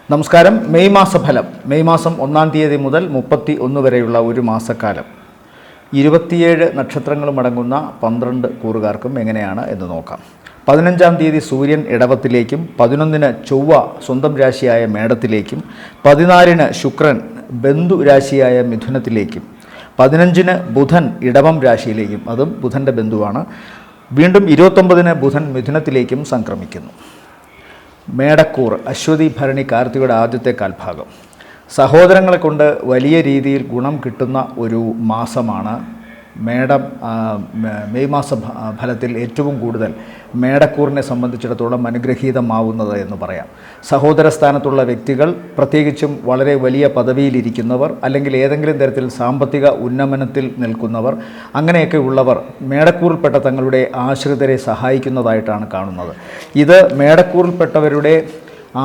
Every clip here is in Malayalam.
നമസ്കാരം. മെയ് മാസം 1-ാം തീയതി മുതൽ 31 വരെയുള്ള ഒരു മാസക്കാലം 27 നക്ഷത്രങ്ങളും അടങ്ങുന്ന 12 കൂറുകാർക്കും എങ്ങനെയാണ് എന്ന് നോക്കാം. 15-ാം തീയതി സൂര്യൻ ഇടവത്തിലേക്കും, 11-ന് ചൊവ്വ സ്വന്തം രാശിയായ മേടത്തിലേക്കും, 14-ന് ശുക്രൻ ബന്ധു രാശിയായ മിഥുനത്തിലേക്കും, 15-ന് ബുധൻ ഇടവം രാശിയിലേക്കും, അതും ബുധൻ്റെ ബന്ധുവാണ്. വീണ്ടും 29-ന് ബുധൻ മിഥുനത്തിലേക്കും സംക്രമിക്കുന്നു. മേടക്കൂർ അശ്വതി ഭരണി കാർത്തികയുടെ ആദ്യത്തെ കാൽഭാഗം. സഹോദരങ്ങളെ കൊണ്ട് വലിയ രീതിയിൽ ഗുണം കിട്ടുന്ന ഒരു മാസമാണ് മെയ് മാസ ഫലത്തിൽ ഏറ്റവും കൂടുതൽ മേടക്കൂറിനെ സംബന്ധിച്ചിടത്തോളം അനുഗ്രഹീതമാവുന്നത് എന്ന് പറയാം. സഹോദര സ്ഥാനത്തുള്ള വ്യക്തികൾ, പ്രത്യേകിച്ചും വളരെ വലിയ പദവിയിലിരിക്കുന്നവർ, അല്ലെങ്കിൽ ഏതെങ്കിലും തരത്തിൽ സാമ്പത്തിക ഉന്നമനത്തിൽ നിൽക്കുന്നവർ, അങ്ങനെയൊക്കെ ഉള്ളവർ മേടക്കൂറിൽപ്പെട്ട തങ്ങളുടെ ആശ്രിതരെ സഹായിക്കുന്നതായിട്ടാണ് കാണുന്നത്. ഇത് മേടക്കൂറിൽപ്പെട്ടവരുടെ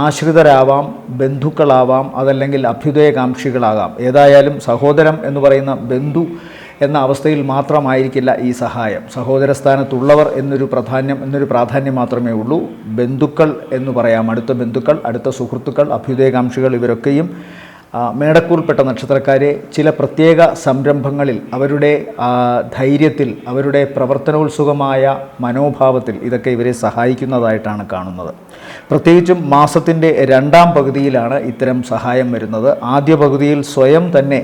ആശ്രിതരാവാം, ബന്ധുക്കളാവാം, അതല്ലെങ്കിൽ അഭ്യുദയകാംക്ഷികളാകാം. ഏതായാലും സഹോദരം എന്ന് പറയുന്ന ബന്ധു എന്ന അവസ്ഥയിൽ മാത്രമായിരിക്കില്ല ഈ സഹായം. സഹോദരസ്ഥാനത്തുള്ളവർ എന്നൊരു പ്രാധാന്യം മാത്രമേ ഉള്ളൂ. ബന്ധുക്കൾ എന്ന് പറയാം, അടുത്ത ബന്ധുക്കൾ, അടുത്ത സുഹൃത്തുക്കൾ, അഭ്യുദയകാംക്ഷികൾ, ഇവരൊക്കെയും മേടക്കൂറിൽപ്പെട്ട നക്ഷത്രക്കാരെ ചില പ്രത്യേക സംരംഭങ്ങളിൽ, അവരുടെ ധൈര്യത്തിൽ, അവരുടെ പ്രവർത്തനോത്സുകമായ മനോഭാവത്തിൽ ഇതൊക്കെ ഇവരെ സഹായിക്കുന്നതായിട്ടാണ് കാണുന്നത്. പ്രത്യേകിച്ചും മാസത്തിൻ്റെ 2-ാം പകുതിയിലാണ് ഇത്തരം സഹായം വരുന്നത്. ആദ്യ പകുതിയിൽ സ്വയം തന്നെ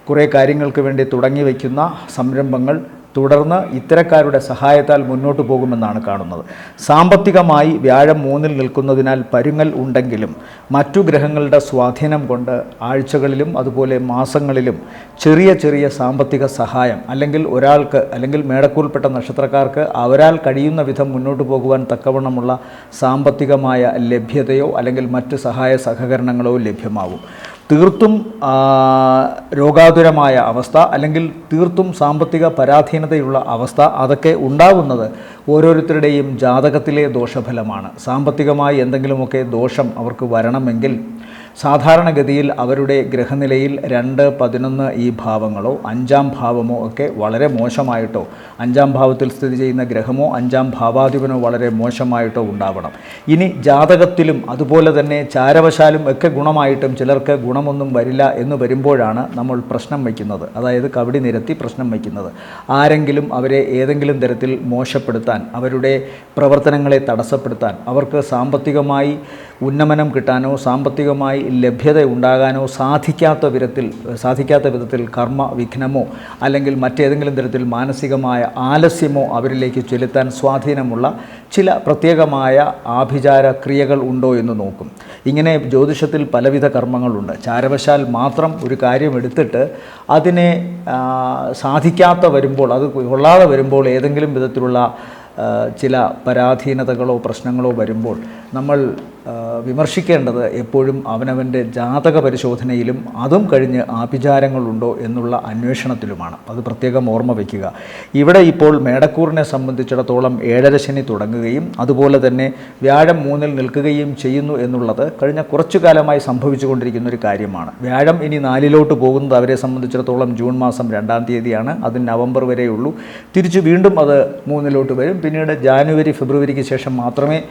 കുറേ കാര്യങ്ങൾക്ക് വേണ്ടി തുടങ്ങി വയ്ക്കുന്ന സംരംഭങ്ങൾ തുടർന്ന് ഇത്തരക്കാരുടെ സഹായത്താൽ മുന്നോട്ട് പോകുമെന്നാണ് കാണുന്നത്. സാമ്പത്തികമായി വ്യാഴം 3-ൽ നിൽക്കുന്നതിനാൽ പരുങ്ങൽ ഉണ്ടെങ്കിലും മറ്റു ഗ്രഹങ്ങളുടെ സ്വാധീനം കൊണ്ട് ആഴ്ചകളിലും അതുപോലെ മാസങ്ങളിലും ചെറിയ ചെറിയ സാമ്പത്തിക സഹായം, അല്ലെങ്കിൽ ഒരാൾക്ക്, അല്ലെങ്കിൽ മേടക്കൂറിൽപ്പെട്ട നക്ഷത്രക്കാർക്ക് അവരാൽ കഴിയുന്ന വിധം മുന്നോട്ട് പോകുവാൻ തക്കവണ്ണമുള്ള സാമ്പത്തികമായ ലഭ്യതയോ അല്ലെങ്കിൽ മറ്റ് സഹായ സഹകരണങ്ങളോ ലഭ്യമാവും. തീർത്തും രോഗാതുരമായ അവസ്ഥ, അല്ലെങ്കിൽ തീർത്തും സാമ്പത്തിക പരാധീനതയുള്ള അവസ്ഥ, അതൊക്കെ ഉണ്ടാകുന്നത് ഓരോരുത്തരുടെയും ജാതകത്തിലെ ദോഷഫലമാണ്. സാമ്പത്തികമായി എന്തെങ്കിലുമൊക്കെ ദോഷം അവർക്ക് വരണമെങ്കിൽ സാധാരണഗതിയിൽ അവരുടെ ഗ്രഹനിലയിൽ 2, 11 ഈ ഭാവങ്ങളോ 5-ാം ഭാവമോ ഒക്കെ വളരെ മോശമായിട്ടോ, 5-ാം ഭാവത്തിൽ സ്ഥിതി ചെയ്യുന്ന ഗ്രഹമോ 5-ാം ഭാവാധിപനോ വളരെ മോശമായിട്ടോ ഉണ്ടാവണം. ഇനി ജാതകത്തിലും അതുപോലെ തന്നെ ചാരവശാലും ഒക്കെ ഗുണമായിട്ടും ചിലർക്ക് ഗുണമൊന്നും വരില്ല എന്ന് വരുമ്പോഴാണ് നമ്മൾ പ്രശ്നം വയ്ക്കുന്നത്, അതായത് കവടി നിരത്തി പ്രശ്നം വയ്ക്കുന്നത്. ആരെങ്കിലും അവരെ ഏതെങ്കിലും തരത്തിൽ മോശപ്പെടുത്താൻ, അവരുടെ പ്രവർത്തനങ്ങളെ തടസ്സപ്പെടുത്താൻ, അവർക്ക് സാമ്പത്തികമായി ഉന്നമനം കിട്ടാനോ സാമ്പത്തികമായി ലഭ്യത ഉണ്ടാകാനോ സാധിക്കാത്ത വിധത്തിൽ കർമ്മ വിഘ്നമോ അല്ലെങ്കിൽ മറ്റേതെങ്കിലും തരത്തിൽ മാനസികമായ ആലസ്യമോ അവരിലേക്ക് ചെലുത്താൻ സ്വാധീനമുള്ള ചില പ്രത്യേകമായ ആഭിചാര ക്രിയകൾ ഉണ്ടോ എന്ന് നോക്കും. ഇങ്ങനെ ജ്യോതിഷത്തിൽ പലവിധ കർമ്മങ്ങളുണ്ട്. ചാരവശാൽ മാത്രം ഒരു കാര്യം എടുത്തിട്ട് അതിനെ സാധിക്കാത്ത വരുമ്പോൾ, അത് കൊള്ളാതെ വരുമ്പോൾ, ഏതെങ്കിലും വിധത്തിലുള്ള ചില പരാധീനതകളോ പ്രശ്നങ്ങളോ വരുമ്പോൾ നമ്മൾ വിമർശിക്കേണ്ടത് എപ്പോഴും അവനവൻ്റെ ജാതക പരിശോധനയിലും അതും കഴിഞ്ഞ് ആഭിചാരങ്ങളുണ്ടോ എന്നുള്ള അന്വേഷണത്തിലുമാണ്. അത് പ്രത്യേകം ഓർമ്മ വയ്ക്കുക. ഇവിടെ ഇപ്പോൾ മേടക്കൂറിനെ സംബന്ധിച്ചിടത്തോളം 7-ര ശനി തുടങ്ങുകയും അതുപോലെ തന്നെ വ്യാഴം 3-ൽ നിൽക്കുകയും ചെയ്യുന്നു എന്നുള്ളത് കഴിഞ്ഞ കുറച്ചു കാലമായി സംഭവിച്ചുകൊണ്ടിരിക്കുന്ന ഒരു കാര്യമാണ്. വ്യാഴം ഇനി 4-ലോട്ട് പോകുന്നത് അവരെ സംബന്ധിച്ചിടത്തോളം ജൂൺ മാസം 2-ാം തീയതിയാണ്. അത് നവംബർ വരെയുള്ളൂ. തിരിച്ച് വീണ്ടും അത് 3-ലോട്ട് വരും. പിന്നീട് ജാനുവരി, ഫെബ്രുവരിക്ക് ശേഷം മാത്രമേ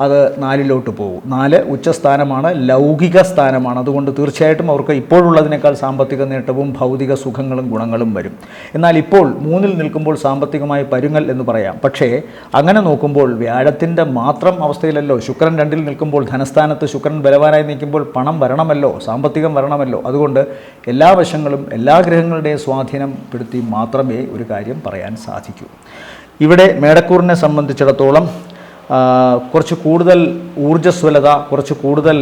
അത് 4-ലോട്ട് പോകൂ. 4 ഉച്ചസ്ഥാനമാണ്, ലൗകിക സ്ഥാനമാണ്. അതുകൊണ്ട് തീർച്ചയായിട്ടും അവർക്ക് ഇപ്പോഴുള്ളതിനേക്കാൾ സാമ്പത്തിക നേട്ടവും ഭൗതിക സുഖങ്ങളും ഗുണങ്ങളും വരും. എന്നാൽ ഇപ്പോൾ 3-ൽ നിൽക്കുമ്പോൾ സാമ്പത്തികമായി പരുങ്ങൽ എന്ന് പറയാം. പക്ഷേ അങ്ങനെ നോക്കുമ്പോൾ വ്യാഴത്തിൻ്റെ മാത്രം അവസ്ഥയിലല്ലോ. ശുക്രൻ 2-ൽ നിൽക്കുമ്പോൾ, ധനസ്ഥാനത്ത് ശുക്രൻ ബലവാനായി നിൽക്കുമ്പോൾ പണം വരണമല്ലോ, സാമ്പത്തികം വരണമല്ലോ. അതുകൊണ്ട് എല്ലാ വശങ്ങളും, എല്ലാ ഗ്രഹങ്ങളുടെയും സ്വാധീനം പെടുത്തി മാത്രമേ ഒരു കാര്യം പറയാൻ സാധിക്കൂ. ഇവിടെ മേടക്കൂറിനെ സംബന്ധിച്ചിടത്തോളം കുറച്ച് കൂടുതൽ ഊർജ്ജസ്വലത, കുറച്ച് കൂടുതൽ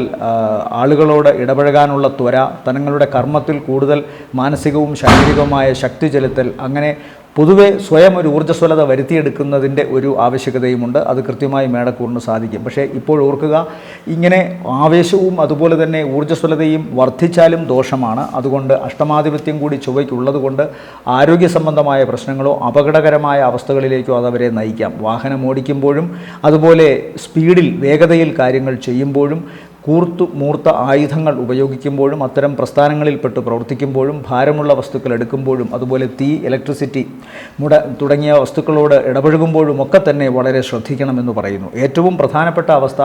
ആളുകളോട് ഇടപഴകാനുള്ള ത്വര, തങ്ങളുടെ കർമ്മത്തിൽ കൂടുതൽ മാനസികവും ശാരീരികവുമായ ശക്തി ചെലുത്തൽ, അങ്ങനെ പൊതുവെ സ്വയം ഒരു ഊർജ്ജസ്വലത വരുത്തിയെടുക്കുന്നതിൻ്റെ ഒരു ആവശ്യകതയുമുണ്ട്. അത് കൃത്യമായി മേടക്കൂറിന് സാധിക്കും. പക്ഷേ ഇപ്പോൾ ഓർക്കുക, ഇങ്ങനെ ആവേശവും അതുപോലെ തന്നെ ഊർജ്ജസ്വലതയും വർദ്ധിച്ചാലും ദോഷമാണ്. അതുകൊണ്ട് അഷ്ടമാധിപത്യം കൂടി ചൊവ്വയ്ക്കുള്ളത് കൊണ്ട് ആരോഗ്യ സംബന്ധമായ പ്രശ്നങ്ങളോ അപകടകരമായ അവസ്ഥകളിലേക്കോ അതവരെ നയിക്കാം. വാഹനം ഓടിക്കുമ്പോഴും അതുപോലെ സ്പീഡിൽ, വേഗതയിൽ കാര്യങ്ങൾ ചെയ്യുമ്പോഴും മൂർത്ത ആയുധങ്ങൾ ഉപയോഗിക്കുമ്പോഴും അത്തരം പ്രസ്ഥാനങ്ങളിൽപ്പെട്ട് പ്രവർത്തിക്കുമ്പോഴും ഭാരമുള്ള വസ്തുക്കൾ എടുക്കുമ്പോഴും അതുപോലെ തീ, ഇലക്ട്രിസിറ്റി തുടങ്ങിയ വസ്തുക്കളോട് ഇടപഴകുമ്പോഴും ഒക്കെ തന്നെ വളരെ ശ്രദ്ധിക്കണമെന്ന് പറയുന്നു. ഏറ്റവും പ്രധാനപ്പെട്ട അവസ്ഥ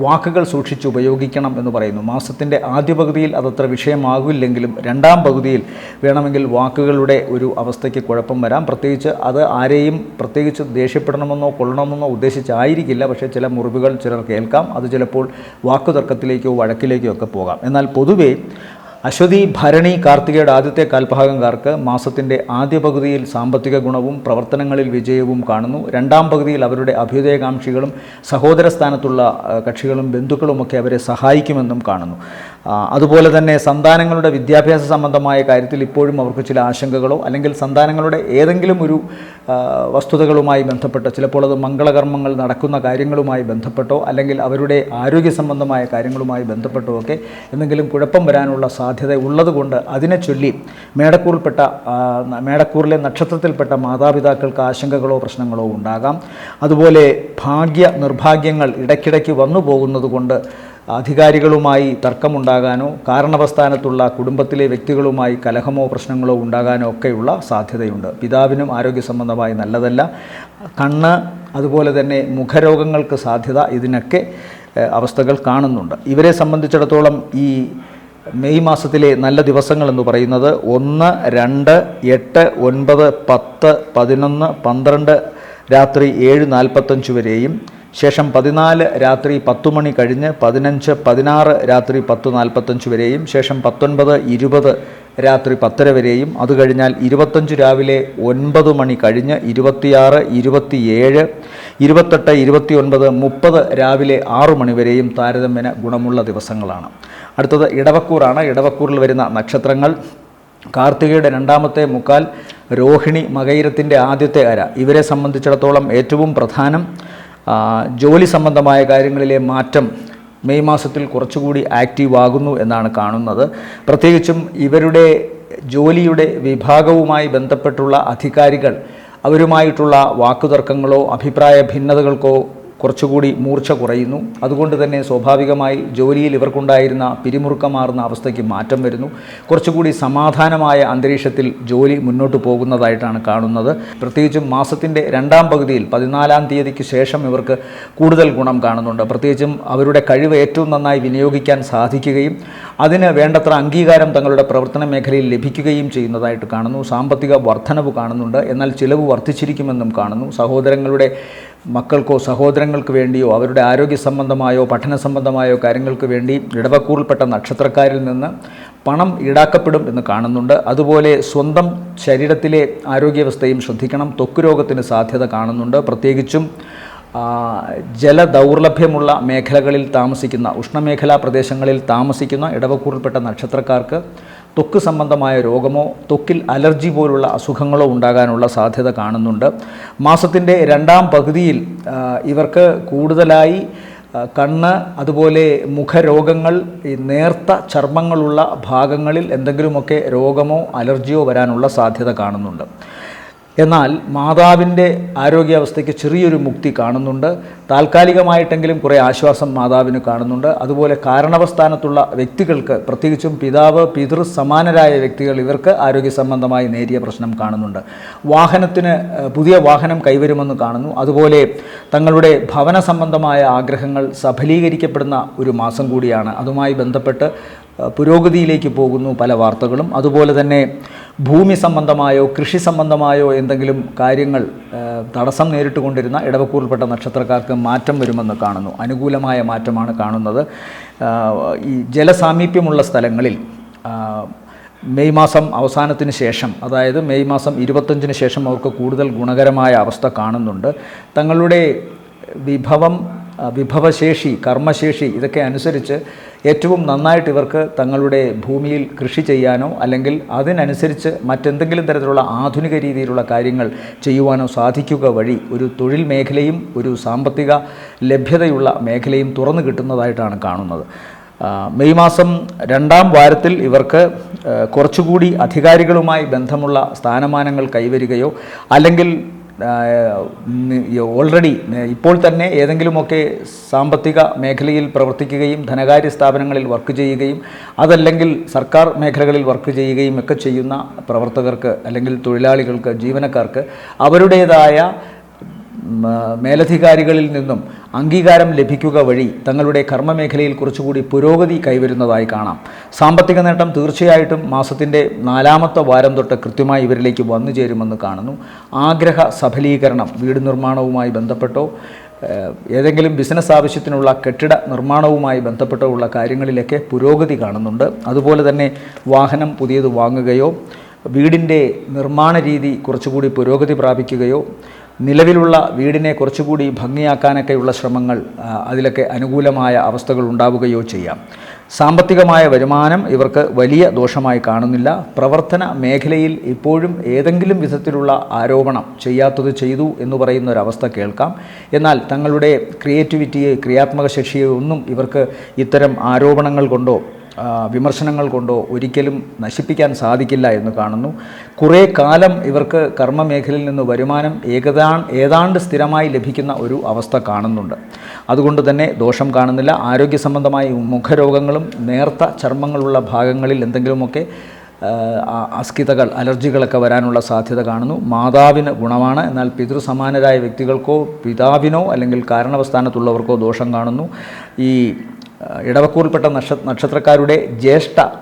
വാക്കുകൾ സൂക്ഷിച്ച് ഉപയോഗിക്കണം എന്ന് പറയുന്നു. മാസത്തിൻ്റെ ആദ്യ പകുതിയിൽ അതത്ര വിഷയമാകില്ലെങ്കിലും രണ്ടാം പകുതിയിൽ വേണമെങ്കിൽ വാക്കുകളുടെ ഒരു അവസ്ഥയ്ക്ക് കുഴപ്പം വരാം. പ്രത്യേകിച്ച് അത് ആരെയും പ്രത്യേകിച്ച് ദേഷ്യപ്പെടണമെന്നോ കൊള്ളണമെന്നോ ഉദ്ദേശിച്ചായിരിക്കില്ല. പക്ഷേ ചില മുറിവുകൾ ചിലർ കേൾക്കാം. അത് ചിലപ്പോൾ വാക്കുതർക്കത്തിലേക്കോ വഴക്കിലേക്കോ ഒക്കെ പോകാം. എന്നാൽ പൊതുവേ അശ്വതി, ഭരണി, കാർത്തികയുടെ ആദ്യത്തെ കാൽഭാഗംകാർക്ക് മാസത്തിൻ്റെ ആദ്യ പകുതിയിൽ സാമ്പത്തിക ഗുണവും പ്രവർത്തനങ്ങളിൽ വിജയവും കാണുന്നു. രണ്ടാം പകുതിയിൽ അവരുടെ അഭ്യുദയകാംക്ഷികളും സഹോദര സ്ഥാനത്തുള്ള കക്ഷികളും ബന്ധുക്കളുമൊക്കെ അവരെ സഹായിക്കുമെന്നും കാണുന്നു. അതുപോലെ തന്നെ സന്താനങ്ങളുടെ വിദ്യാഭ്യാസ സംബന്ധമായ കാര്യത്തിൽ ഇപ്പോഴും അവർക്ക് ചില ആശങ്കകളോ അല്ലെങ്കിൽ സന്താനങ്ങളുടെ ഏതെങ്കിലും ഒരു വസ്തുതകളുമായി ബന്ധപ്പെട്ട്, ചിലപ്പോൾ അത് മംഗളകർമ്മങ്ങൾ നടക്കുന്ന കാര്യങ്ങളുമായി ബന്ധപ്പെട്ടോ അല്ലെങ്കിൽ അവരുടെ ആരോഗ്യ സംബന്ധമായ കാര്യങ്ങളുമായി ബന്ധപ്പെട്ടോ ഒക്കെ എന്തെങ്കിലും കുഴപ്പം വരാനുള്ള സാധ്യത ഉള്ളതുകൊണ്ട് അതിനെ ചൊല്ലി മേടക്കൂറിലെ നക്ഷത്രത്തിൽപ്പെട്ട മാതാപിതാക്കൾക്ക് ആശങ്കകളോ പ്രശ്നങ്ങളോ ഉണ്ടാകാം. അതുപോലെ നിർഭാഗ്യങ്ങൾ ഇടയ്ക്കിടയ്ക്ക് വന്നു പോകുന്നത് കൊണ്ട് അധികാരികളുമായി തർക്കമുണ്ടാകാനോ കാരണവസ്ഥാനത്തുള്ള കുടുംബത്തിലെ വ്യക്തികളുമായി കലഹമോ പ്രശ്നങ്ങളോ ഉണ്ടാകാനോ ഒക്കെയുള്ള സാധ്യതയുണ്ട്. പിതാവിനും ആരോഗ്യ സംബന്ധമായി നല്ലതല്ല. കണ്ണ്, അതുപോലെ തന്നെ മുഖരോഗങ്ങൾക്ക് സാധ്യത, ഇതിനൊക്കെ അവസ്ഥകൾ കാണുന്നുണ്ട്. ഇവരെ സംബന്ധിച്ചിടത്തോളം ഈ മെയ് മാസത്തിലെ നല്ല ദിവസങ്ങൾ എന്ന് പറയുന്നത് 1, 2, 8, 9, 10, 11, 12 രാത്രി 7:45 വരെയും ശേഷം 14 രാത്രി 10 മണി കഴിഞ്ഞ് 15, 16 രാത്രി 10:45 വരെയും ശേഷം 19, 20 രാത്രി 10:30 വരെയും അത് കഴിഞ്ഞാൽ 25 രാവിലെ 9 മണി കഴിഞ്ഞ് 26, 27, 28, 29, 30 രാവിലെ 6 മണി വരെയും താരതമ്യേന ഗുണമുള്ള ദിവസങ്ങളാണ്. അടുത്തത് ഇടവക്കൂറാണ്. ഇടവക്കൂറിൽ വരുന്ന നക്ഷത്രങ്ങൾ കാർത്തികയുടെ രണ്ടാമത്തെ മുക്കാൽ, രോഹിണി, മകയിരത്തിൻ്റെ ആദ്യത്തെ അര. ഇവരെ സംബന്ധിച്ചിടത്തോളം ഏറ്റവും പ്രധാനം ജോലി സംബന്ധമായ കാര്യങ്ങളിലെ മാറ്റം മെയ് മാസത്തിൽ കുറച്ചുകൂടി ആക്റ്റീവ് ആകുന്നു എന്നാണ് കാണുന്നത്. പ്രത്യേകിച്ചും ഇവരുടെ ജോലിയുടെ വിഭാഗവുമായി ബന്ധപ്പെട്ടുള്ള അധികാരികൾ അവരുമായിട്ടുള്ള വാക്കുതർക്കങ്ങളോ അഭിപ്രായ ഭിന്നതകൾക്കോ കുറച്ചുകൂടി മൂർച്ച കുറയുന്നു. അതുകൊണ്ട് തന്നെ സ്വാഭാവികമായി ജോലിയിൽ ഇവർക്കുണ്ടായിരുന്ന പിരിമുറുക്കമാർന്ന അവസ്ഥയ്ക്ക് മാറ്റം വരുന്നു. കുറച്ചുകൂടി സമാധാനമായ അന്തരീക്ഷത്തിൽ ജോലി മുന്നോട്ട് പോകുന്നതായിട്ടാണ് കാണുന്നത്. പ്രത്യേകിച്ചും മാസത്തിൻ്റെ രണ്ടാം പകുതിയിൽ 14-ാം തീയതിക്ക് ശേഷം ഇവർക്ക് കൂടുതൽ ഗുണം കാണുന്നുണ്ട്. പ്രത്യേകിച്ചും അവരുടെ കഴിവ് ഏറ്റവും നന്നായി വിനിയോഗിക്കാൻ സാധിക്കുകയും അതിന് വേണ്ടത്ര അംഗീകാരം തങ്ങളുടെ പ്രവർത്തന മേഖലയിൽ ലഭിക്കുകയും ചെയ്യുന്നതായിട്ട് കാണുന്നു. സാമ്പത്തിക വർധനവ് കാണുന്നുണ്ട്. എന്നാൽ ചിലവ് വർദ്ധിച്ചിരിക്കുമെന്നും കാണുന്നു. സഹോദരങ്ങളുടെ മക്കൾക്കോ സഹോദരങ്ങൾക്ക് വേണ്ടിയോ അവരുടെ ആരോഗ്യ സംബന്ധമായോ പഠന സംബന്ധമായോ കാര്യങ്ങൾക്ക് വേണ്ടി ഇടവക്കൂറിൽപ്പെട്ട നക്ഷത്രക്കാരിൽ നിന്ന് പണം ഈടാക്കപ്പെടും എന്ന് കാണുന്നുണ്ട്. അതുപോലെ സ്വന്തം ശരീരത്തിലെ ആരോഗ്യാവസ്ഥയും ശ്രദ്ധിക്കണം. ത്വക്ക് രോഗത്തിന് സാധ്യത കാണുന്നുണ്ട്. പ്രത്യേകിച്ചും ജലദൗർലഭ്യമുള്ള മേഖലകളിൽ താമസിക്കുന്ന, ഉഷ്ണമേഖലാ പ്രദേശങ്ങളിൽ താമസിക്കുന്ന ഇടവക്കൂറിൽപ്പെട്ട നക്ഷത്രക്കാർക്ക് ത്വക്ക് സംബന്ധമായ രോഗമോ ത്വക്കിൽ അലർജി പോലുള്ള അസുഖങ്ങളോ ഉണ്ടാകാനുള്ള സാധ്യത കാണുന്നുണ്ട്. മാസത്തിൻ്റെ രണ്ടാം പകുതിയിൽ ഇവർക്ക് കൂടുതലായി കണ്ണ്, അതുപോലെ മുഖരോഗങ്ങൾ, ഈ നേർത്ത ചർമ്മങ്ങളുള്ള ഭാഗങ്ങളിൽ എന്തെങ്കിലുമൊക്കെ രോഗമോ അലർജിയോ വരാനുള്ള സാധ്യത കാണുന്നുണ്ട്. എന്നാൽ മാതാവിൻ്റെ ആരോഗ്യാവസ്ഥയ്ക്ക് ചെറിയൊരു മുക്തി കാണുന്നുണ്ട്. താൽക്കാലികമായിട്ടെങ്കിലും കുറേ ആശ്വാസം മാതാവിന് കാണുന്നുണ്ട്. അതുപോലെ കാരണവസ്ഥാനത്തുള്ള വ്യക്തികൾക്ക്, പ്രത്യേകിച്ചും പിതാവ്, പിതൃ സമാനരായ വ്യക്തികൾ, ഇവർക്ക് ആരോഗ്യ സംബന്ധമായി നേരിയ പ്രശ്നം കാണുന്നുണ്ട്. പുതിയ വാഹനം കൈവരുമെന്ന് കാണുന്നു. അതുപോലെ തങ്ങളുടെ ഭവന സംബന്ധമായ ആഗ്രഹങ്ങൾ സഫലീകരിക്കപ്പെടുന്ന ഒരു മാസം കൂടിയാണ്. അതുമായി ബന്ധപ്പെട്ട് പുരോഗതിയിലേക്ക് പോകുന്നു പല വാർത്തകളും. അതുപോലെ തന്നെ ഭൂമി സംബന്ധമായോ കൃഷി സംബന്ധമായോ എന്തെങ്കിലും കാര്യങ്ങൾ തടസ്സം നേരിട്ടുകൊണ്ടിരുന്ന ഇടവക്കൂറിൽപ്പെട്ട നക്ഷത്രക്കാർക്ക് മാറ്റം വരുമെന്ന് കാണുന്നു. അനുകൂലമായ മാറ്റമാണ് കാണുന്നത്. ഈ ജലസാമീപ്യമുള്ള സ്ഥലങ്ങളിൽ മെയ് മാസം അവസാനത്തിന് ശേഷം, അതായത് മെയ് മാസം 25-ന് ശേഷം അവർക്ക് കൂടുതൽ ഗുണകരമായ അവസ്ഥ കാണുന്നുണ്ട്. തങ്ങളുടെ വിഭവശേഷി, കർമ്മശേഷി ഇതൊക്കെ അനുസരിച്ച് ഏറ്റവും നന്നായിട്ട് ഇവർക്ക് തങ്ങളുടെ ഭൂമിയിൽ കൃഷി ചെയ്യാനോ അല്ലെങ്കിൽ അതിനനുസരിച്ച് മറ്റെന്തെങ്കിലും തരത്തിലുള്ള ആധുനിക രീതിയിലുള്ള കാര്യങ്ങൾ ചെയ്യുവാനോ സാധിക്കുക വഴി ഒരു തൊഴിൽ മേഖലയും ഒരു സാമ്പത്തിക ലഭ്യതയുള്ള മേഖലയും തുറന്നു കിട്ടുന്നതായിട്ടാണ് കാണുന്നത്. മെയ് മാസം രണ്ടാം വാരത്തിൽ ഇവർക്ക് കുറച്ചുകൂടി അധികാരികളുമായി ബന്ധമുള്ള സ്ഥാനമാനങ്ങൾ കൈവരികയോ അല്ലെങ്കിൽ ഓൾറെഡി ഇപ്പോൾ തന്നെ ഏതെങ്കിലുമൊക്കെ സാമ്പത്തിക മേഖലയിൽ പ്രവർത്തിക്കുകയും ധനകാര്യ സ്ഥാപനങ്ങളിൽ വർക്ക് ചെയ്യുകയും അതല്ലെങ്കിൽ സർക്കാർ മേഖലകളിൽ വർക്ക് ചെയ്യുകയും ഒക്കെ ചെയ്യുന്ന പ്രവർത്തകർക്ക് അല്ലെങ്കിൽ തൊഴിലാളികൾക്ക്, ജീവനക്കാർക്ക് അവരുടേതായ മേലധികാരികളിൽ നിന്നും അംഗീകാരം ലഭിക്കുക വഴി തങ്ങളുടെ കർമ്മമേഖലയിൽ കുറച്ചുകൂടി പുരോഗതി കൈവരുന്നതായി കാണാം. സാമ്പത്തിക നേട്ടം തീർച്ചയായിട്ടും മാസത്തിൻ്റെ 4ാമത്തെ വാരം തൊട്ട് കൃത്യമായി ഇവരിലേക്ക് വന്നു ചേരുമെന്ന് കാണുന്നു. ആഗ്രഹ സഫലീകരണം, വീട് നിർമ്മാണവുമായി ബന്ധപ്പെട്ടോ ഏതെങ്കിലും ബിസിനസ് ആവശ്യത്തിനുള്ള കെട്ടിട നിർമ്മാണവുമായി ബന്ധപ്പെട്ടോ ഉള്ള കാര്യങ്ങളിലൊക്കെ പുരോഗതി കാണുന്നുണ്ട്. അതുപോലെ തന്നെ വാഹനം പുതിയത് വാങ്ങുകയോ വീടിൻ്റെ നിർമ്മാണ രീതി കുറച്ചുകൂടി പുരോഗതി പ്രാപിക്കുകയോ നിലവിലുള്ള വീടിനെ കുറച്ചുകൂടി ഭംഗിയാക്കാനൊക്കെയുള്ള ശ്രമങ്ങൾ അതിലൊക്കെ അനുകൂലമായ അവസ്ഥകൾ ഉണ്ടാവുകയോ ചെയ്യാം. സാമ്പത്തികമായ വരുമാനം ഇവർക്ക് വലിയ ദോഷമായി കാണുന്നില്ല. പ്രവർത്തന മേഖലയിൽ ഇപ്പോഴും ഏതെങ്കിലും വിധത്തിലുള്ള ആരോപണം ചെയ്യാത്തത് ചെയ്തു എന്ന് പറയുന്ന ഒരവസ്ഥ കേൾക്കാം. എന്നാൽ തങ്ങളുടെ ക്രിയേറ്റിവിറ്റിയെ, ക്രിയാത്മക ശേഷിയെ ഒന്നും ഇവർക്ക് ഇത്തരം ആരോപണങ്ങൾ കൊണ്ടോ വിമർശനങ്ങൾ കൊണ്ടോ ഒരിക്കലും നശിപ്പിക്കാൻ സാധിക്കില്ല എന്ന് കാണുന്നു. കുറേ കാലം ഇവർക്ക് കർമ്മമേഖലയിൽ നിന്ന് വരുമാനം ഏതാണ്ട് സ്ഥിരമായി ലഭിക്കുന്ന ഒരു അവസ്ഥ കാണുന്നുണ്ട്. അതുകൊണ്ട് തന്നെ ദോഷം കാണുന്നില്ല. ആരോഗ്യ സംബന്ധമായ മുഖരോഗങ്ങളും നേർത്ത ചർമ്മങ്ങളുള്ള ഭാഗങ്ങളിൽ എന്തെങ്കിലുമൊക്കെ അസ്കിതകൾ, അലർജികളൊക്കെ വരാനുള്ള സാധ്യത കാണുന്നു. മാതാവിന് ഗുണമാണ്. എന്നാൽ പിതൃസമാനരായ വ്യക്തികൾക്കോ പിതാവിനോ അല്ലെങ്കിൽ കാരണവസ്ഥാനത്തുള്ളവർക്കോ ദോഷം കാണുന്നു. ഈ ഇടവക്കൂറിൽപ്പെട്ട നക്ഷത്രക്കാരുടെ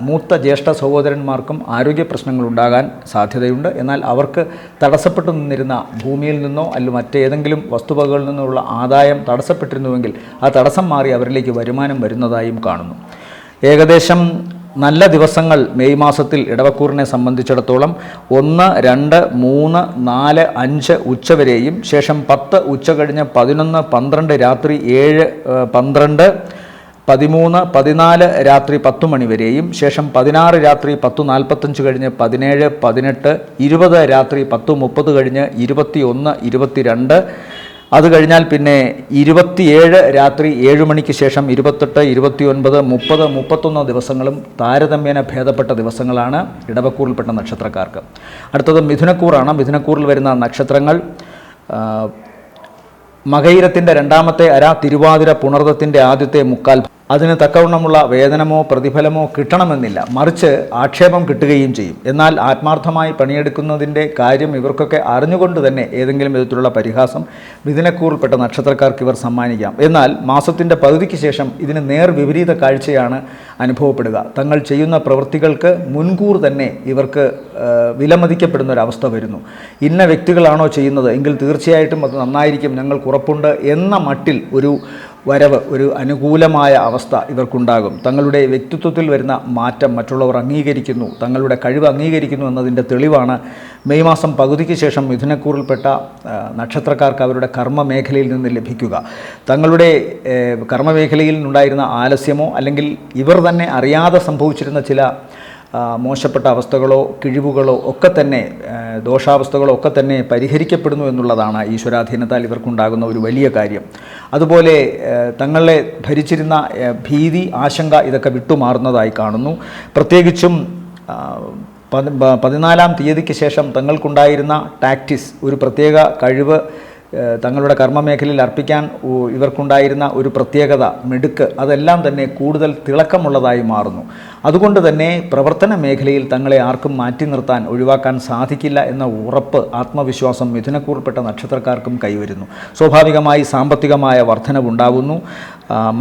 മൂത്ത ജ്യേഷ്ഠ സഹോദരന്മാർക്കും ആരോഗ്യ പ്രശ്നങ്ങൾ ഉണ്ടാകാൻ സാധ്യതയുണ്ട്. എന്നാൽ അവർക്ക് തടസ്സപ്പെട്ടു നിന്നിരുന്ന ഭൂമിയിൽ നിന്നോ അല്ലെങ്കിൽ മറ്റേതെങ്കിലും വസ്തുവകകളിൽ നിന്നുള്ള ആദായം തടസ്സപ്പെട്ടിരുന്നുവെങ്കിൽ ആ തടസ്സം മാറി അവരിലേക്ക് വരുമാനം വരുന്നതായും കാണുന്നു. ഏകദേശം നല്ല ദിവസങ്ങൾ മെയ് മാസത്തിൽ ഇടവക്കൂറിനെ സംബന്ധിച്ചിടത്തോളം 1, 2, 3, 4, 5 ഉച്ചവരെയും ശേഷം 10 ഉച്ച കഴിഞ്ഞ് 11, 12 രാത്രി 7, 12, 13, 14 രാത്രി 10 മണി വരെയും ശേഷം 16 രാത്രി 10:45 കഴിഞ്ഞ് 17, 18, 20 രാത്രി 10:30 കഴിഞ്ഞ് 21, 22, അത് കഴിഞ്ഞാൽ പിന്നെ 27 രാത്രി 7 മണിക്ക് ശേഷം 28, 29, 30, 31 ദിവസങ്ങളും താരതമ്യേന ഭേദപ്പെട്ട ദിവസങ്ങളാണ് ഇടവക്കൂറിൽപ്പെട്ട നക്ഷത്രക്കാർക്ക്. അടുത്തത് മിഥുനക്കൂറാണ്. മിഥുനക്കൂറിൽ വരുന്ന നക്ഷത്രങ്ങൾ മകയിരത്തിൻ്റെ 2ാമത്തെ അര, തിരുവാതിര, പുണർദത്തിൻ്റെ ആദ്യത്തെ മുക്കാൽ. അതിന് തക്കവണ്ണമുള്ള വേതനമോ പ്രതിഫലമോ കിട്ടണമെന്നില്ല, മറിച്ച് ആക്ഷേപം കിട്ടുകയും ചെയ്യും. എന്നാൽ ആത്മാർത്ഥമായി പണിയെടുക്കുന്നതിൻ്റെ കാര്യം ഇവർക്കൊക്കെ അറിഞ്ഞുകൊണ്ട് തന്നെ ഏതെങ്കിലും വിധത്തിലുള്ള പരിഹാസം മിഥുനക്കൂറിൽപ്പെട്ട നക്ഷത്രക്കാർക്ക് ഇവർ സമ്മാനിക്കാം. എന്നാൽ മാസത്തിൻ്റെ പകുതിക്ക് ശേഷം ഇതിന് നേർ വിപരീത കാഴ്ചയാണ് അനുഭവപ്പെടുക. തങ്ങൾ ചെയ്യുന്ന പ്രവൃത്തികൾക്ക് മുൻകൂർ തന്നെ ഇവർക്ക് വിലമതിക്കപ്പെടുന്ന ഒരവസ്ഥ വരുന്നു. ഇന്ന വ്യക്തികളാണോ ചെയ്യുന്നത് എങ്കിൽ തീർച്ചയായിട്ടും അത് നന്നായിരിക്കും, ഞങ്ങൾക്ക് ഉറപ്പുണ്ട് എന്ന മട്ടിൽ ഒരു അനുകൂലമായ അവസ്ഥ ഇവർക്കുണ്ടാകും. തങ്ങളുടെ വ്യക്തിത്വത്തിൽ വരുന്ന മാറ്റം മറ്റുള്ളവർ അംഗീകരിക്കുന്നു, തങ്ങളുടെ കഴിവ് അംഗീകരിക്കുന്നു എന്നതിൻ്റെ തെളിവാണ് മെയ് മാസം പകുതിക്ക് ശേഷം മിഥുനക്കൂറിൽപ്പെട്ട നക്ഷത്രക്കാർക്ക് അവരുടെ കർമ്മമേഖലയിൽ നിന്ന് ലഭിക്കുക. തങ്ങളുടെ കർമ്മമേഖലയിൽ നിന്നുണ്ടായിരുന്ന ആലസ്യമോ അല്ലെങ്കിൽ ഇവർ തന്നെ അറിയാതെ സംഭവിച്ചിരുന്ന ചില മോശപ്പെട്ട അവസ്ഥകളോ കിഴിവുകളോ ഒക്കെ തന്നെ ദോഷാവസ്ഥകളോ ഒക്കെ തന്നെ പരിഹരിക്കപ്പെടുന്നു എന്നുള്ളതാണ് ഈശ്വരാധീനത്താൽ ഇവർക്കുണ്ടാകുന്ന ഒരു വലിയ കാര്യം. അതുപോലെ തങ്ങളെ ഭരിച്ചിരുന്ന ഭീതി, ആശങ്ക ഇതൊക്കെ വിട്ടുമാറുന്നതായി കാണുന്നു. പ്രത്യേകിച്ചും 14-ാം തീയതിക്ക് ശേഷം തങ്ങൾക്കുണ്ടായിരുന്ന ടാക്റ്റിസ്, ഒരു പ്രത്യേക കഴിവ്, തങ്ങളുടെ കർമ്മമേഖലയിൽ അർപ്പിക്കാൻ ഇവർക്കുണ്ടായിരുന്ന ഒരു പ്രത്യേകത, മിടുക്ക്, അതെല്ലാം തന്നെ കൂടുതൽ തിളക്കമുള്ളതായി മാറുന്നു. അതുകൊണ്ട് തന്നെ പ്രവർത്തന മേഖലയിൽ തങ്ങളെ ആർക്കും മാറ്റി നിർത്താൻ, ഒഴിവാക്കാൻ സാധിക്കില്ല എന്ന ഉറപ്പ്, ആത്മവിശ്വാസം മിഥുനക്കൂറിൽപ്പെട്ട നക്ഷത്രക്കാർക്കും കൈവരുന്നു. സ്വാഭാവികമായി സാമ്പത്തികമായ വർധനവുണ്ടാകുന്നു.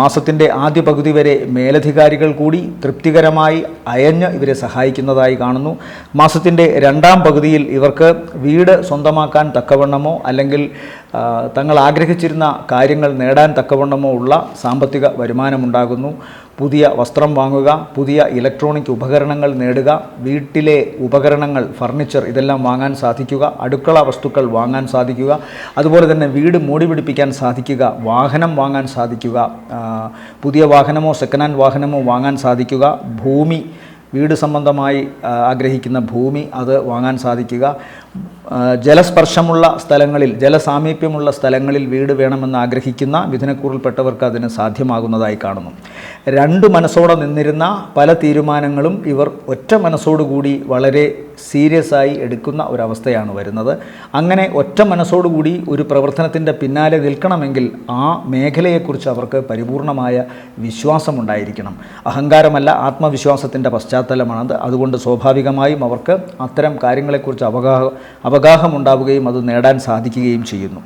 മാസത്തിൻ്റെ ആദ്യ പകുതി വരെ മേലധികാരികൾ കൂടി തൃപ്തികരമായി അയഞ്ഞ് ഇവരെ സഹായിക്കുന്നതായി കാണുന്നു. മാസത്തിൻ്റെ 2ാം പകുതിയിൽ ഇവർക്ക് വീട് സ്വന്തമാക്കാൻ തക്കവണ്ണമോ അല്ലെങ്കിൽ തങ്ങൾ ആഗ്രഹിച്ചിരുന്ന കാര്യങ്ങൾ നേടാൻ തക്കവണ്ണമോ ഉള്ള സാമ്പത്തിക വരുമാനമുണ്ടാകുന്നു. പുതിയ വസ്ത്രം വാങ്ങുക, പുതിയ ഇലക്ട്രോണിക് ഉപകരണങ്ങൾ നേടുക, വീട്ടിലെ ഉപകരണങ്ങൾ, ഫർണിച്ചർ ഇതെല്ലാം വാങ്ങാൻ സാധിക്കുക, അടുക്കള വസ്തുക്കൾ വാങ്ങാൻ സാധിക്കുക, അതുപോലെ തന്നെ വീട് മോടി പിടിപ്പിക്കാൻ സാധിക്കുക, വാഹനം വാങ്ങാൻ സാധിക്കുക, പുതിയ വാഹനമോ സെക്കൻഡ് ഹാൻഡ് വാഹനമോ വാങ്ങാൻ സാധിക്കുക, ഭൂമി വീട് സംബന്ധമായി ആഗ്രഹിക്കുന്ന ഭൂമി അത് വാങ്ങാൻ സാധിക്കുക, ജലസ്പർശമുള്ള സ്ഥലങ്ങളിൽ, ജലസാമീപ്യമുള്ള സ്ഥലങ്ങളിൽ വീട് വേണമെന്ന് ആഗ്രഹിക്കുന്ന മിഥുനക്കൂറിൽപ്പെട്ടവർക്ക് അതിന് സാധ്യമാകുന്നതായി കാണുന്നു. രണ്ട് മനസ്സോടെ നിന്നിരുന്ന പല തീരുമാനങ്ങളും ഇവർ ഒറ്റ മനസ്സോടുകൂടി വളരെ സീരിയസ് ആയി എടുക്കുന്ന ഒരവസ്ഥയാണ് വരുന്നത്. അങ്ങനെ ഒറ്റ മനസ്സോടുകൂടി ഒരു പ്രവർത്തനത്തിൻ്റെ പിന്നാലെ നിൽക്കണമെങ്കിൽ ആ മേഖലയെക്കുറിച്ച് അവർക്ക് പരിപൂർണമായ വിശ്വാസമുണ്ടായിരിക്കണം. അഹങ്കാരമല്ല, ആത്മവിശ്വാസത്തിൻ്റെ പശ്ചാത്തലമാണത്. അതുകൊണ്ട് സ്വാഭാവികമായും അവർക്ക് അത്തരം കാര്യങ്ങളെക്കുറിച്ച് അവഗാഹമുണ്ടാവുകയും അത് നേടാൻ സാധിക്കുകയും ചെയ്യുന്നു.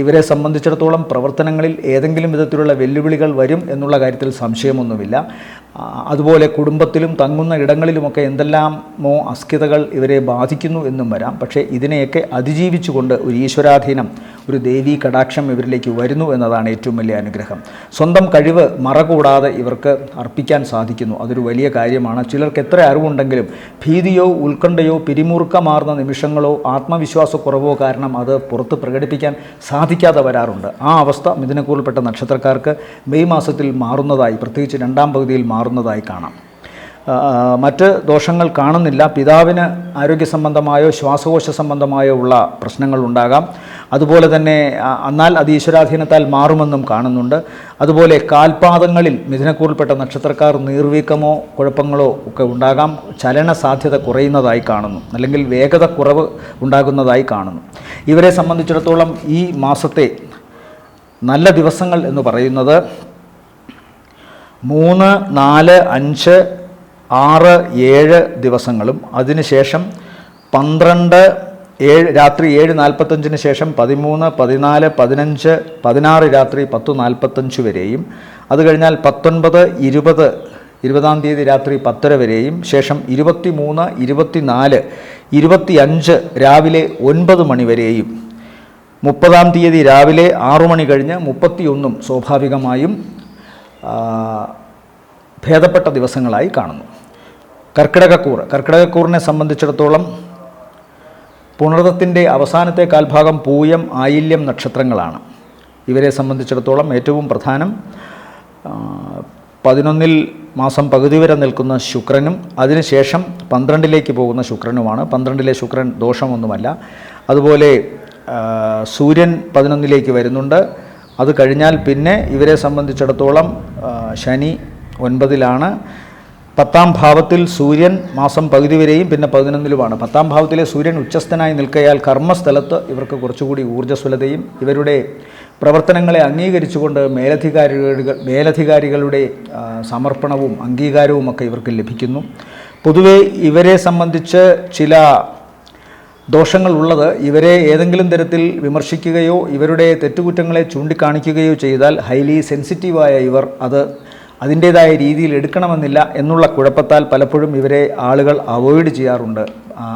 ഇവരെ സംബന്ധിച്ചിടത്തോളം പ്രവർത്തനങ്ങളിൽ ഏതെങ്കിലും വിധത്തിലുള്ള വെല്ലുവിളികൾ വരും എന്നുള്ള കാര്യത്തിൽ സംശയമൊന്നുമില്ല. അതുപോലെ കുടുംബത്തിലും തങ്ങുന്ന ഇടങ്ങളിലുമൊക്കെ എന്തെല്ലാമോ അസ്കിതകൾ ഇവരെ ബാധിക്കുന്നു എന്നും വരാം. പക്ഷേ ഇതിനെയൊക്കെ അതിജീവിച്ചുകൊണ്ട് ഒരു ഈശ്വരാധീനം, ഒരു ദേവീ കടാക്ഷം ഇവരിലേക്ക് വരുന്നു എന്നതാണ് ഏറ്റവും വലിയ അനുഗ്രഹം. സ്വന്തം കഴിവ് മറകൂടാതെ ഇവർക്ക് അർപ്പിക്കാൻ സാധിക്കുന്നു. അതൊരു വലിയ കാര്യമാണ്. ചിലർക്ക് എത്ര അറിവുണ്ടെങ്കിലും ഭീതിയോ ഉത്കണ്ഠയോ പിരിമുറുക്കമാർന്ന നിമിഷങ്ങളോ ആത്മവിശ്വാസക്കുറവോ കാരണം അത് പുറത്ത് പ്രകടിപ്പിക്കാൻ സാധിക്കാതെ വരാറുണ്ട്. ആ അവസ്ഥ മിഥുനക്കൂറിൽപ്പെട്ട നക്ഷത്രക്കാർക്ക് മെയ് മാസത്തിൽ മാറുന്നതായി, പ്രത്യേകിച്ച് രണ്ടാം പകുതിയിൽ മാറുന്നതായി കാണാം. മറ്റ് ദോഷങ്ങൾ കാണുന്നില്ല. പിതാവിന് ആരോഗ്യ സംബന്ധമായോ ശ്വാസകോശ സംബന്ധമായോ ഉള്ള പ്രശ്നങ്ങൾ ഉണ്ടാകാം. അതുപോലെ തന്നെ എന്നാൽ അത് ഈശ്വരാധീനത്താൽ മാറുമെന്നും കാണുന്നുണ്ട്. അതുപോലെ കാൽപാദങ്ങളിൽ മിഥുനക്കൂറിൽപ്പെട്ട നക്ഷത്രക്കാർ നീർവീക്കമോ കുഴപ്പങ്ങളോ ഒക്കെ ഉണ്ടാകാം. ചലന സാധ്യത കുറയുന്നതായി കാണുന്നു, അല്ലെങ്കിൽ വേഗത കുറവ് ഉണ്ടാകുന്നതായി കാണുന്നു. ഇവരെ സംബന്ധിച്ചിടത്തോളം ഈ മാസത്തെ നല്ല ദിവസങ്ങൾ എന്ന് പറയുന്നത് 3, 4, 5, 6, 7 ദിവസങ്ങളും അതിനുശേഷം 12, 7 രാത്രി 7:45 ശേഷം 13, 14, 15, 16 രാത്രി 10:45 വരെയും, അത് കഴിഞ്ഞാൽ 19, 20-ാം തീയതി രാത്രി 10:30 വരെയും, ശേഷം 23, 24, 25 രാവിലെ 9 മണി വരെയും, 30-ാം തീയതി രാവിലെ 6 മണി കഴിഞ്ഞ് 31 സ്വാഭാവികമായും ഭേദപ്പെട്ട ദിവസങ്ങളായി കാണുന്നു. കർക്കിടകക്കൂറിനെ സംബന്ധിച്ചിടത്തോളം പുണർദത്തിൻ്റെ അവസാനത്തെ കാൽഭാഗം പൂയം, ആയില്യം നക്ഷത്രങ്ങളാണ്. ഇവരെ സംബന്ധിച്ചിടത്തോളം ഏറ്റവും പ്രധാനം 11-ൽ മാസം പകുതി വരെ നിൽക്കുന്ന ശുക്രനും അതിനുശേഷം 12-ലേക്ക് പോകുന്ന ശുക്രനുമാണ്. 12-ലെ ശുക്രൻ ദോഷമൊന്നുമല്ല. അതുപോലെ സൂര്യൻ 11-ലേക്ക് വരുന്നുണ്ട്. അത് കഴിഞ്ഞാൽ പിന്നെ ഇവരെ സംബന്ധിച്ചിടത്തോളം ശനി 9-ലാണ്. 10-ാം ഭാവത്തിൽ സൂര്യൻ മാസം പകുതി വരെയും പിന്നെ 11-ലുമാണ്. 10-ാം ഭാവത്തിലെ സൂര്യൻ ഉച്ചസ്ഥനായി നിൽക്കയാൽ കർമ്മസ്ഥലത്ത് ഇവർക്ക് കുറച്ചുകൂടി ഊർജ്ജസ്വലതയും ഇവരുടെ പ്രവർത്തനങ്ങളെ അംഗീകരിച്ചുകൊണ്ട് മേലധികാരികളുടെ സമർപ്പണവും അംഗീകാരവും ഒക്കെ ഇവർക്ക് ലഭിക്കുന്നു. പൊതുവെ ഇവരെ സംബന്ധിച്ച് ചില ദോഷങ്ങളുള്ളത്, ഇവരെ ഏതെങ്കിലും തരത്തിൽ വിമർശിക്കുകയോ ഇവരുടെ തെറ്റുകുറ്റങ്ങളെ ചൂണ്ടിക്കാണിക്കുകയോ ചെയ്താൽ ഹൈലി സെൻസിറ്റീവായ ഇവർ അത് അതിൻ്റേതായ രീതിയിൽ എടുക്കണമെന്നില്ല എന്നുള്ള കുഴപ്പത്താൽ പലപ്പോഴും ഇവരെ ആളുകൾ അവോയ്ഡ് ചെയ്യാറുണ്ട്,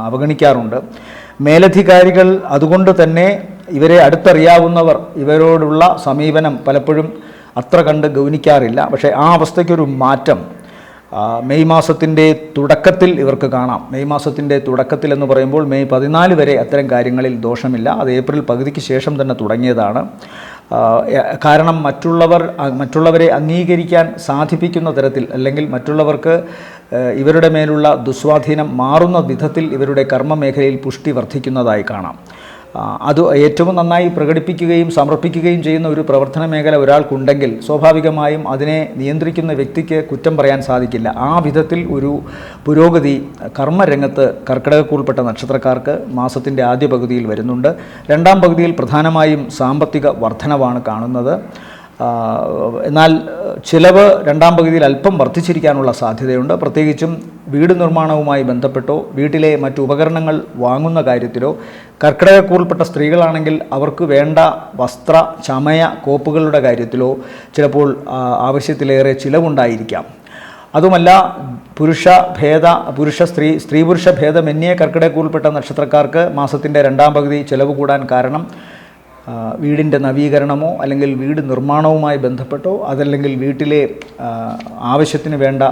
അവഗണിക്കാറുണ്ട്. മേലധികാരികൾ അതുകൊണ്ട് തന്നെ ഇവരെ അടുത്തറിയാവുന്നവർ ഇവരോടുള്ള സമീപനം പലപ്പോഴും അത്ര കണ്ട് ഗൗനിക്കാറില്ല. പക്ഷേ ആ അവസ്ഥയ്ക്കൊരു മാറ്റം മെയ് മാസത്തിൻ്റെ തുടക്കത്തിൽ ഇവർക്ക് കാണാം. മെയ് മാസത്തിൻ്റെ തുടക്കത്തിൽ എന്ന് പറയുമ്പോൾ മെയ് 14 വരെ അത്തരം കാര്യങ്ങളിൽ ദോഷമില്ല. അത് ഏപ്രിൽ പകുതിക്ക് ശേഷം തന്നെ തുടങ്ങിയതാണ്. കാരണം മറ്റുള്ളവരെ അംഗീകരിക്കാൻ സാധിപ്പിക്കുന്ന തരത്തിൽ, അല്ലെങ്കിൽ മറ്റുള്ളവർക്ക് ഇവരുടെ മേലുള്ള ദുസ്വാധീനം മാറുന്ന വിധത്തിൽ ഇവരുടെ കർമ്മമേഖലയിൽ പുഷ്ടി വർദ്ധിക്കുന്നതായി കാണാം. അത് ഏറ്റവും നന്നായി പ്രകടിപ്പിക്കുകയും സമർപ്പിക്കുകയും ചെയ്യുന്ന ഒരു പ്രവർത്തന മേഖല ഒരാൾക്കുണ്ടെങ്കിൽ സ്വാഭാവികമായും അതിനെ നിയന്ത്രിക്കുന്ന വ്യക്തിക്ക് കുറ്റം പറയാൻ സാധിക്കില്ല. ആ വിധത്തിൽ ഒരു പുരോഗതി കർമ്മരംഗത്ത് കർക്കിടകക്കൂറിൽപ്പെട്ട നക്ഷത്രക്കാർക്ക് മാസത്തിൻ്റെ ആദ്യ പകുതിയിൽ വരുന്നുണ്ട്. രണ്ടാം പകുതിയിൽ പ്രധാനമായും സാമ്പത്തിക വർധനവാണ് കാണുന്നത്. എന്നാൽ ചിലവ് രണ്ടാം പകുതിയിൽ അല്പം വർദ്ധിച്ചിരിക്കാനുള്ള സാധ്യതയുണ്ട്. പ്രത്യേകിച്ചും വീട് നിർമ്മാണവുമായി ബന്ധപ്പെട്ടോ വീട്ടിലെ മറ്റു ഉപകരണങ്ങൾ വാങ്ങുന്ന കാര്യത്തിലോ, കർക്കിടകക്കൂറിൽപ്പെട്ട സ്ത്രീകളാണെങ്കിൽ അവർക്ക് വേണ്ട വസ്ത്ര ചമയ കോപ്പുകളുടെ കാര്യത്തിലോ ചിലപ്പോൾ ആവശ്യത്തിലേറെ ചിലവുണ്ടായിരിക്കാം. അതുമല്ല സ്ത്രീ പുരുഷ ഭേദമന്യേ കർക്കിടകക്കൂറിൽപ്പെട്ട നക്ഷത്രക്കാർക്ക് മാസത്തിൻ്റെ രണ്ടാം പകുതി ചിലവ് കൂടാൻ കാരണം വീടിൻ്റെ നവീകരണമോ അല്ലെങ്കിൽ വീട് നിർമ്മാണവുമായി ബന്ധപ്പെട്ടോ അതല്ലെങ്കിൽ വീട്ടിലെ ആവശ്യത്തിന് വേണ്ട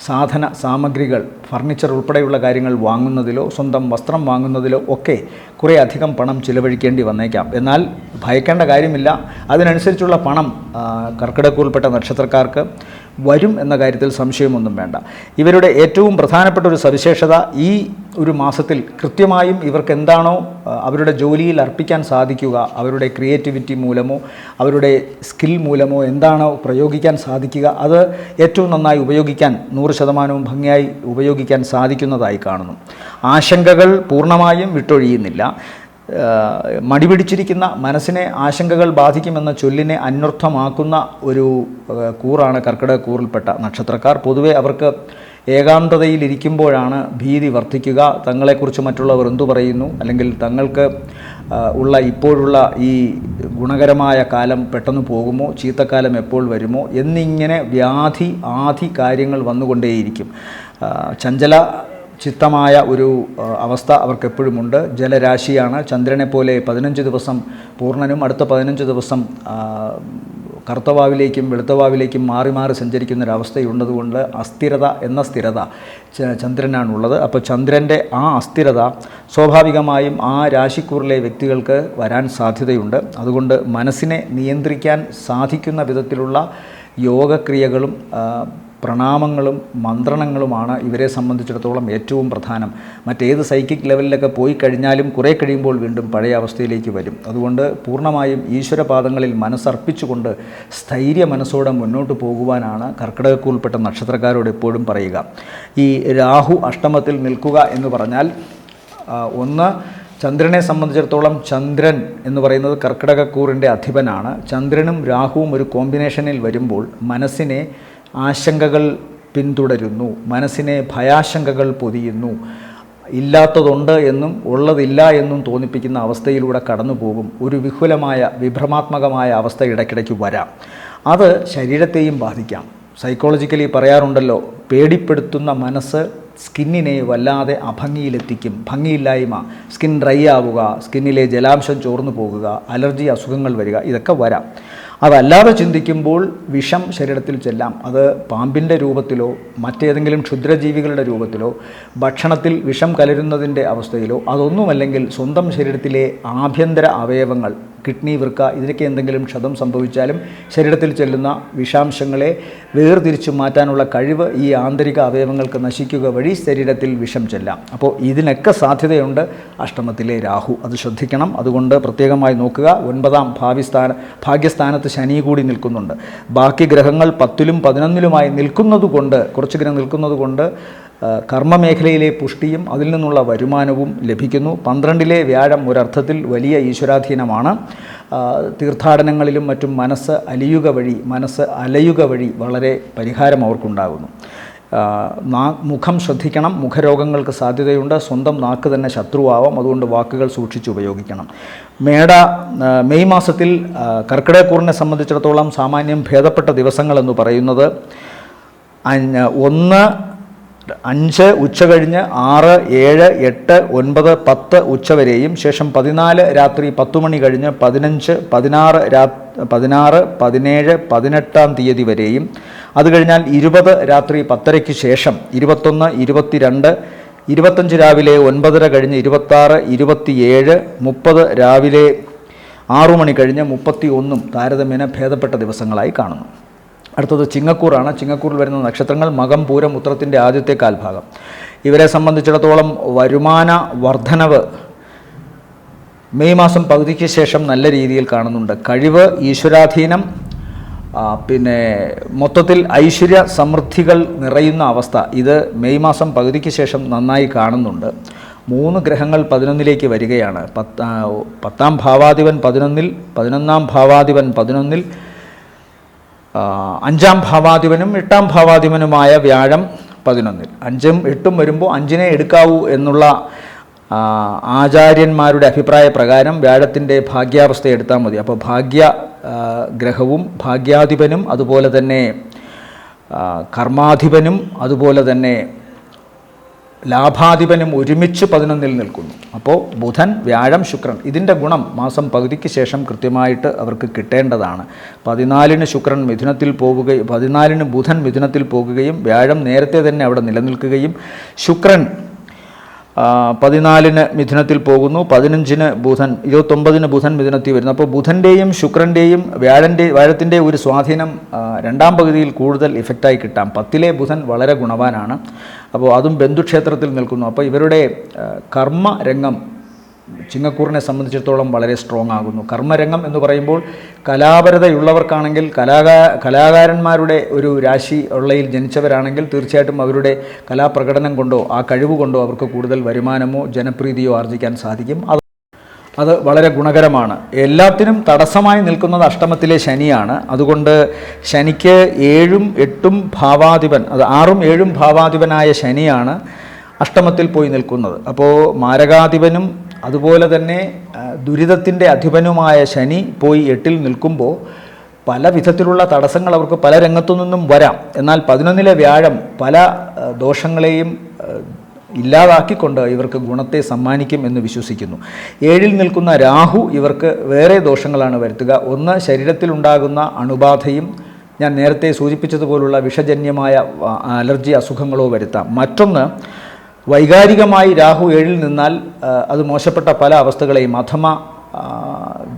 സാധന സാമഗ്രികൾ, ഫർണിച്ചർ ഉൾപ്പെടെയുള്ള കാര്യങ്ങൾ വാങ്ങുന്നതിലോ സ്വന്തം വസ്ത്രം വാങ്ങുന്നതിലോ ഒക്കെ കുറേ അധികം പണം ചിലവഴിക്കേണ്ടി വന്നേക്കാം. എന്നാൽ ഭയക്കേണ്ട കാര്യമില്ല. അതിനനുസരിച്ചുള്ള പണം കർക്കിടകക്കൂറിൽപ്പെട്ട നക്ഷത്രക്കാർക്ക് വരും എന്ന കാര്യത്തിൽ സംശയമൊന്നും വേണ്ട. ഇവരുടെ ഏറ്റവും പ്രധാനപ്പെട്ട ഒരു സവിശേഷത, ഈ ഒരു മാസത്തിൽ കൃത്യമായും ഇവർക്ക് എന്താണോ അവരുടെ ജോലിയിൽ അർപ്പിക്കാൻ സാധിക്കുക, അവരുടെ ക്രിയേറ്റിവിറ്റി മൂലമോ അവരുടെ സ്കിൽ മൂലമോ എന്താണോ പ്രയോഗിക്കാൻ സാധിക്കുക, അത് ഏറ്റവും നന്നായി ഉപയോഗിക്കാൻ 100% ഭംഗിയായി ഉപയോഗിക്കാൻ സാധിക്കുന്നതായി കാണുന്നു. ആശങ്കകൾ പൂർണ്ണമായും വിട്ടൊഴിയുന്നില്ല. മടിപിടിച്ചിരിക്കുന്ന മനസ്സിനെ ആശങ്കകൾ ബാധിക്കുമെന്ന ചൊല്ലിനെ അന്വർത്ഥമാക്കുന്ന ഒരു കൂറാണ് കർക്കിടക കൂറിൽപ്പെട്ട നക്ഷത്രക്കാർ. പൊതുവെ അവർക്ക് ഏകാന്തതയിലിരിക്കുമ്പോഴാണ് ഭീതി വർദ്ധിക്കുക. തങ്ങളെക്കുറിച്ച് മറ്റുള്ളവർ എന്തു പറയുന്നു, അല്ലെങ്കിൽ തങ്ങൾക്ക് ഇപ്പോഴുള്ള ഈ ഗുണകരമായ കാലം പെട്ടെന്ന് പോകുമോ, ചീത്തക്കാലം എപ്പോൾ വരുമോ എന്നിങ്ങനെ ആധി കാര്യങ്ങൾ വന്നുകൊണ്ടേയിരിക്കും. ചഞ്ചല ചിത്തമായ ഒരു അവസ്ഥ അവർക്കെപ്പോഴുമുണ്ട്. ജലരാശിയാണ്. ചന്ദ്രനെ പോലെ 15 ദിവസം പൂർണ്ണനും അടുത്ത 15 ദിവസം കറുത്തവാവിലേക്കും വെളുത്തവാവിലേക്കും മാറി മാറി സഞ്ചരിക്കുന്നൊരവസ്ഥയുള്ളതുകൊണ്ട് അസ്ഥിരത എന്ന സ്ഥിരത ചന്ദ്രനാണുള്ളത്. അപ്പോൾ ചന്ദ്രൻ്റെ ആ അസ്ഥിരത സ്വാഭാവികമായും ആ രാശിക്കൂറിലെ വ്യക്തികൾക്ക് വരാൻ സാധ്യതയുണ്ട്. അതുകൊണ്ട് മനസ്സിനെ നിയന്ത്രിക്കാൻ സാധിക്കുന്ന വിധത്തിലുള്ള യോഗക്രിയകളും പ്രണാമങ്ങളും മന്ത്രണങ്ങളുമാണ് ഇവരെ സംബന്ധിച്ചിടത്തോളം ഏറ്റവും പ്രധാനം. മറ്റേത് സൈക്കിക് ലെവലിലൊക്കെ പോയി കഴിഞ്ഞാലും കുറേ കഴിയുമ്പോൾ വീണ്ടും പഴയ അവസ്ഥയിലേക്ക് വരും. അതുകൊണ്ട് പൂർണ്ണമായും ഈശ്വരപാദങ്ങളിൽ മനസ്സർപ്പിച്ചുകൊണ്ട് സ്ഥൈര്യ മനസ്സോടെ മുന്നോട്ട് പോകുവാനാണ് കർക്കിടകക്കൂറിൽപ്പെട്ട നക്ഷത്രക്കാരോട് എപ്പോഴും പറയുക. ഈ രാഹു അഷ്ടമത്തിൽ നിൽക്കുക എന്ന് പറഞ്ഞാൽ, ഒന്ന്, ചന്ദ്രനെ സംബന്ധിച്ചിടത്തോളം ചന്ദ്രൻ എന്ന് പറയുന്നത് കർക്കിടകക്കൂറിൻ്റെ അധിപനാണ്. ചന്ദ്രനും രാഹുവും ഒരു കോമ്പിനേഷനിൽ വരുമ്പോൾ മനസ്സിനെ ആശങ്കകൾ പിന്തുടരുന്നു, മനസ്സിനെ ഭയാശങ്കകൾ പൊതിയുന്നു, ഇല്ലാത്തതുണ്ട് എന്നും ഉള്ളതില്ല എന്നും തോന്നിപ്പിക്കുന്ന അവസ്ഥയിലൂടെ കടന്നു പോകും. ഒരു വിഹുലമായ വിഭ്രമാത്മകമായ അവസ്ഥ ഇടയ്ക്കിടയ്ക്ക് വരാം. അത് ശരീരത്തെയും ബാധിക്കാം. സൈക്കോളജിക്കലി പറയാറുണ്ടല്ലോ, പേടിപ്പെടുത്തുന്ന മനസ്സ് സ്കിന്നിനെ വല്ലാതെ അഭംഗിയിലെത്തിക്കും. ഭംഗിയില്ലായ്മ, സ്കിൻ ഡ്രൈ ആവുക, സ്കിന്നിലെ ജലാംശം ചോർന്നു പോകുക, അലർജി അസുഖങ്ങൾ വരിക, ഇതൊക്കെ വരാം. അതല്ലാതെ ചിന്തിക്കുമ്പോൾ വിഷം ശരീരത്തിൽ ചെല്ലാം. അത് പാമ്പിൻ്റെ രൂപത്തിലോ മറ്റേതെങ്കിലും ക്ഷുദ്രജീവികളുടെ രൂപത്തിലോ ഭക്ഷണത്തിൽ വിഷം കലരുന്നതിൻ്റെ അവസ്ഥയിലോ അതൊന്നുമല്ലെങ്കിൽ സ്വന്തം ശരീരത്തിലെ ആഭ്യന്തര അവയവങ്ങൾ, കിഡ്നി, വൃക്ക, ഇതിനൊക്കെ എന്തെങ്കിലും ക്ഷതം സംഭവിച്ചാലും ശരീരത്തിൽ ചെല്ലുന്ന വിഷാംശങ്ങളെ വേർതിരിച്ചു മാറ്റാനുള്ള കഴിവ് ഈ ആന്തരിക അവയവങ്ങൾക്ക് നശിക്കുക വഴി ശരീരത്തിൽ വിഷം ചെല്ലാം. അപ്പോൾ ഇതിനൊക്കെ സാധ്യതയുണ്ട് അഷ്ടമത്തിലെ രാഹു. അത് ശ്രദ്ധിക്കണം. അതുകൊണ്ട് പ്രത്യേകമായി നോക്കുക. 9ാം ഭാഗ്യസ്ഥാനത്ത് ശനി കൂടി നിൽക്കുന്നുണ്ട്. ബാക്കി ഗ്രഹങ്ങൾ 10ലും 11ലുമായി കുറച്ച് ഗ്രഹം നിൽക്കുന്നതുകൊണ്ട് കർമ്മമേഖലയിലെ പുഷ്ടിയും അതിൽ നിന്നുള്ള വരുമാനവും ലഭിക്കുന്നു. 12ലെ വ്യാഴം ഒരർത്ഥത്തിൽ വലിയ ഈശ്വരാധീനമാണ്. തീർത്ഥാടനങ്ങളിലും മറ്റും മനസ്സ് അലയുക വഴി വളരെ പരിഹാരം അവർക്കുണ്ടാകുന്നു. മുഖം ശ്രദ്ധിക്കണം. മുഖരോഗങ്ങൾക്ക് സാധ്യതയുണ്ട്. സ്വന്തം നാക്ക് തന്നെ ശത്രുവാവാം. അതുകൊണ്ട് വാക്കുകൾ സൂക്ഷിച്ച് ഉപയോഗിക്കണം. മെയ് മാസത്തിൽ കർക്കിടകക്കൂറിനെ സംബന്ധിച്ചിടത്തോളം സാമാന്യം ഭേദപ്പെട്ട ദിവസങ്ങളെന്ന് പറയുന്നത് 1, 5 ഉച്ച കഴിഞ്ഞ് 6, 7, 8, 9, 10 ഉച്ചവരെയും ശേഷം 14 രാത്രി 10 മണി കഴിഞ്ഞ് 15, 16, 17, 18 തീയതി വരെയും, അത് കഴിഞ്ഞാൽ 20 രാത്രി 10:30 ശേഷം 21, 22, 25 രാവിലെ 9:30 കഴിഞ്ഞ് 26, 27, 30 രാവിലെ 6 മണി കഴിഞ്ഞ് 31 താരതമ്യേന ഭേദപ്പെട്ട ദിവസങ്ങളായി കാണുന്നു. അടുത്തത് ചിങ്ങക്കൂറാണ്. ചിങ്ങക്കൂറിൽ വരുന്ന നക്ഷത്രങ്ങൾ മകം, പൂരം, ഉത്രത്തിൻ്റെ ആദ്യത്തെ കാൽഭാഗം. ഇവരെ സംബന്ധിച്ചിടത്തോളം വരുമാന വർധനവ് മെയ് മാസം പകുതിക്ക് ശേഷം നല്ല രീതിയിൽ കാണുന്നുണ്ട്. കഴിവ്, ഈശ്വരാധീനം, പിന്നെ മൊത്തത്തിൽ ഐശ്വര്യ സമൃദ്ധികൾ നിറയുന്ന അവസ്ഥ ഇത് മെയ് മാസം പകുതിക്ക് ശേഷം നന്നായി കാണുന്നുണ്ട്. 3 ഗ്രഹങ്ങൾ 11ലേക്ക് വരികയാണ്. 10ാം ഭാവാധിപൻ 11ൽ, 11ാം ഭാവാധിപൻ 11ൽ, 5ാം ഭാവാധിപനും 8ാം ഭാവാധിപനുമായ വ്യാഴം 11ൽ. 5ഉം 8ഉം വരുമ്പോൾ 5നെ എടുക്കാവൂ എന്നുള്ള ആചാര്യന്മാരുടെ അഭിപ്രായ പ്രകാരം വ്യാഴത്തിൻ്റെ ഭാഗ്യാവസ്ഥ എടുത്താൽ മതി. അപ്പോൾ ഗ്രഹവും ഭാഗ്യാധിപനും അതുപോലെ തന്നെ കർമാധിപനും അതുപോലെ തന്നെ ലാഭാധിപനും ഒരുമിച്ച് 11ൽ നിൽക്കുന്നു. അപ്പോൾ ബുധൻ, വ്യാഴം, ശുക്രൻ, ഇതിൻ്റെ ഗുണം മാസം പകുതിക്ക് ശേഷം കൃത്യമായിട്ട് അവർക്ക് കിട്ടേണ്ടതാണ്. 14-ന് ശുക്രൻ മിഥുനത്തിൽ പോവുകയും 14-ന് ബുധൻ മിഥുനത്തിൽ പോകുകയും വ്യാഴം നേരത്തെ തന്നെ അവിടെ നിലനിൽക്കുകയും ശുക്രൻ 14-ന് മിഥുനത്തിൽ പോകുന്നു, 15-ന് ബുധൻ, 29-ന് ബുധൻ മിഥുനത്തിൽ വരുന്നു. അപ്പോൾ ബുധൻ്റെയും ശുക്രൻ്റെയും വ്യാഴത്തിൻ്റെ ഒരു സ്വാധീനം രണ്ടാം പകുതിയിൽ കൂടുതൽ ഇഫക്റ്റായി കിട്ടാം. 10-ലെ ബുധൻ വളരെ ഗുണവാനാണ്. അപ്പോൾ അതും ബന്ധുക്ഷേത്രത്തിൽ നിൽക്കുന്നു. അപ്പോൾ ഇവരുടെ കർമ്മരംഗം ചിങ്ങക്കൂറിനെ സംബന്ധിച്ചിടത്തോളം വളരെ സ്ട്രോങ് ആകുന്നു. കർമ്മരംഗം എന്ന് പറയുമ്പോൾ കലാപരതയുള്ളവർക്കാണെങ്കിൽ, കലാകാരന്മാരുടെ ഒരു രാശി ഉള്ളയിൽ ജനിച്ചവരാണെങ്കിൽ തീർച്ചയായിട്ടും അവരുടെ കലാപ്രകടനം കൊണ്ടോ ആ കഴിവ് കൊണ്ടോ അവർക്ക് കൂടുതൽ വരുമാനമോ ജനപ്രീതിയോ ആർജിക്കാൻ സാധിക്കും. അത് വളരെ ഗുണകരമാണ്. എല്ലാത്തിനും തടസ്സമായി നിൽക്കുന്നത് അഷ്ടമത്തിലെ ശനിയാണ്. അതുകൊണ്ട് ശനിക്ക് 7ഉം 8ഉം ഭാവാധിപൻ, അത് 6ഉം 7ഉം ഭാവാധിപനായ ശനിയാണ് അഷ്ടമത്തിൽ പോയി നിൽക്കുന്നത്. അപ്പോൾ മാരകാധിപനും അതുപോലെ തന്നെ ദുരിതത്തിൻ്റെ അധിപനുമായ ശനി പോയി 8-ൽ നിൽക്കുമ്പോൾ പല വിധത്തിലുള്ള തടസ്സങ്ങൾ അവർക്ക് പല രംഗത്തു നിന്നും വരാം. എന്നാൽ 11-ലെ വ്യാഴം പല ദോഷങ്ങളെയും ഇല്ലാതാക്കിക്കൊണ്ട് ഇവർക്ക് ഗുണത്തെ സമ്മാനിക്കും എന്ന് വിശ്വസിക്കുന്നു. 7-ൽ നിൽക്കുന്ന രാഹു ഇവർക്ക് വേറെ ദോഷങ്ങളാണ് വരുത്തുക. ഒന്ന്, ശരീരത്തിലുണ്ടാകുന്ന അണുബാധയും ഞാൻ നേരത്തെ സൂചിപ്പിച്ചതുപോലുള്ള വിഷജന്യമായ അലർജി അസുഖങ്ങളോ വരുത്താം. മറ്റൊന്ന്, വൈകാരികമായി രാഹു 7-ൽ നിന്നാൽ അത് മോശപ്പെട്ട പല അവസ്ഥകളെയും, അഥമ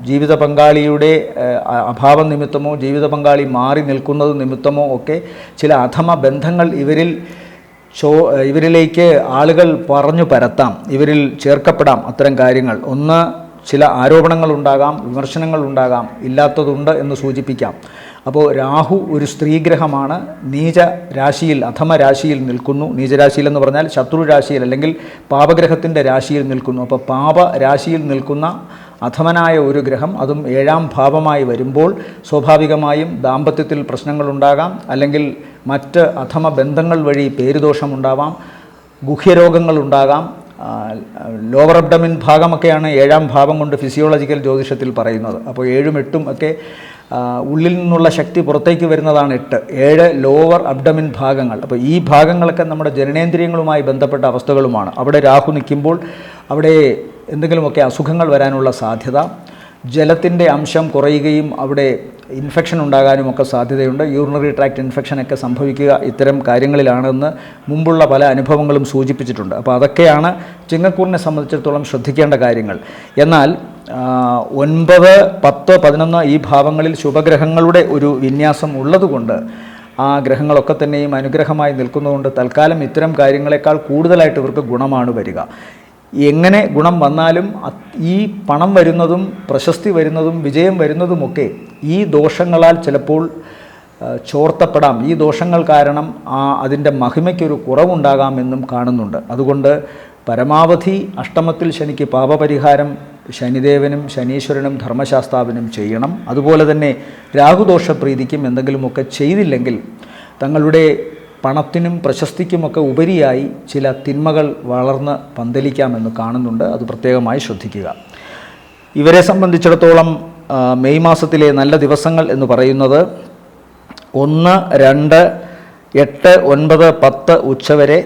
ജീവിത പങ്കാളിയുടെ അഭാവം നിമിത്തമോ ജീവിത പങ്കാളി മാറി നിൽക്കുന്നത് നിമിത്തമോ ഒക്കെ ചില അധമ ബന്ധങ്ങൾ ഇവരിലേക്ക് ആളുകൾ പറഞ്ഞു പരത്താം, ഇവരിൽ ചേർക്കപ്പെടാം അത്തരം കാര്യങ്ങൾ. ഒന്ന്, ചില ആരോപണങ്ങളുണ്ടാകാം, വിമർശനങ്ങളുണ്ടാകാം, ഇല്ലാത്തതുണ്ട് എന്ന് സൂചിപ്പിക്കാം. അപ്പോൾ രാഹു ഒരു സ്ത്രീഗ്രഹമാണ്. നീച രാശിയിൽ, അധമ രാശിയിൽ നിൽക്കുന്നു. നീചരാശിയിൽ എന്ന് പറഞ്ഞാൽ ശത്രു രാശിയിൽ അല്ലെങ്കിൽ പാപഗ്രഹത്തിൻ്റെ രാശിയിൽ നിൽക്കുന്നു. അപ്പോൾ പാപ രാശിയിൽ നിൽക്കുന്ന അധമനായ ഒരു ഗ്രഹം, അതും 7-ാം ഭാവമായി വരുമ്പോൾ സ്വാഭാവികമായും ദാമ്പത്യത്തിൽ പ്രശ്നങ്ങളുണ്ടാകാം, അല്ലെങ്കിൽ മറ്റ് അധമ ബന്ധങ്ങൾ വഴി പേരുദോഷമുണ്ടാവാം, ഗുഹ്യരോഗങ്ങളുണ്ടാകാം. ലോവർ അബ്ഡമിൻ ഭാഗമൊക്കെയാണ് 7-ാം ഭാവം കൊണ്ട് ഫിസിയോളജിക്കൽ ജ്യോതിഷത്തിൽ പറയുന്നത്. അപ്പോൾ 7ഉം 8ഉം ഒക്കെ ഉള്ളിൽ നിന്നുള്ള ശക്തി പുറത്തേക്ക് വരുന്നതാണ് 8. 7 ലോവർ അബ്ഡമിൻ ഭാഗങ്ങൾ. അപ്പോൾ ഈ ഭാഗങ്ങളൊക്കെ നമ്മുടെ ജനനേന്ദ്രിയങ്ങളുമായി ബന്ധപ്പെട്ട അവസ്ഥകളുമാണ്. അവിടെ രാഹു നിൽക്കുമ്പോൾ അവിടെ എന്തെങ്കിലുമൊക്കെ അസുഖങ്ങൾ വരാനുള്ള സാധ്യത, ജലത്തിൻ്റെ അംശം കുറയുകയും അവിടെ ഇൻഫെക്ഷൻ ഉണ്ടാകാനുമൊക്കെ സാധ്യതയുണ്ട്. യൂറിനറി ട്രാക്ട് ഇൻഫെക്ഷനൊക്കെ സംഭവിക്കുക ഇത്തരം കാര്യങ്ങളിലാണെന്ന് മുമ്പുള്ള പല അനുഭവങ്ങളും സൂചിപ്പിച്ചിട്ടുണ്ട്. അപ്പോൾ അതൊക്കെയാണ് ചിങ്ങക്കൂറിനെ സംബന്ധിച്ചിടത്തോളം ശ്രദ്ധിക്കേണ്ട കാര്യങ്ങൾ. എന്നാൽ 9, 10, 11 ഈ ഭാവങ്ങളിൽ ശുഭഗ്രഹങ്ങളുടെ ഒരു വിന്യാസം ഉള്ളതുകൊണ്ട് ആ ഗ്രഹങ്ങളൊക്കെ തന്നെയും അനുഗ്രഹമായി നിൽക്കുന്നതുകൊണ്ട് തൽക്കാലം ഇത്തരം കാര്യങ്ങളെക്കാൾ കൂടുതലായിട്ട് ഇവർക്ക് ഗുണമാണ് വരിക. എങ്ങനെ ഗുണം വന്നാലും ഈ പണം വരുന്നതും പ്രശസ്തി വരുന്നതും വിജയം വരുന്നതുമൊക്കെ ഈ ദോഷങ്ങളാൽ ചിലപ്പോൾ ചോർത്തപ്പെടാം. ഈ ദോഷങ്ങൾ കാരണം അതിൻ്റെ മഹിമയ്ക്കൊരു കുറവുണ്ടാകാമെന്നും കാണുന്നുണ്ട്. അതുകൊണ്ട് പരമാവധി അഷ്ടമത്തിൽ ശനിക്ക് പാപപരിഹാരം ശനിദേവനും ശനീശ്വരനും ധർമ്മശാസ്താവിനും ചെയ്യണം. അതുപോലെ തന്നെ രാഹുദോഷപ്രീതിക്കും എന്തെങ്കിലുമൊക്കെ ചെയ്തില്ലെങ്കിൽ തങ്ങളുടെ പണത്തിനും പ്രശസ്തിക്കുമൊക്കെ ഉപരിയായി ചില തിന്മകൾ വളർന്ന് പന്തലിക്കാമെന്ന് കാണുന്നുണ്ട്. അത് പ്രത്യേകമായി ശ്രദ്ധിക്കുക. ഇവരെ സംബന്ധിച്ചിടത്തോളം മെയ് മാസത്തിലെ നല്ല ദിവസങ്ങൾ എന്ന് പറയുന്നത് 1, 2, 8, 9, 10 ഉച്ചവരെ,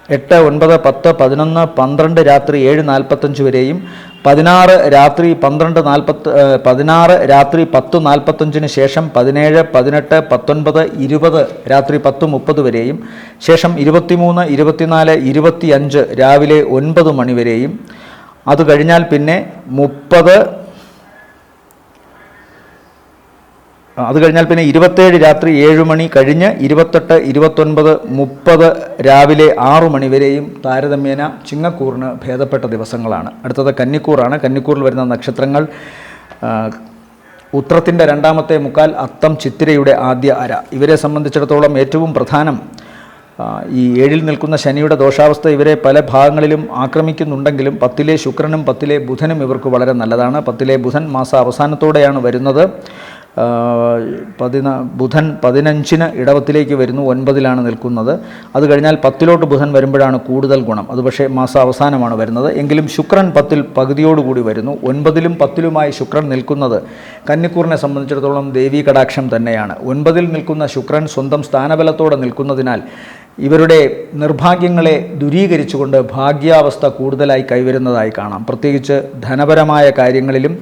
8, 9, 10, 11, 12 രാത്രി 7:45 വരെയും, 16 രാത്രി 10:45 ശേഷം 17, 18, 19, 20 രാത്രി 10:30 വരെയും, ശേഷം 23, 24, 25 രാവിലെ 9 മണി വരെയും, അത് കഴിഞ്ഞാൽ പിന്നെ 27 രാത്രി 7 മണി കഴിഞ്ഞ് 28, 29, 30 രാവിലെ 6 മണി വരെയും താരതമ്യേന ചിങ്ങക്കൂറിന് ഭേദപ്പെട്ട ദിവസങ്ങളാണ്. അടുത്തത് കന്നിക്കൂറാണ്. കന്നിക്കൂറിൽ വരുന്ന നക്ഷത്രങ്ങൾ ഉത്രത്തിൻ്റെ 2ാമത്തെ മുക്കാൽ, അത്തം ചിത്തിരയുടെ ആദ്യ അര. ഇവരെ സംബന്ധിച്ചിടത്തോളം ഏറ്റവും പ്രധാനം ഈ 7-ൽ നിൽക്കുന്ന ശനിയുടെ ദോഷാവസ്ഥ ഇവരെ പല ഭാഗങ്ങളിലും ആക്രമിക്കുന്നുണ്ടെങ്കിലും 10-ലെ ശുക്രനും 10-ലെ ബുധനും ഇവർക്ക് വളരെ നല്ലതാണ്. 10-ലെ ബുധൻ മാസ അവസാനത്തോടെയാണ് വരുന്നത്. ബുധൻ 15-ന് ഇടവത്തിലേക്ക് വരുന്നു, 9-ലാണ് നിൽക്കുന്നത്. അത് കഴിഞ്ഞാൽ 10-ലോട്ട് ബുധൻ വരുമ്പോഴാണ് കൂടുതൽ ഗുണം. അത് പക്ഷേ മാസ അവസാനമാണ് വരുന്നത്. എങ്കിലും ശുക്രൻ 10-ൽ പകുതിയോടുകൂടി വരുന്നു. 9-ലും 10-ലുമായി ശുക്രൻ നിൽക്കുന്നത് കന്നിക്കൂറിനെ സംബന്ധിച്ചിടത്തോളം ദേവീ കടാക്ഷം തന്നെയാണ്. 9-ൽ നിൽക്കുന്ന ശുക്രൻ സ്വന്തം സ്ഥാനബലത്തോടെ നിൽക്കുന്നതിനാൽ ഇവരുടെ നിർഭാഗ്യങ്ങളെ ദൂരീകരിച്ചുകൊണ്ട് ഭാഗ്യാവസ്ഥ കൂടുതലായി കൈവരുന്നതായി കാണാം. പ്രത്യേകിച്ച് ധനപരമായ കാര്യങ്ങളിലും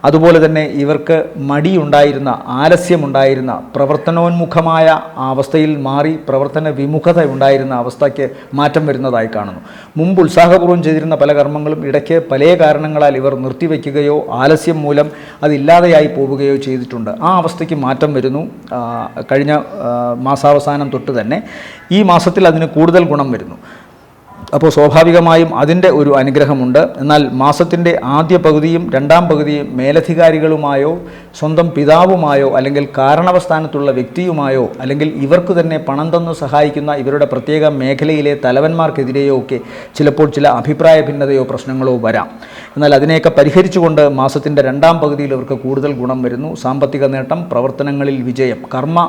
അതുപോലെ തന്നെ ഇവർക്ക് മടിയുണ്ടായിരുന്ന, ആലസ്യമുണ്ടായിരുന്ന, പ്രവർത്തനോന്മുഖമായ അവസ്ഥയിൽ മാറി പ്രവർത്തന വിമുഖത ഉണ്ടായിരുന്ന അവസ്ഥയ്ക്ക് മാറ്റം വരുന്നതായി കാണുന്നു. മുമ്പ് ഉത്സാഹപൂർവ്വം ചെയ്തിരുന്ന പല കർമ്മങ്ങളും ഇടയ്ക്ക് പല കാരണങ്ങളാൽ ഇവർ നിർത്തിവെക്കുകയോ ആലസ്യം മൂലം അതില്ലാതെയായി പോവുകയോ ചെയ്തിട്ടുണ്ട്. ആ അവസ്ഥയ്ക്ക് മാറ്റം വരുന്നു. കഴിഞ്ഞ മാസാവസാനം തൊട്ട് തന്നെ ഈ മാസത്തിൽ അതിന് കൂടുതൽ ഗുണം വരുന്നു. അപ്പോൾ സ്വാഭാവികമായും അതിൻ്റെ ഒരു അനുഗ്രഹമുണ്ട്. എന്നാൽ മാസത്തിൻ്റെ ആദ്യ പകുതിയും രണ്ടാം പകുതിയും മേലധികാരികളുമായോ സ്വന്തം പിതാവുമായോ അല്ലെങ്കിൽ കാരണവസ്ഥാനത്തുള്ള വ്യക്തിയുമായോ അല്ലെങ്കിൽ ഇവർക്ക് തന്നെ പണം തന്നു സഹായിക്കുന്ന ഇവരുടെ പ്രത്യേക മേഖലയിലെ തലവന്മാർക്കെതിരെയോ ഒക്കെ ചിലപ്പോൾ ചില അഭിപ്രായ ഭിന്നതയോ പ്രശ്നങ്ങളോ വരാം. എന്നാൽ അതിനെയൊക്കെ പരിഹരിച്ചുകൊണ്ട് മാസത്തിൻ്റെ രണ്ടാം പകുതിയിൽ ഇവർക്ക് കൂടുതൽ ഗുണം വരുന്നു. സാമ്പത്തിക നേട്ടം, പ്രവർത്തനങ്ങളിൽ വിജയം, കർമ്മ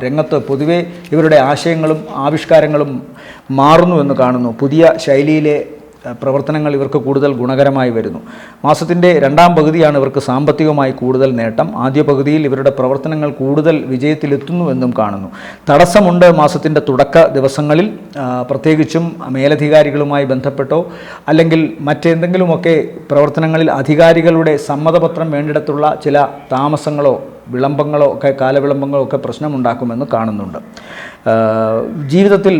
രംഗത്ത് പൊതുവെ ഇവരുടെ ആശയങ്ങളും ആവിഷ്കാരങ്ങളും മാറുന്നു എന്ന് കാണുന്നു. പുതിയ ശൈലിയിലെ പ്രവർത്തനങ്ങൾ ഇവർക്ക് കൂടുതൽ ഗുണകരമായി വരുന്നു. മാസത്തിൻ്റെ രണ്ടാം പകുതിയാണ് ഇവർക്ക് സാമ്പത്തികമായി കൂടുതൽ നേട്ടം. ആദ്യ പകുതിയിൽ ഇവരുടെ പ്രവർത്തനങ്ങൾ കൂടുതൽ വിജയത്തിലെത്തുന്നുവെന്നും കാണുന്നു. തടസ്സമുണ്ട് മാസത്തിൻ്റെ തുടക്ക ദിവസങ്ങളിൽ, പ്രത്യേകിച്ചും മേലധികാരികളുമായി ബന്ധപ്പെട്ടോ അല്ലെങ്കിൽ മറ്റെന്തെങ്കിലുമൊക്കെ പ്രവർത്തനങ്ങളിൽ അധികാരികളുടെ സമ്മതപത്രം വേണ്ടിടത്തുള്ള ചില താമസങ്ങളോ വിളംബങ്ങളോ ഒക്കെ, കാലവിളംബങ്ങളോ ഒക്കെ പ്രശ്നമുണ്ടാക്കുമെന്ന് കാണുന്നുണ്ട്. ജീവിതത്തിൽ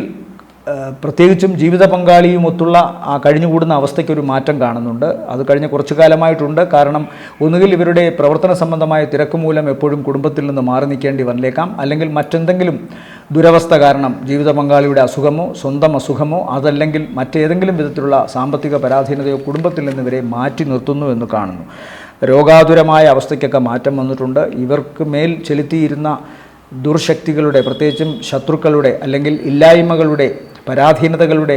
പ്രത്യേകിച്ചും ജീവിത പങ്കാളിയുമൊത്തുള്ള കഴിഞ്ഞുകൂടുന്ന അവസ്ഥയ്ക്കൊരു മാറ്റം കാണുന്നുണ്ട്. അത് കഴിഞ്ഞ കുറച്ചു കാലമായിട്ടുണ്ട്. കാരണം ഒന്നുകിൽ ഇവരുടെ പ്രവർത്തന സംബന്ധമായ തിരക്ക് മൂലം എപ്പോഴും കുടുംബത്തിൽ നിന്ന് മാറി നിൽക്കേണ്ടി വന്നേക്കാം, അല്ലെങ്കിൽ മറ്റെന്തെങ്കിലും ദുരവസ്ഥ കാരണം ജീവിത പങ്കാളിയുടെ അസുഖമോ സ്വന്തം അസുഖമോ അതല്ലെങ്കിൽ മറ്റേതെങ്കിലും വിധത്തിലുള്ള സാമ്പത്തിക പരാധീനതയോ കുടുംബത്തിൽ നിന്ന് ഇവരെ മാറ്റി നിർത്തുന്നു എന്ന് കാണുന്നു. രോഗാതുരമായ അവസ്ഥയ്ക്കൊക്കെ മാറ്റം വന്നിട്ടുണ്ട്. ഇവർക്ക് മേൽ ചെലുത്തിയിരുന്ന ദുർശക്തികളുടെ, പ്രത്യേകിച്ചും ശത്രുക്കളുടെ അല്ലെങ്കിൽ ഇല്ലായ്മകളുടെ, പരാധീനതകളുടെ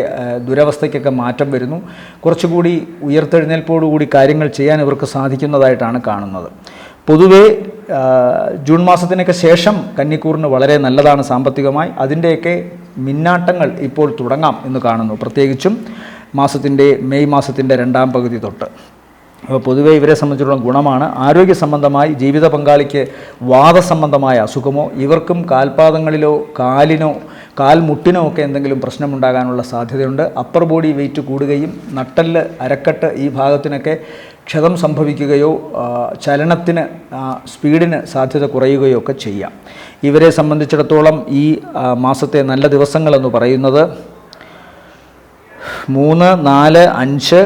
ദുരവസ്ഥയ്ക്കൊക്കെ മാറ്റം വരുന്നു. കുറച്ചുകൂടി ഉയർത്തെഴുന്നേൽപ്പോടുകൂടി കാര്യങ്ങൾ ചെയ്യാൻ ഇവർക്ക് സാധിക്കുന്നതായിട്ടാണ് കാണുന്നത്. പൊതുവേ ജൂൺ മാസത്തിനൊക്കെ ശേഷം കന്നിക്കൂറിന് വളരെ നല്ലതാണ് സാമ്പത്തികമായി. അതിൻ്റെയൊക്കെ മിന്നാട്ടങ്ങൾ ഇപ്പോൾ തുടങ്ങാം എന്ന് കാണുന്നു, പ്രത്യേകിച്ചും മെയ് മാസത്തിൻ്റെ രണ്ടാം പകുതി തൊട്ട്. അപ്പോൾ പൊതുവേ ഇവരെ സംബന്ധിച്ചിടത്തോളം ഗുണമാണ്. ആരോഗ്യ സംബന്ധമായി ജീവിത പങ്കാളിക്ക് വാദസംബന്ധമായ അസുഖമോ ഇവർക്കും കാൽപാദങ്ങളിലോ കാൽമുട്ടിനോ ഒക്കെ എന്തെങ്കിലും പ്രശ്നമുണ്ടാകാനുള്ള സാധ്യതയുണ്ട്. അപ്പർ ബോഡി വെയിറ്റ് കൂടുകയും നട്ടെല്ല്, അരക്കെട്ട് ഈ ഭാഗത്തിനൊക്കെ ക്ഷതം സംഭവിക്കുകയോ ചലനത്തിന് സ്പീഡിന് സാധ്യത കുറയുകയോ ഒക്കെ ചെയ്യാം. ഇവരെ സംബന്ധിച്ചിടത്തോളം ഈ മാസത്തെ നല്ല ദിവസങ്ങളെന്ന് പറയുന്നത് 3, 4, 5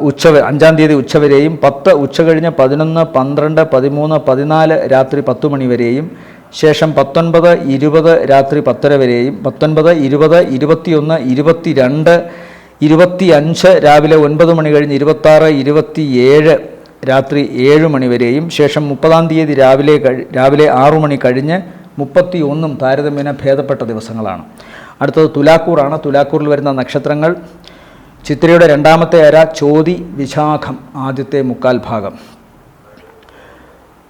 5-ാം തീയതി ഉച്ചവരെയും 10 ഉച്ചകഴിഞ്ഞ് 11, 12, 13, 14 രാത്രി 10 മണി വരെയും ശേഷം 19, 20 രാത്രി 10:30 വരെയും 19, 20, 21, 22, 25 രാവിലെ 9 മണി കഴിഞ്ഞ് 26, 27 രാത്രി 7 മണി വരെയും ശേഷം 30-ാം തീയതി രാവിലെ 6 മണി കഴിഞ്ഞ് 31 താരതമ്യേന ഭേദപ്പെട്ട ദിവസങ്ങളാണ്. അടുത്തത് തുലാക്കൂറാണ്. തുലാക്കൂറിൽ വരുന്ന നക്ഷത്രങ്ങൾ ചിത്രയുടെ രണ്ടാമത്തെ അര, ചോതി, വിശാഖം ആദ്യത്തെ 3/4 ഭാഗം.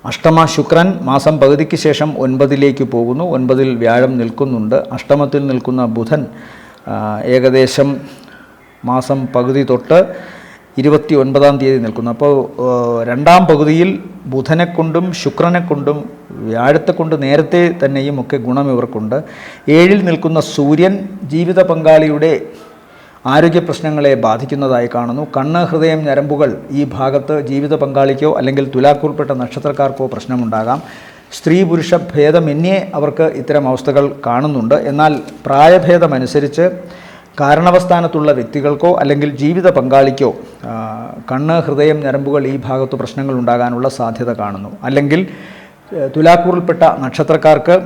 അഷ്ടമ ശുക്രൻ മാസം പകുതിക്ക് ശേഷം 9-ലേക്ക് പോകുന്നു. 9-ൽ വ്യാഴം നിൽക്കുന്നുണ്ട്. അഷ്ടമത്തിൽ നിൽക്കുന്ന ബുധൻ ഏകദേശം മാസം പകുതി തൊട്ട് 29-ാം തീയതി നിൽക്കുന്നു. അപ്പോൾ രണ്ടാം പകുതിയിൽ ബുധനെക്കൊണ്ടും ശുക്രനെക്കൊണ്ടും വ്യാഴത്തെക്കൊണ്ട് നേരത്തെ തന്നെയും ഒക്കെ ഗുണം ഇവർക്കുണ്ട്. 7-ൽ നിൽക്കുന്ന സൂര്യൻ ജീവിത പങ്കാളിയുടെ ആരോഗ്യ പ്രശ്നങ്ങളെ ബാധിക്കുന്നതായി കാണുന്നു. കണ്ണ്, ഹൃദയം, ഞരമ്പുകൾ ഈ ഭാഗത്ത് ജീവിത പങ്കാളിക്കോ അല്ലെങ്കിൽ തുലാക്കൂറിൽപ്പെട്ട നക്ഷത്രക്കാർക്കോ പ്രശ്നമുണ്ടാകാം. സ്ത്രീ പുരുഷ ഭേദമന്യേ അവർക്ക് ഇത്തരം അവസ്ഥകൾ കാണുന്നുണ്ട്. എന്നാൽ പ്രായഭേദമനുസരിച്ച് കാരണവസ്ഥാനത്തുള്ള വ്യക്തികൾക്കോ അല്ലെങ്കിൽ ജീവിത പങ്കാളിക്കോ കണ്ണ്, ഹൃദയം, ഞരമ്പുകൾ ഈ ഭാഗത്ത് പ്രശ്നങ്ങൾ ഉണ്ടാകാനുള്ള സാധ്യത കാണുന്നു. അല്ലെങ്കിൽ തുലാക്കൂറിൽപ്പെട്ട നക്ഷത്രക്കാർക്ക്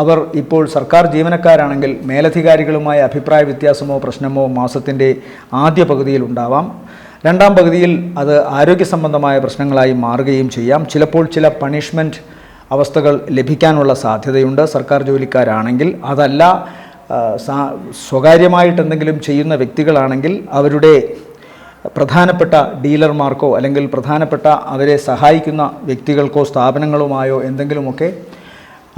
അവർ ഇപ്പോൾ സർക്കാർ ജീവനക്കാരാണെങ്കിൽ മേലധികാരികളുമായ അഭിപ്രായ വ്യത്യാസമോ പ്രശ്നമോ മാസത്തിൻ്റെ ആദ്യ പകുതിയിൽ ഉണ്ടാവാം. രണ്ടാം പകുതിയിൽ അത് ആരോഗ്യ സംബന്ധമായ പ്രശ്നങ്ങളായി മാറുകയും ചെയ്യാം. ചിലപ്പോൾ ചില പണിഷ്മെൻറ്റ് അവസ്ഥകൾ ലഭിക്കാനുള്ള സാധ്യതയുണ്ട് സർക്കാർ ജോലിക്കാരാണെങ്കിൽ. അതല്ല സ്വകാര്യമായിട്ട് എന്തെങ്കിലും ചെയ്യുന്ന വ്യക്തികളാണെങ്കിൽ അവരുടെ പ്രധാനപ്പെട്ട ഡീലർമാർക്കോ അല്ലെങ്കിൽ പ്രധാനപ്പെട്ട അവരെ സഹായിക്കുന്ന വ്യക്തികൾക്കോ സ്ഥാപനങ്ങളുമായോ എന്തെങ്കിലുമൊക്കെ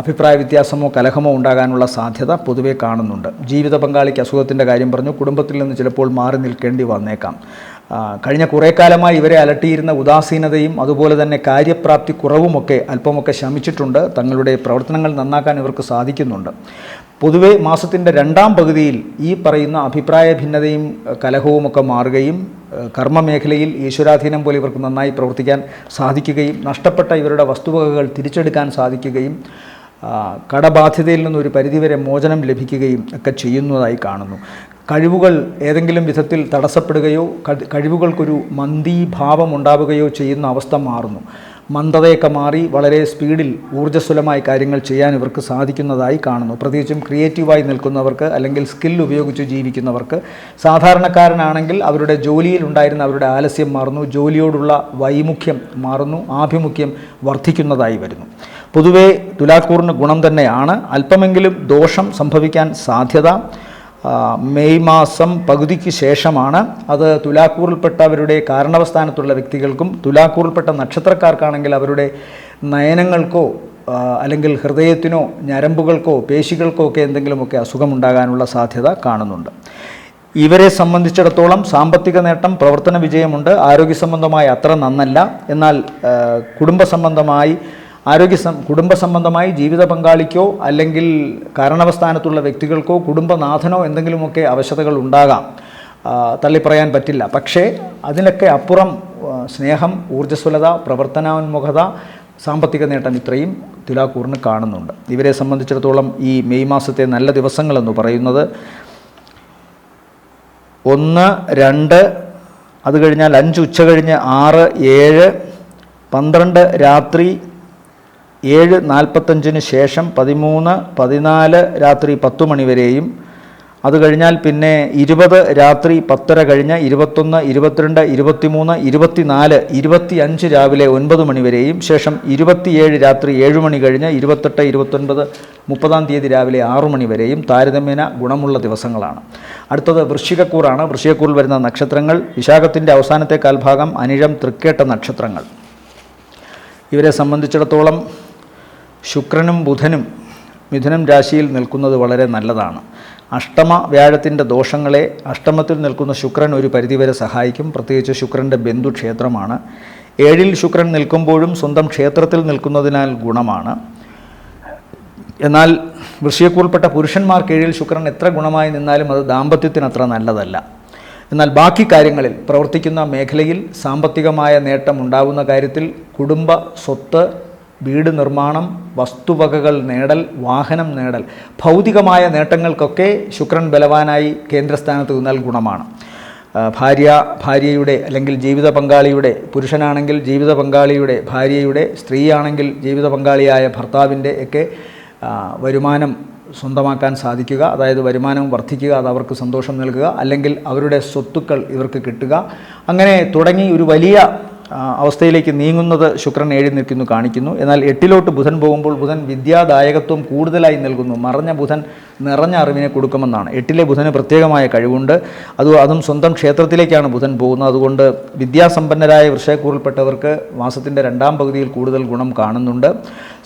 അഭിപ്രായ വ്യത്യാസമോ കലഹമോ ഉണ്ടാകാനുള്ള സാധ്യത പൊതുവെ കാണുന്നുണ്ട്. ജീവിത പങ്കാളിക്ക് അസുഖത്തിൻ്റെ കാര്യം പറഞ്ഞു. കുടുംബത്തിൽ നിന്ന് ചിലപ്പോൾ മാറി നിൽക്കേണ്ടി വന്നേക്കാം. കഴിഞ്ഞ കുറേ കാലമായി ഇവരെ അലട്ടിയിരുന്ന ഉദാസീനതയും അതുപോലെ തന്നെ കാര്യപ്രാപ്തി കുറവുമൊക്കെ അല്പമൊക്കെ ശമിച്ചിട്ടുണ്ട്. തങ്ങളുടെ പ്രവർത്തനങ്ങൾ നന്നാക്കാൻ ഇവർക്ക് സാധിക്കുന്നുണ്ട്. പൊതുവെ മാസത്തിൻ്റെ രണ്ടാം പകുതിയിൽ ഈ പറയുന്ന അഭിപ്രായ ഭിന്നതയും കലഹവുമൊക്കെ മാറുകയും കർമ്മമേഖലയിൽ ഈശ്വരാധീനം പോലെ ഇവർക്ക് നന്നായി പ്രവർത്തിക്കാൻ സാധിക്കുകയും നഷ്ടപ്പെട്ട ഇവരുടെ വസ്തുവകകൾ തിരിച്ചെടുക്കാൻ സാധിക്കുകയും കടബാധ്യതയിൽ നിന്നൊരു പരിധിവരെ മോചനം ലഭിക്കുകയും ഒക്കെ ചെയ്യുന്നതായി കാണുന്നു. കഴിവുകൾ ഏതെങ്കിലും വിധത്തിൽ തടസ്സപ്പെടുകയോ കഴിവുകൾക്കൊരു മന്ദീഭാവം ഉണ്ടാവുകയോ ചെയ്യുന്ന അവസ്ഥ മാറുന്നു. മന്ദതയൊക്കെ മാറി വളരെ സ്പീഡിൽ ഊർജ്ജസ്വലമായി കാര്യങ്ങൾ ചെയ്യാൻ ഇവർക്ക് സാധിക്കുന്നതായി കാണുന്നു. പ്രത്യേകിച്ചും ക്രിയേറ്റീവായി നിൽക്കുന്നവർക്ക് അല്ലെങ്കിൽ സ്കിൽ ഉപയോഗിച്ച് ജീവിക്കുന്നവർക്ക്, സാധാരണക്കാരനാണെങ്കിൽ അവരുടെ ജോലിയിൽ ഉണ്ടായിരുന്ന അവരുടെ ആലസ്യം മാറുന്നു, ജോലിയോടുള്ള വൈമുഖ്യം മാറുന്നു, ആഭിമുഖ്യം വർദ്ധിക്കുന്നതായി വരുന്നു. പൊതുവേ തുലാക്കൂറിന് ഗുണം തന്നെയാണ്. അല്പമെങ്കിലും ദോഷം സംഭവിക്കാൻ സാധ്യത മെയ് മാസം പകുതിക്ക് ശേഷമാണ്. അത് തുലാക്കൂറിൽപ്പെട്ടവരുടെ കാരണവസ്ഥാനത്തുള്ള വ്യക്തികൾക്കും തുലാക്കൂറിൽപ്പെട്ട നക്ഷത്രക്കാർക്കാണെങ്കിൽ അവരുടെ നയനങ്ങൾക്കോ അല്ലെങ്കിൽ ഹൃദയത്തിനോ ഞരമ്പുകൾക്കോ പേശികൾക്കോ ഒക്കെ എന്തെങ്കിലുമൊക്കെ അസുഖമുണ്ടാകാനുള്ള സാധ്യത കാണുന്നുണ്ട്. ഇവരെ സംബന്ധിച്ചിടത്തോളം സാമ്പത്തിക നേട്ടം, പ്രവർത്തന വിജയമുണ്ട്. ആരോഗ്യ സംബന്ധമായി അത്ര നന്നല്ല. എന്നാൽ കുടുംബ സംബന്ധമായി ജീവിത പങ്കാളിക്കോ അല്ലെങ്കിൽ കാരണവസ്ഥാനത്തുള്ള വ്യക്തികൾക്കോ കുടുംബനാഥനോ എന്തെങ്കിലുമൊക്കെ അവശതകൾ ഉണ്ടാകാം, തള്ളിപ്പറയാൻ പറ്റില്ല. പക്ഷേ അതിനൊക്കെ അപ്പുറം സ്നേഹം, ഊർജ്ജസ്വലത, പ്രവർത്തനോന്മുഖത, സാമ്പത്തിക നേട്ടം ഇത്രയും തുലാക്കൂറിന് കാണുന്നുണ്ട്. ഇവരെ സംബന്ധിച്ചിടത്തോളം ഈ മെയ് മാസത്തെ നല്ല ദിവസങ്ങളെന്ന് പറയുന്നത് 1, 2, അത് കഴിഞ്ഞാൽ 5 ഉച്ച കഴിഞ്ഞ് 6, 7, 12 രാത്രി 7:45 ശേഷം 13, 14 രാത്രി 10 മണി വരെയും, അത് കഴിഞ്ഞാൽ പിന്നെ 20 രാത്രി 10:30 കഴിഞ്ഞ് 21, 22, 23, 24, 25 രാവിലെ 9 മണി വരെയും, ശേഷം 27 രാത്രി 7 മണി കഴിഞ്ഞ് 28, 29, 30 തീയതി രാവിലെ 6 മണി വരെയും താരതമ്യേന ഗുണമുള്ള ദിവസങ്ങളാണ്. അടുത്തത് വൃശ്ചികക്കൂറാണ്. വൃശ്ചികക്കൂറിൽ വരുന്ന നക്ഷത്രങ്ങൾ വിശാഖത്തിൻ്റെ അവസാനത്തെ കാൽഭാഗം, അനിഴം, തൃക്കേട്ട നക്ഷത്രങ്ങൾ. ഇവരെ സംബന്ധിച്ചിടത്തോളം ശുക്രനും ബുധനും മിഥുനം രാശിയിൽ നിൽക്കുന്നത് വളരെ നല്ലതാണ്. അഷ്ടമ വ്യാഴത്തിൻ്റെ ദോഷങ്ങളെ അഷ്ടമത്തിൽ നിൽക്കുന്ന ശുക്രൻ ഒരു പരിധിവരെ സഹായിക്കും. പ്രത്യേകിച്ച് ശുക്രൻ്റെ ബന്ധുക്ഷേത്രമാണ്. 7-ൽ ശുക്രൻ നിൽക്കുമ്പോഴും സ്വന്തം ക്ഷേത്രത്തിൽ നിൽക്കുന്നതിനാൽ ഗുണമാണ്. എന്നാൽ വൃശ്ചികക്കൂറിൽപ്പെട്ട പുരുഷന്മാർക്ക് 7-ൽ ശുക്രൻ എത്ര ഗുണമായി നിന്നാലും അത് ദാമ്പത്യത്തിന് അത്ര നല്ലതല്ല. എന്നാൽ ബാക്കി കാര്യങ്ങളിൽ, പ്രവർത്തിക്കുന്ന മേഖലയിൽ സാമ്പത്തികമായ നേട്ടം ഉണ്ടാകുന്ന കാര്യത്തിൽ, കുടുംബ സ്വത്ത്, വീട് നിർമ്മാണം, വസ്തുവകകൾ നേടൽ, വാഹനം നേടൽ, ഭൗതികമായ നേട്ടങ്ങൾക്കൊക്കെ ശുക്രൻ ബലവാനായി കേന്ദ്രസ്ഥാനത്ത് നിന്നാൽ ഗുണമാണ്. ഭാര്യയുടെ അല്ലെങ്കിൽ ജീവിത പങ്കാളിയുടെ, പുരുഷനാണെങ്കിൽ ജീവിത പങ്കാളിയുടെ, ഭാര്യയുടെ, സ്ത്രീയാണെങ്കിൽ ജീവിത പങ്കാളിയായ ഭർത്താവിൻ്റെ ഒക്കെ വരുമാനം സ്വന്തമാക്കാൻ സാധിക്കുക, അതായത് വരുമാനം വർദ്ധിക്കുക, അത് അവർക്ക് സന്തോഷം നൽകുക, അല്ലെങ്കിൽ അവരുടെ സ്വത്തുക്കൾ ഇവർക്ക് കിട്ടുക, അങ്ങനെ തുടങ്ങി ഒരു വലിയ അവസ്ഥയിലേക്ക് നീങ്ങുന്നത് ശുക്രൻ 7-ൽ നിൽക്കുന്നു കാണിക്കുന്നു. എന്നാൽ 8-ലോട്ട് ബുധൻ പോകുമ്പോൾ ബുധൻ വിദ്യാദായകത്വം കൂടുതലായി നൽകുന്നു. മറഞ്ഞ ബുധൻ നിറഞ്ഞ അറിവിനെ കൊടുക്കുമെന്നാണ്. 8-ലെ ബുധന് പ്രത്യേകമായ കഴിവുണ്ട്. അതും സ്വന്തം ക്ഷേത്രത്തിലേക്കാണ് ബുധൻ പോകുന്നത്. അതുകൊണ്ട് വിദ്യാസമ്പന്നരായ വൃശ്ചികക്കൂറിൽപ്പെട്ടവർക്ക് മാസത്തിൻ്റെ രണ്ടാം പകുതിയിൽ കൂടുതൽ ഗുണം കാണുന്നുണ്ട്.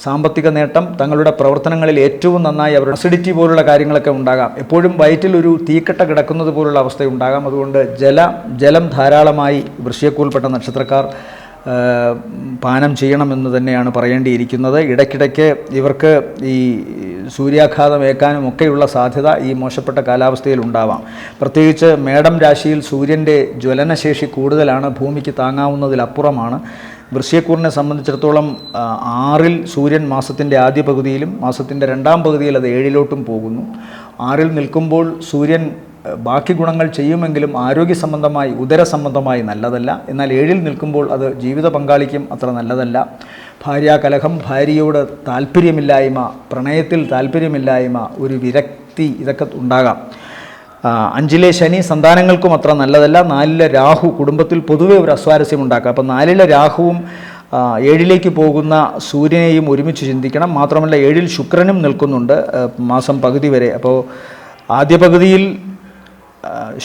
സാമ്പത്തിക നേട്ടം, തങ്ങളുടെ പ്രവർത്തനങ്ങളിൽ ഏറ്റവും നന്നായി അവരുടെ അസിഡിറ്റി പോലുള്ള കാര്യങ്ങളൊക്കെ ഉണ്ടാകാം. എപ്പോഴും വയറ്റിൽ ഒരു തീക്കട്ട കിടക്കുന്നത് പോലുള്ള അവസ്ഥയുണ്ടാകാം. അതുകൊണ്ട് ജലം ധാരാളമായി വൃശ്ചികക്കൂറിൽപ്പെട്ട നക്ഷത്രക്കാർ പാനം ചെയ്യണമെന്ന് തന്നെയാണ് പറയേണ്ടിയിരിക്കുന്നത്. ഇടയ്ക്കിടയ്ക്ക് ഇവർക്ക് ഈ സൂര്യാഘാതം ഏൽക്കാനും ഒക്കെയുള്ള സാധ്യത ഈ മോശപ്പെട്ട കാലാവസ്ഥയിൽ ഉണ്ടാവാം. പ്രത്യേകിച്ച് മേടം രാശിയിൽ സൂര്യൻ്റെ ജ്വലനശേഷി കൂടുതലാണ്, ഭൂമിക്ക് താങ്ങാവുന്നതിലപ്പുറമാണ്. വൃശ്ചികക്കൂറിനെ സംബന്ധിച്ചിടത്തോളം 6-ൽ സൂര്യൻ മാസത്തിൻ്റെ ആദ്യ പകുതിയിലും മാസത്തിൻ്റെ രണ്ടാം പകുതിയിൽ അത് 7-ലോട്ടും പോകുന്നു. 6-ൽ നിൽക്കുമ്പോൾ സൂര്യൻ ബാക്കി ഗുണങ്ങൾ ചെയ്യുമെങ്കിലും ആരോഗ്യ സംബന്ധമായി, ഉദര സംബന്ധമായി നല്ലതല്ല. എന്നാൽ 7-ൽ നിൽക്കുമ്പോൾ അത് ജീവിത പങ്കാളിക്കും അത്ര നല്ലതല്ല. ഭാര്യാകലഹം, ഭാര്യയോട് താല്പര്യമില്ലായ്മ, പ്രണയത്തിൽ താല്പര്യമില്ലായ്മ, ഒരു വിരക്തി, ഇതൊക്കെ ഉണ്ടാകാം. 5-ലെ ശനി സന്താനങ്ങൾക്കും അത്ര നല്ലതല്ല. 4-ലെ രാഹു കുടുംബത്തിൽ പൊതുവെ ഒരു അസ്വാരസ്യം ഉണ്ടാക്കുക. അപ്പോൾ 4-ലെ രാഹുവും 7-ലേക്ക് പോകുന്ന സൂര്യനെയും ഒരുമിച്ച് ചിന്തിക്കണം. മാത്രമല്ല 7-ൽ ശുക്രനും നിൽക്കുന്നുണ്ട് മാസം പകുതി വരെ. അപ്പോൾ ആദ്യ പകുതിയിൽ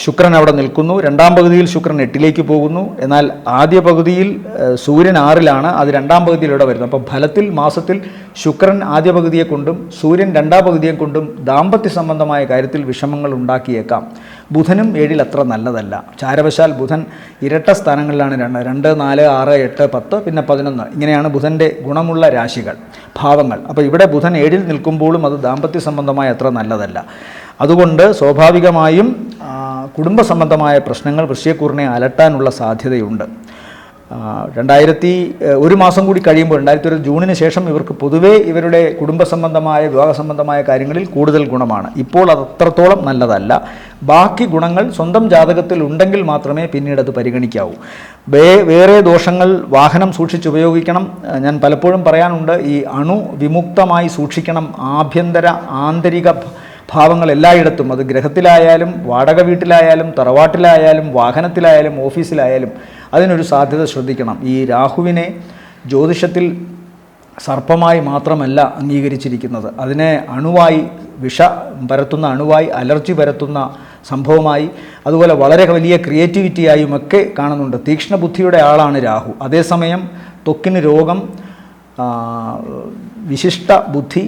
ശുക്രൻ അവിടെ നിൽക്കുന്നു, രണ്ടാം പകുതിയിൽ ശുക്രൻ 8-ലേക്ക് പോകുന്നു. എന്നാൽ ആദ്യ പകുതിയിൽ സൂര്യൻ 6-ലാണ്, അത് രണ്ടാം പകുതിയിലൂടെ വരുന്നു. അപ്പോൾ ഫലത്തിൽ മാസത്തിൽ ശുക്രൻ ആദ്യ പകുതിയെ കൊണ്ടും സൂര്യൻ രണ്ടാം പകുതിയെ കൊണ്ടും ദാമ്പത്യ സംബന്ധമായ കാര്യത്തിൽ വിഷമങ്ങൾ ഉണ്ടാക്കിയേക്കാം. ബുധനും 7-ൽ അത്ര നല്ലതല്ല. ചാരവശാൽ ബുധൻ ഇരട്ട സ്ഥാനങ്ങളിലാണ് 2, 4, 6, 8, 10 പിന്നെ 11 ഇങ്ങനെയാണ് ബുധൻ്റെ ഗുണമുള്ള രാശികൾ, ഭാവങ്ങൾ. അപ്പോൾ ഇവിടെ ബുധൻ 7-ൽ നിൽക്കുമ്പോഴും അത് ദാമ്പത്യ സംബന്ധമായ അത്ര നല്ലതല്ല. അതുകൊണ്ട് സ്വാഭാവികമായും കുടുംബ സംബന്ധമായ പ്രശ്നങ്ങൾ വൃശ്ചികക്കൂറിനെ അലട്ടാനുള്ള സാധ്യതയുണ്ട്. ഒരു മാസം കൂടി കഴിയുമ്പോൾ 2001 ജൂണിന് ശേഷം ഇവർക്ക് പൊതുവേ ഇവരുടെ കുടുംബ സംബന്ധമായ വിവാഹ സംബന്ധമായ കാര്യങ്ങളിൽ കൂടുതൽ ഗുണമാണ്. ഇപ്പോൾ അത് അത്രത്തോളം നല്ലതല്ല. ബാക്കി ഗുണങ്ങൾ സ്വന്തം ജാതകത്തിൽ ഉണ്ടെങ്കിൽ മാത്രമേ പിന്നീട് അത് പരിഗണിക്കാവൂ. വേറെ ദോഷങ്ങൾ, വാഹനം സൂക്ഷിച്ചുപയോഗിക്കണം. ഞാൻ പലപ്പോഴും പറയാനുണ്ട്, ഈ വിമുക്തമായി സൂക്ഷിക്കണം. ആന്തരിക ഭാവങ്ങൾ എല്ലായിടത്തും, അത് ഗ്രഹത്തിലായാലും വാടക വീട്ടിലായാലും തറവാട്ടിലായാലും വാഹനത്തിലായാലും ഓഫീസിലായാലും അതിനൊരു സാധ്യത ശ്രദ്ധിക്കണം. ഈ രാഹുവിനെ ജ്യോതിഷത്തിൽ സർപ്പമായി മാത്രമല്ല അംഗീകരിച്ചിരിക്കുന്നത്, അതിനെ വിഷ പരത്തുന്ന അണുവായി, അലർജി പരത്തുന്ന സംഭവമായി, അതുപോലെ വളരെ വലിയ ക്രിയേറ്റിവിറ്റിയായും ഒക്കെ കാണുന്നുണ്ട്. തീക്ഷ്ണ ബുദ്ധിയുടെ ആളാണ് രാഹു. അതേസമയം ത്വക്കിന് രോഗം, വിശിഷ്ട ബുദ്ധി,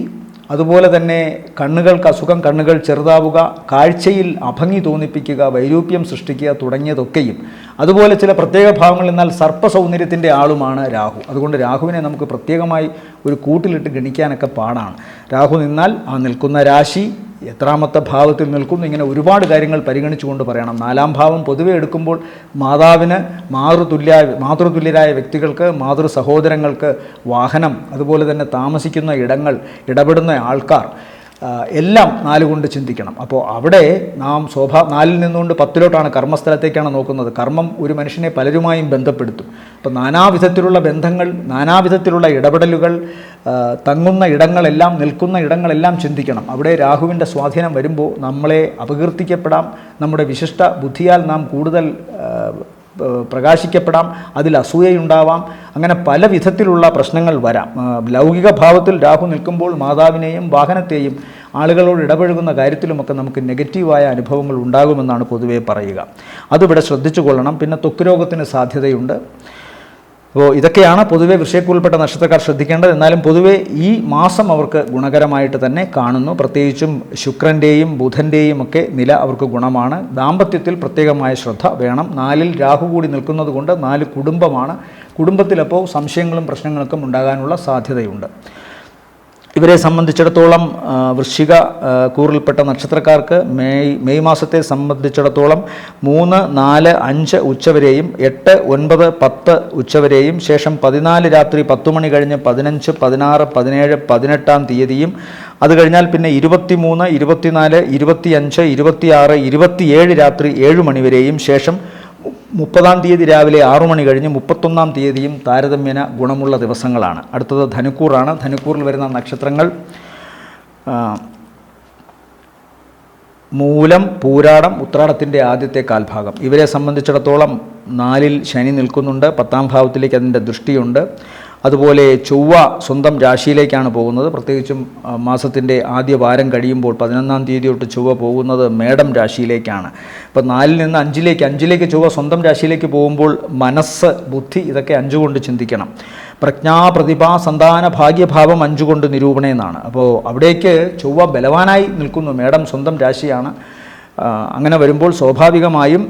അതുപോലെ തന്നെ കണ്ണുകൾക്ക് അസുഖം, കണ്ണുകൾ ചെറുതാവുക, കാഴ്ചയിൽ അഭംഗി തോന്നിപ്പിക്കുക, വൈരൂപ്യം സൃഷ്ടിക്കുക തുടങ്ങിയതൊക്കെയും, അതുപോലെ ചില പ്രത്യേക ഭാവങ്ങൾ എന്നാൽ സർപ്പസൗന്ദര്യത്തിൻ്റെ ആളുമാണ് രാഹു. അതുകൊണ്ട് രാഹുവിനെ നമുക്ക് പ്രത്യേകമായി ഒരു കൂട്ടിലിട്ട് ഗണിക്കാനൊക്കെ പാടാണ്. രാഹു നിന്നാൽ ആ നിൽക്കുന്ന രാശി എത്രാമത്തെ ഭാവത്തിൽ നിൽക്കുന്നു, ഇങ്ങനെ ഒരുപാട് കാര്യങ്ങൾ പരിഗണിച്ചുകൊണ്ട് പറയണം. 4-ാം ഭാവം പൊതുവെ എടുക്കുമ്പോൾ മാതാവിന്, മാതൃതുല്യരായ വ്യക്തികൾക്ക്, മാതൃ സഹോദരങ്ങൾക്ക്, വാഹനം, അതുപോലെ തന്നെ താമസിക്കുന്ന ഇടങ്ങൾ, ഇടപെടുന്ന ആൾക്കാർ എല്ലാം 4 കൊണ്ട് ചിന്തിക്കണം. അപ്പോൾ അവിടെ നാം 4-ൽ നിന്നുകൊണ്ട് 10-ലോട്ടാണ്, കർമ്മസ്ഥലത്തേക്കാണ് നോക്കുന്നത്. കർമ്മം ഒരു മനുഷ്യനെ പലരുമായും ബന്ധപ്പെടുത്തും. അപ്പോൾ നാനാവിധത്തിലുള്ള ബന്ധങ്ങൾ, നാനാവിധത്തിലുള്ള ഇടപെടലുകൾ, തങ്ങുന്ന ഇടങ്ങളെല്ലാം, നിൽക്കുന്ന ഇടങ്ങളെല്ലാം ചിന്തിക്കണം. അവിടെ രാഹുവിൻ്റെ സ്വാധീനം വരുമ്പോൾ നമ്മളെ അപകീർത്തിക്കപ്പെടാം, നമ്മുടെ വിശിഷ്ട ബുദ്ധിയാൽ നാം കൂടുതൽ പ്രകാശിക്കപ്പെടാം, അതിൽ അസൂയയുണ്ടാവാം, അങ്ങനെ പല വിധത്തിലുള്ള പ്രശ്നങ്ങൾ വരാം. ലൗകിക ഭാവത്തിൽ രാഹു നിൽക്കുമ്പോൾ മാതാവിനെയും വാഹനത്തെയും ആളുകളോട് ഇടപഴകുന്ന കാര്യത്തിലുമൊക്കെ നമുക്ക് നെഗറ്റീവായ അനുഭവങ്ങൾ ഉണ്ടാകുമെന്നാണ് പൊതുവേ പറയുക. അതിവിടെ ശ്രദ്ധിച്ചു കൊള്ളണം. പിന്നെ ത്വക്ക് രോഗത്തിന് സാധ്യതയുണ്ട്. അപ്പോൾ ഇതൊക്കെയാണ് പൊതുവെ വൃശ്ചികത്തിൽപ്പെട്ട നക്ഷത്രക്കാർ ശ്രദ്ധിക്കേണ്ടത്. എന്നാലും പൊതുവെ ഈ മാസം അവർക്ക് ഗുണകരമായിട്ട് തന്നെ കാണുന്നു. പ്രത്യേകിച്ചും ശുക്രൻ്റെയും ബുധൻ്റെയും ഒക്കെ നില അവർക്ക് ഗുണമാണ്. ദാമ്പത്യത്തിൽ പ്രത്യേകമായ ശ്രദ്ധ വേണം. 4-ൽ രാഹു കൂടി നിൽക്കുന്നത് കൊണ്ട് 4 കുടുംബമാണ്. കുടുംബത്തിലപ്പോൾ സംശയങ്ങളും പ്രശ്നങ്ങൾക്കും ഉണ്ടാകാനുള്ള സാധ്യതയുണ്ട്. ഇവരെ സംബന്ധിച്ചിടത്തോളം വൃശ്ചിക കൂറിൽപ്പെട്ട നക്ഷത്രക്കാർക്ക് മെയ് മാസത്തെ സംബന്ധിച്ചിടത്തോളം 3, 4, 5 ഉച്ചവരെയും 8, 9, 10 ഉച്ചവരെയും ശേഷം 14 രാത്രി 10 മണി കഴിഞ്ഞ് 15, 16, 17, 18 തീയതിയും, അത് കഴിഞ്ഞാൽ പിന്നെ 23, 24, 25, 26, 27 രാത്രി 7 മണിവരെയും ശേഷം 30-ാം തീയതി രാവിലെ 6 മണി കഴിഞ്ഞ് 31-ാം തീയതിയും താരതമ്യേന ഗുണമുള്ള ദിവസങ്ങളാണ്. അടുത്തത് ധനുക്കൂറാണ്. ധനുക്കൂറിൽ വരുന്ന നക്ഷത്രങ്ങൾ മൂലം, പൂരാടം, ഉത്രാടത്തിൻ്റെ ആദ്യത്തെ കാൽഭാഗം. ഇവരെ സംബന്ധിച്ചിടത്തോളം 4-ൽ ശനി നിൽക്കുന്നുണ്ട്. 10-ാം ഭാവത്തിലേക്ക് അതിൻ്റെ ദൃഷ്ടിയുണ്ട്. അതുപോലെ ചൊവ്വ സ്വന്തം രാശിയിലേക്കാണ് പോകുന്നത്. പ്രത്യേകിച്ചും മാസത്തിൻ്റെ ആദ്യ വാരം കഴിയുമ്പോൾ 11-ാം തീയതി തൊട്ട് ചൊവ്വ പോകുന്നത് മേടം രാശിയിലേക്കാണ്. ഇപ്പോൾ 4-ൽ നിന്ന് 5-ലേക്ക് ചൊവ്വ സ്വന്തം രാശിയിലേക്ക് പോകുമ്പോൾ മനസ്സ്, ബുദ്ധി ഇതൊക്കെ 5 കൊണ്ട് ചിന്തിക്കണം. പ്രജ്ഞാ, പ്രതിഭ, സന്താന, ഭാഗ്യഭാവം 5 കൊണ്ട് നിരൂപണം എന്നാണ്. അപ്പോൾ അവിടേക്ക് ചൊവ്വ ബലവാനായി നിൽക്കുന്നു. മേടം സ്വന്തം രാശിയാണ്. അങ്ങനെ വരുമ്പോൾ സ്വാഭാവികമായും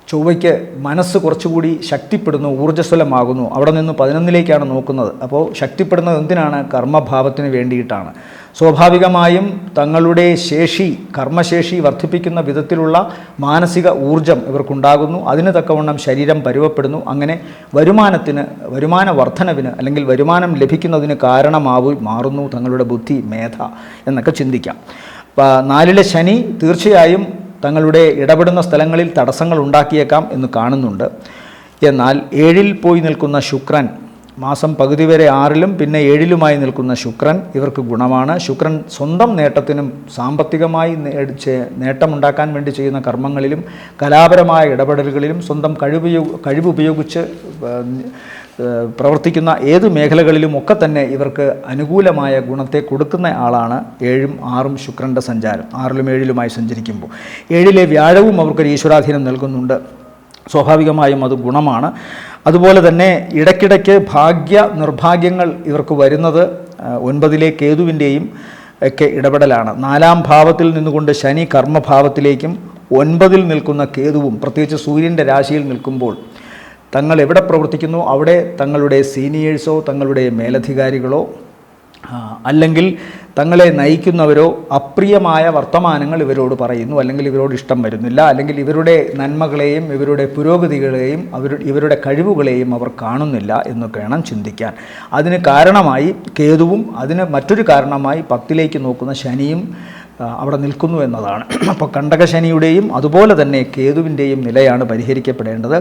ചൊവ്വയ്ക്ക് മനസ്സ് കുറച്ചുകൂടി ശക്തിപ്പെടുന്നു, ഊർജ്ജസ്വലമാകുന്നു. അവിടെ നിന്ന് 11-ലേക്കാണ് നോക്കുന്നത്. അപ്പോൾ ശക്തിപ്പെടുന്നത് എന്തിനാണ്? കർമ്മഭാവത്തിന് വേണ്ടിയിട്ടാണ്. സ്വാഭാവികമായും തങ്ങളുടെ കർമ്മശേഷി വർദ്ധിപ്പിക്കുന്ന വിധത്തിലുള്ള മാനസിക ഊർജം ഇവർക്കുണ്ടാകുന്നു. അതിന് തക്കവണ്ണം ശരീരം പരുവപ്പെടുന്നു. അങ്ങനെ വരുമാന വർധനവിന് അല്ലെങ്കിൽ വരുമാനം ലഭിക്കുന്നതിന് മാറുന്നു തങ്ങളുടെ ബുദ്ധി, മേധ എന്നൊക്കെ ചിന്തിക്കാം. 4-ലെ ശനി തീർച്ചയായും തങ്ങളുടെ ഇടപെടുന്ന സ്ഥലങ്ങളിൽ തടസ്സങ്ങൾ ഉണ്ടാക്കിയേക്കാം എന്ന് കാണുന്നുണ്ട്. എന്നാൽ 7-ൽ പോയി നിൽക്കുന്ന ശുക്രൻ, മാസം പകുതി വരെ 6-ലും പിന്നെ 7-ലുമായി നിൽക്കുന്ന ശുക്രൻ ഇവർക്ക് ഗുണമാണ്. ശുക്രൻ സ്വന്തം നേട്ടത്തിനും സാമ്പത്തികമായി നേട്ടമുണ്ടാക്കാൻ വേണ്ടി ചെയ്യുന്ന കർമ്മങ്ങളിലും കലാപരമായ ഇടപെടലുകളിലും സ്വന്തം കഴിവുപയോഗിച്ച് പ്രവർത്തിക്കുന്ന ഏത് മേഖലകളിലും ഒക്കെ തന്നെ ഇവർക്ക് അനുകൂലമായ ഗുണത്തെ കൊടുക്കുന്ന ആളാണ് 7-ഉം 6-ഉം ശുക്രൻ്റെ സഞ്ചാരം. 6-ലും 7-ലുമായി സഞ്ചരിക്കുമ്പോൾ 7-ലെ വ്യാഴവും അവർക്കൊരു ഈശ്വരാധീനം നൽകുന്നുണ്ട്. സ്വാഭാവികമായും അത് ഗുണമാണ്. അതുപോലെ തന്നെ ഇടയ്ക്കിടയ്ക്ക് നിർഭാഗ്യങ്ങൾ ഇവർക്ക് വരുന്നത് 9-ലെ കേതുവിൻ്റെയും ഒക്കെ ഇടപെടലാണ്. 4-ാം ഭാവത്തിൽ നിന്നുകൊണ്ട് ശനി കർമ്മഭാവത്തിലേക്കും 9-ൽ നിൽക്കുന്ന കേതുവും പ്രത്യേകിച്ച് സൂര്യൻ്റെ രാശിയിൽ നിൽക്കുമ്പോൾ തങ്ങൾ എവിടെ പ്രവർത്തിക്കുന്നു അവിടെ തങ്ങളുടെ സീനിയേഴ്സോ തങ്ങളുടെ മേലധികാരികളോ അല്ലെങ്കിൽ തങ്ങളെ നയിക്കുന്നവരോ അപ്രിയമായ വർത്തമാനങ്ങൾ ഇവരോട് പറയുന്നു, അല്ലെങ്കിൽ ഇവരോട് ഇഷ്ടം വരുന്നില്ല, അല്ലെങ്കിൽ ഇവരുടെ നന്മകളെയും ഇവരുടെ പുരോഗതികളെയും ഇവരുടെ കഴിവുകളെയും അവർ കാണുന്നില്ല എന്നൊക്കെ വേണം ചിന്തിക്കാൻ. അതിന് കാരണമായി കേതുവും അതിന് മറ്റൊരു കാരണമായി 10ലേക്ക് നോക്കുന്ന ശനിയും അവിടെ നിൽക്കുന്നു എന്നതാണ്. അപ്പോൾ കണ്ടകശനിയുടെയും അതുപോലെ തന്നെ കേതുവിൻ്റെയും നിലയാണ് പരിഹരിക്കപ്പെടേണ്ടത്.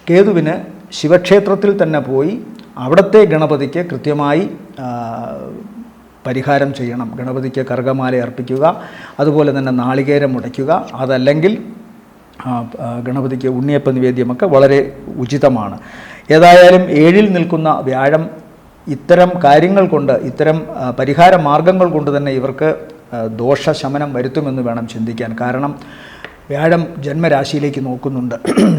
കേതുവിന് ശിവക്ഷേത്രത്തിൽ തന്നെ പോയി അവിടുത്തെ ഗണപതിക്ക് കൃത്യമായി പരിഹാരം ചെയ്യണം. ഗണപതിക്ക് കർഗമാല അർപ്പിക്കുക, അതുപോലെ തന്നെ നാളികേരം മുടയ്ക്കുക, അതല്ലെങ്കിൽ ഗണപതിക്ക് ഉണ്ണിയപ്പ നിവേദ്യമൊക്കെ വളരെ ഉചിതമാണ്. ഏതായാലും 7-ൽ നിൽക്കുന്ന വ്യാഴം ഇത്തരം കാര്യങ്ങൾ കൊണ്ട്, ഇത്തരം പരിഹാര മാർഗങ്ങൾ കൊണ്ട് തന്നെ ഇവർക്ക് ദോഷശമനം വരുത്തുമെന്ന് വേണം ചിന്തിക്കാൻ. കാരണം വ്യാഴം ജന്മരാശിയിലേക്ക് നോക്കുന്നുണ്ട്.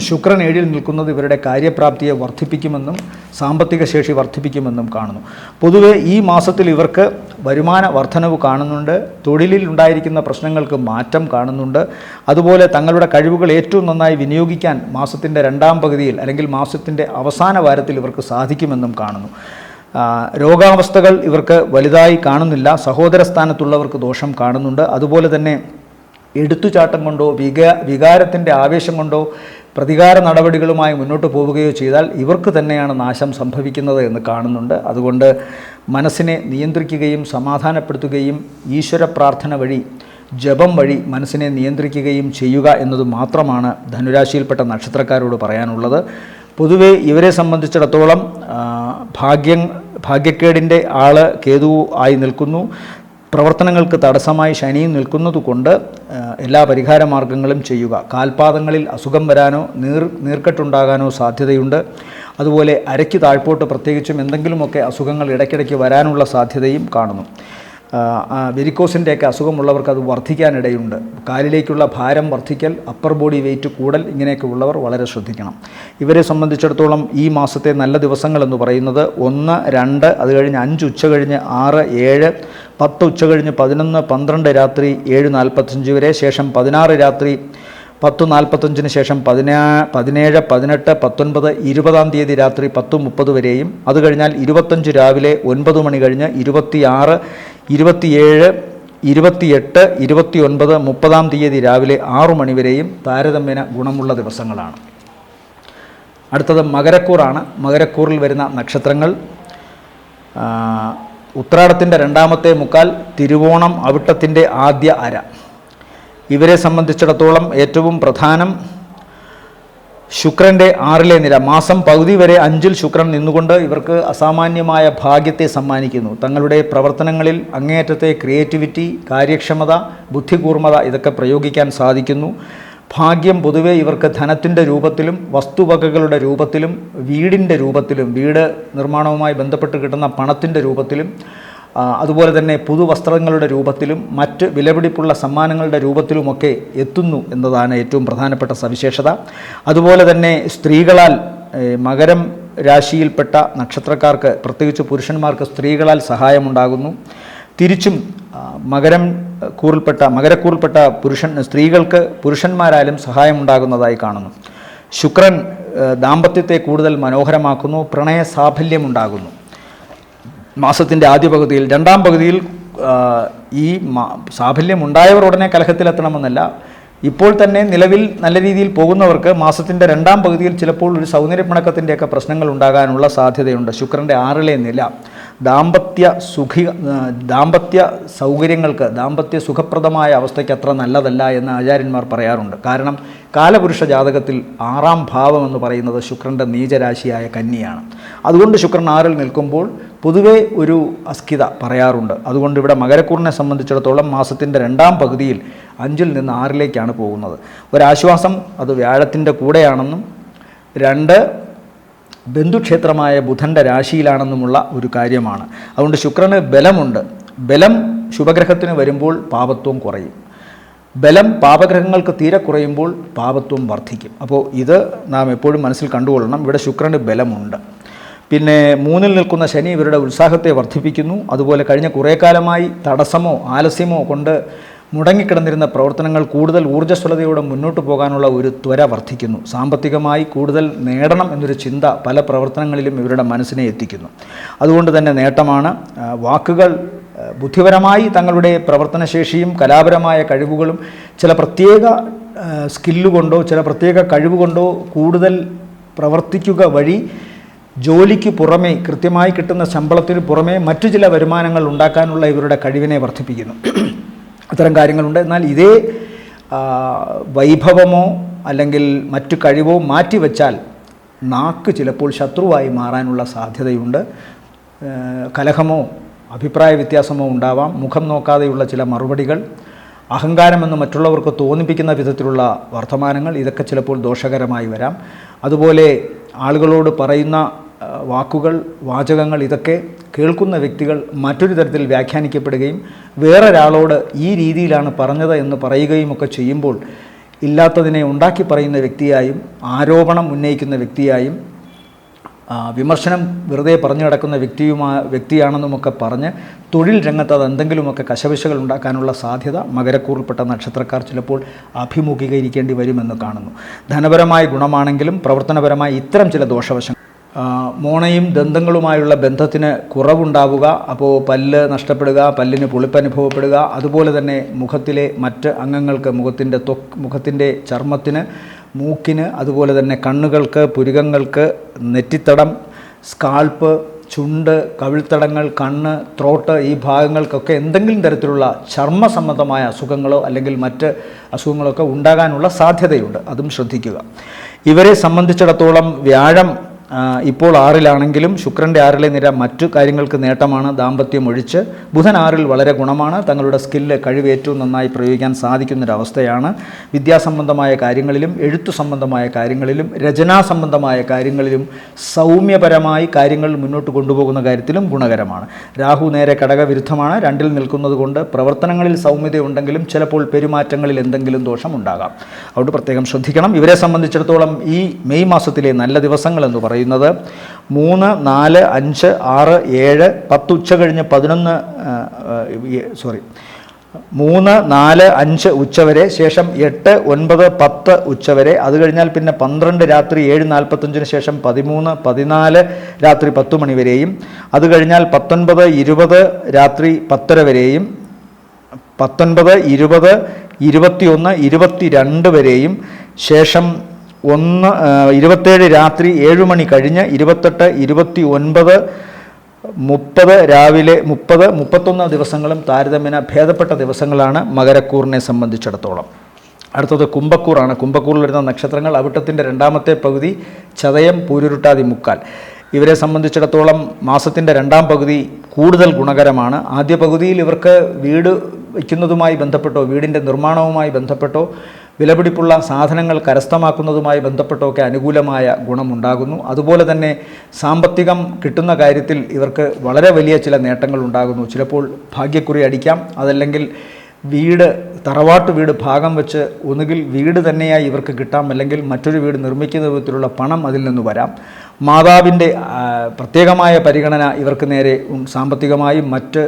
ശുക്രൻ 7-ൽ നിൽക്കുന്നത് ഇവരുടെ കാര്യപ്രാപ്തിയെ വർദ്ധിപ്പിക്കുമെന്നും സാമ്പത്തിക ശേഷി വർദ്ധിപ്പിക്കുമെന്നും കാണുന്നു. പൊതുവെ ഈ മാസത്തിൽ ഇവർക്ക് വരുമാന വർധനവ് കാണുന്നുണ്ട്. തൊഴിലിൽ ഉണ്ടായിരിക്കുന്ന പ്രശ്നങ്ങൾക്ക് മാറ്റം കാണുന്നുണ്ട്. അതുപോലെ തങ്ങളുടെ കഴിവുകൾ ഏറ്റവും നന്നായി വിനിയോഗിക്കാൻ മാസത്തിൻ്റെ 2-ാം പകുതിയിൽ അല്ലെങ്കിൽ മാസത്തിൻ്റെ അവസാന വാരത്തിൽ ഇവർക്ക് സാധിക്കുമെന്നും കാണുന്നു. രോഗാവസ്ഥകൾ ഇവർക്ക് വലുതായി കാണുന്നില്ല. സഹോദര സ്ഥാനത്തുള്ളവർക്ക് ദോഷം കാണുന്നുണ്ട്. അതുപോലെ തന്നെ എടുത്തുചാട്ടം കൊണ്ടോ വികാരത്തിൻ്റെ ആവേശം കൊണ്ടോ പ്രതികാര നടപടികളുമായി മുന്നോട്ട് പോവുകയോ ചെയ്താൽ ഇവർക്ക് തന്നെയാണ് നാശം സംഭവിക്കുന്നത് എന്ന് കാണുന്നുണ്ട്. അതുകൊണ്ട് മനസ്സിനെ നിയന്ത്രിക്കുകയും സമാധാനപ്പെടുത്തുകയും ഈശ്വര പ്രാർത്ഥന വഴി ജപം വഴി മനസ്സിനെ നിയന്ത്രിക്കുകയും ചെയ്യുക എന്നത് മാത്രമാണ് ധനുരാശിയിൽപ്പെട്ട നക്ഷത്രക്കാരോട് പറയാനുള്ളത്. പൊതുവെ ഇവരെ സംബന്ധിച്ചിടത്തോളം ഭാഗ്യക്കേടിൻ്റെ ആൾ കേതു ആയി നിൽക്കുന്നു. പ്രവർത്തനങ്ങൾക്ക് തടസ്സമായി ശനിയും നിൽക്കുന്നതുകൊണ്ട് എല്ലാ പരിഹാര മാർഗങ്ങളും ചെയ്യുക. കാൽപാദങ്ങളിൽ അസുഖം വരാനോ നീർക്കെട്ടുണ്ടാകാനോ സാധ്യതയുണ്ട്. അതുപോലെ അരയ്ക്ക് താഴ്പോട്ട് പ്രത്യേകിച്ചും എന്തെങ്കിലുമൊക്കെ അസുഖങ്ങൾ ഇടയ്ക്കിടയ്ക്ക് വരാനുള്ള സാധ്യതയും കാണുന്നു. വെരിക്കോസിൻ്റെയൊക്കെ അസുഖമുള്ളവർക്ക് അത് വർദ്ധിക്കാനിടയുണ്ട്. കാലിലേക്കുള്ള ഭാരം വർദ്ധിക്കൽ, അപ്പർ ബോഡി വെയിറ്റ് കൂടൽ, ഇങ്ങനെയൊക്കെ ഉള്ളവർ വളരെ ശ്രദ്ധിക്കണം. ഇവരെ സംബന്ധിച്ചിടത്തോളം ഈ മാസത്തെ നല്ല ദിവസങ്ങളെന്ന് പറയുന്നത് 1, 2, അത് കഴിഞ്ഞ് 5 ഉച്ച കഴിഞ്ഞ് 6, 7, 10 ഉച്ച കഴിഞ്ഞ് 11, 12 രാത്രി 7:45 വരെ, ശേഷം 16 രാത്രി 10:45 ശേഷം 17, 18, 19, 20-ാം തീയതി രാത്രി 10:30 വരെയും, അത് കഴിഞ്ഞാൽ 25 രാവിലെ 9 മണി കഴിഞ്ഞ് 26, 27, 28, 29, 30-ാം തീയതി രാവിലെ 6 മണി വരെയും താരതമ്യേന ഗുണമുള്ള ദിവസങ്ങളാണ്. അടുത്തത് മകരക്കൂറാണ്. മകരക്കൂറിൽ വരുന്ന നക്ഷത്രങ്ങൾ ഉത്രാടത്തിൻ്റെ 2-ാമത്തെ മുക്കാൽ, തിരുവോണം അവിട്ടത്തിൻ്റെ ആദ്യ അര. ഇവരെ സംബന്ധിച്ചിടത്തോളം ഏറ്റവും പ്രധാനം ശുക്രൻ്റെ 6-ലെ നില. മാസം പകുതി വരെ 5-ൽ ശുക്രൻ നിന്നുകൊണ്ട് ഇവർക്ക് അസാമാന്യമായ ഭാഗ്യത്തെ സമ്മാനിക്കുന്നു. തങ്ങളുടെ പ്രവർത്തനങ്ങളിൽ അങ്ങേയറ്റത്തെ ക്രിയേറ്റിവിറ്റി, കാര്യക്ഷമത, ബുദ്ധികൂർമ്മത ഇതൊക്കെ പ്രയോഗിക്കാൻ സാധിക്കുന്നു. ഭാഗ്യം പൊതുവെ ഇവർക്ക് ധനത്തിൻ്റെ രൂപത്തിലും വസ്തുവകകളുടെ രൂപത്തിലും വീടിൻ്റെ രൂപത്തിലും, വീട് നിർമ്മാണവുമായി ബന്ധപ്പെട്ട് കിട്ടുന്ന പണത്തിൻ്റെ രൂപത്തിലും, അതുപോലെ തന്നെ പുതുവസ്ത്രങ്ങളുടെ രൂപത്തിലും മറ്റ് വിലപിടിപ്പുള്ള സമ്മാനങ്ങളുടെ രൂപത്തിലുമൊക്കെ എത്തുന്നു എന്നതാണ് ഏറ്റവും പ്രധാനപ്പെട്ട സവിശേഷത. അതുപോലെ തന്നെ സ്ത്രീകളാൽ, മകരം രാശിയിൽപ്പെട്ട നക്ഷത്രക്കാർക്ക് പ്രത്യേകിച്ച് പുരുഷന്മാർക്ക് സ്ത്രീകളാൽ സഹായമുണ്ടാകുന്നു. തിരിച്ചും മകരക്കൂറിൽപ്പെട്ട സ്ത്രീകൾക്ക് പുരുഷന്മാരാലും സഹായമുണ്ടാകുന്നതായി കാണുന്നു. ശുക്രൻ ദാമ്പത്യത്തെ കൂടുതൽ മനോഹരമാക്കുന്നു. പ്രണയ സാഫല്യമുണ്ടാകുന്നു മാസത്തിൻ്റെ ആദ്യ പകുതിയിൽ. 2-ാം പകുതിയിൽ ഈ സാഫല്യം ഉണ്ടായവർ ഉടനെ കലഹത്തിലെത്തണമെന്നല്ല. ഇപ്പോൾ തന്നെ നിലവിൽ നല്ല രീതിയിൽ പോകുന്നവർക്ക് മാസത്തിൻ്റെ 2-ാം പകുതിയിൽ ചിലപ്പോൾ ഒരു സൗന്ദര്യപ്പിണക്കത്തിൻ്റെയൊക്കെ പ്രശ്നങ്ങൾ ഉണ്ടാകാനുള്ള സാധ്യതയുണ്ട്. ശുക്രൻ്റെ 6-ലെ നില ദാമ്പത്യ സൗകര്യങ്ങൾക്ക്, ദാമ്പത്യ സുഖപ്രദമായ അവസ്ഥയ്ക്ക് അത്ര നല്ലതല്ല എന്ന് ആചാര്യന്മാർ പറയാറുണ്ട്. കാരണം കാലപുരുഷ ജാതകത്തിൽ 6-ാം ഭാവം എന്ന് പറയുന്നത് ശുക്രൻ്റെ നീചരാശിയായ കന്നിയാണ്. അതുകൊണ്ട് ശുക്രൻ 6-ൽ നിൽക്കുമ്പോൾ പൊതുവെ ഒരു അസ്കിത പറയാറുണ്ട്. അതുകൊണ്ട് ഇവിടെ മകരക്കൂറിനെ സംബന്ധിച്ചിടത്തോളം മാസത്തിൻ്റെ 2-ാം പകുതിയിൽ 5-ൽ നിന്ന് 6-ലേക്കാണ് പോകുന്നത്. ഒരാശ്വാസം അത് വ്യാഴത്തിൻ്റെ കൂടെയാണെന്നും 2 ബന്ധുക്ഷേത്രമായ ബുധൻ്റെ രാശിയിലാണെന്നുമുള്ള ഒരു കാര്യമാണ്. അതുകൊണ്ട് ശുക്രന് ബലമുണ്ട്. ബലം ശുഭഗ്രഹത്തിന് വരുമ്പോൾ പാപത്വം കുറയും. ബലം പാപഗ്രഹങ്ങൾക്ക് തീരെ കുറയുമ്പോൾ പാപത്വം വർദ്ധിക്കും. അപ്പോൾ ഇത് നാം എപ്പോഴും മനസ്സിൽ കണ്ടുകൊള്ളണം. ഇവിടെ ശുക്രന് ബലമുണ്ട്. പിന്നെ 3-ൽ നിൽക്കുന്ന ശനി ഇവരുടെ ഉത്സാഹത്തെ വർദ്ധിപ്പിക്കുന്നു. അതുപോലെ കഴിഞ്ഞ കുറേ കാലമായി തടസ്സമോ ആലസ്യമോ കൊണ്ട് മുടങ്ങിക്കിടന്നിരുന്ന പ്രവർത്തനങ്ങൾ കൂടുതൽ ഊർജ്ജസ്വലതയോടെ മുന്നോട്ട് പോകാനുള്ള ഒരു ത്വര വർദ്ധിക്കുന്നു. സാമ്പത്തികമായി കൂടുതൽ നേടണം എന്നൊരു ചിന്ത പല പ്രവർത്തനങ്ങളിലും ഇവരുടെ മനസ്സിനെ എത്തിക്കുന്നു. അതുകൊണ്ട് തന്നെ നേട്ടമാണ്. വാക്കുകൾ ബുദ്ധിപരമായി തങ്ങളുടെ പ്രവർത്തനശേഷിയും കലാപരമായ കഴിവുകളും ചില പ്രത്യേക സ്കില്ലുകൊണ്ടോ ചില പ്രത്യേക കഴിവുകൊണ്ടോ കൂടുതൽ പ്രവർത്തിക്കുക വഴി ജോലിക്ക് പുറമേ കൃത്യമായി കിട്ടുന്ന ശമ്പളത്തിന് പുറമേ മറ്റു ചില വരുമാനങ്ങൾ ഉണ്ടാക്കാനുള്ള ഇവരുടെ കഴിവിനെ വർദ്ധിപ്പിക്കുന്നു. അത്തരം കാര്യങ്ങളുണ്ട്. എന്നാൽ ഇതേ വൈഭവമോ അല്ലെങ്കിൽ മറ്റു കഴിവോ മാറ്റിവെച്ചാൽ നാക്ക് ചിലപ്പോൾ ശത്രുവായി മാറാനുള്ള സാധ്യതയുണ്ട്. കലഹമോ അഭിപ്രായ വ്യത്യാസമോ ഉണ്ടാവാം. മുഖം നോക്കാതെയുള്ള ചില മറുപടികൾ, അഹങ്കാരമെന്ന് മറ്റുള്ളവർക്ക് തോന്നിപ്പിക്കുന്ന വിധത്തിലുള്ള വർത്തമാനങ്ങൾ, ഇതൊക്കെ ചിലപ്പോൾ ദോഷകരമായി വരാം. അതുപോലെ ആളുകളോട് പറയുന്ന വാക്കുകൾ, വാചകങ്ങൾ, ഇതൊക്കെ കേൾക്കുന്ന വ്യക്തികൾ മറ്റൊരു തരത്തിൽ വ്യാഖ്യാനിക്കപ്പെടുകയും വേറൊരാളോട് ഈ രീതിയിലാണ് പറഞ്ഞത് എന്ന് പറയുകയും ഒക്കെ ചെയ്യുമ്പോൾ ഇല്ലാത്തതിനെ ഉണ്ടാക്കി പറയുന്ന വ്യക്തിയായും ആരോപണം ഉന്നയിക്കുന്ന വ്യക്തിയായും വിമർശനം വെറുതെ പറഞ്ഞു കിടക്കുന്ന വ്യക്തിയാണെന്നുമൊക്കെ പറഞ്ഞ് തൊഴിൽ രംഗത്ത് അത് എന്തെങ്കിലുമൊക്കെ കശപിശകൾ ഉണ്ടാക്കാനുള്ള സാധ്യത മകരക്കൂറിൽപ്പെട്ട നക്ഷത്രക്കാർ ചിലപ്പോൾ അഭിമുഖീകരിക്കേണ്ടി വരുമെന്ന് കാണുന്നു. ധനപരമായ ഗുണമാണെങ്കിലും പ്രവർത്തനപരമായി ഇത്തരം ചില ദോഷവശങ്ങൾ, മോണയും ദന്തങ്ങളുമായുള്ള ബന്ധത്തിന് കുറവുണ്ടാവുക, അപ്പോൾ പല്ല് നഷ്ടപ്പെടുക, പല്ലിന് പുളിപ്പനുഭവപ്പെടുക, അതുപോലെ തന്നെ മുഖത്തിലെ മറ്റ് അംഗങ്ങൾക്ക്, മുഖത്തിൻ്റെ ചർമ്മത്തിന്, മൂക്കിന്, അതുപോലെ തന്നെ കണ്ണുകൾക്ക്, പുരികങ്ങൾക്ക്, നെറ്റിത്തടം, സ്കാൾപ്പ്, ചുണ്ട്, കവിൾത്തടങ്ങൾ, കണ്ണ്, ത്രോട്ട്, ഈ ഭാഗങ്ങൾക്കൊക്കെ എന്തെങ്കിലും തരത്തിലുള്ള ചർമ്മ സംബന്ധമായ അസുഖങ്ങളോ അല്ലെങ്കിൽ മറ്റ് അസുഖങ്ങളൊക്കെ ഉണ്ടാകാനുള്ള സാധ്യതയുണ്ട്. അതും ശ്രദ്ധിക്കുക. ഇവരെ സംബന്ധിച്ചിടത്തോളം വ്യാഴം ഇപ്പോൾ 6-ലാണെങ്കിലും ശുക്രൻ്റെ 6-ലെ നിര മറ്റു കാര്യങ്ങൾക്ക് നേട്ടമാണ്. ദാമ്പത്യം ഒഴിച്ച് ബുധൻ 6-ൽ വളരെ ഗുണമാണ്. തങ്ങളുടെ സ്കില്ല്, കഴിവ് ഏറ്റവും നന്നായി പ്രയോഗിക്കാൻ സാധിക്കുന്നൊരവസ്ഥയാണ്. വിദ്യാസംബന്ധമായ കാര്യങ്ങളിലും എഴുത്തു സംബന്ധമായ കാര്യങ്ങളിലും രചനാ സംബന്ധമായ കാര്യങ്ങളിലും സൗമ്യപരമായി കാര്യങ്ങൾ മുന്നോട്ട് കൊണ്ടുപോകുന്ന കാര്യത്തിലും ഗുണകരമാണ്. രാഹു നേരെ ഘടകവിരുദ്ധമാണ്. 2-ൽ നിൽക്കുന്നത് കൊണ്ട് പ്രവർത്തനങ്ങളിൽ സൗമ്യതയുണ്ടെങ്കിലും ചിലപ്പോൾ പെരുമാറ്റങ്ങളിൽ എന്തെങ്കിലും ദോഷമുണ്ടാകാം. അതുകൊണ്ട് പ്രത്യേകം ശ്രദ്ധിക്കണം. ഇവരെ സംബന്ധിച്ചിടത്തോളം ഈ മെയ് മാസത്തിലെ നല്ല ദിവസങ്ങൾ എന്ന് പറയുന്നത് 3, 4, 5, 6, 7, 10 ഉച്ച കഴിഞ്ഞ് 3, 4, 5 ഉച്ചവരെ, ശേഷം 8, 9, 10 ഉച്ചവരെ, അത് കഴിഞ്ഞാൽ പിന്നെ 12 രാത്രി 7:45 ശേഷം 13, 14 രാത്രി 10 മണി വരെയും, അത് കഴിഞ്ഞാൽ 19, 20 രാത്രി 10:30 വരെയും, 19, 20, 21, 22 വരെയും, ശേഷം 27 രാത്രി 7 മണി കഴിഞ്ഞ് 28, 29, 30 രാവിലെ 30, 31 ദിവസങ്ങളും താരതമ്യേന ഭേദപ്പെട്ട ദിവസങ്ങളാണ് മകരക്കൂറിനെ സംബന്ധിച്ചിടത്തോളം. അടുത്തത് കുംഭക്കൂറാണ്. കുംഭക്കൂറിൽ വരുന്ന നക്ഷത്രങ്ങൾ അവിട്ടത്തിൻ്റെ 2ാമത്തെ പകുതി, ചതയം, പൂരുരുട്ടാതി, മുക്കാൽ. ഇവരെ സംബന്ധിച്ചിടത്തോളം മാസത്തിൻ്റെ 2ാം പകുതി കൂടുതൽ ഗുണകരമാണ്. ആദ്യ പകുതിയിൽ ഇവർക്ക് വീട് വയ്ക്കുന്നതുമായി ബന്ധപ്പെട്ടോ വീടിൻ്റെ നിർമ്മാണവുമായി ബന്ധപ്പെട്ടോ വിലപിടിപ്പുള്ള സാധനങ്ങൾ കരസ്ഥമാക്കുന്നതുമായി ബന്ധപ്പെട്ടോ ഒക്കെ അനുകൂലമായ ഗുണമുണ്ടാകുന്നു. അതുപോലെ തന്നെ സാമ്പത്തികം കിട്ടുന്ന കാര്യത്തിൽ ഇവർക്ക് വളരെ വലിയ ചില നേട്ടങ്ങൾ ഉണ്ടാകുന്നു. ചിലപ്പോൾ ഭാഗ്യക്കുറി അടിക്കാം. അതല്ലെങ്കിൽ തറവാട്ട് വീട് ഭാഗം വെച്ച് ഒന്നുകിൽ വീട് തന്നെയായി ഇവർക്ക് കിട്ടാം, അല്ലെങ്കിൽ മറ്റൊരു വീട് നിർമ്മിക്കുന്ന വിധത്തിലുള്ള പണം അതിൽ നിന്ന് വരാം. മാതാവിൻ്റെ പ്രത്യേകമായ പരിഗണന ഇവർക്ക് നേരെ സാമ്പത്തികമായും മറ്റ്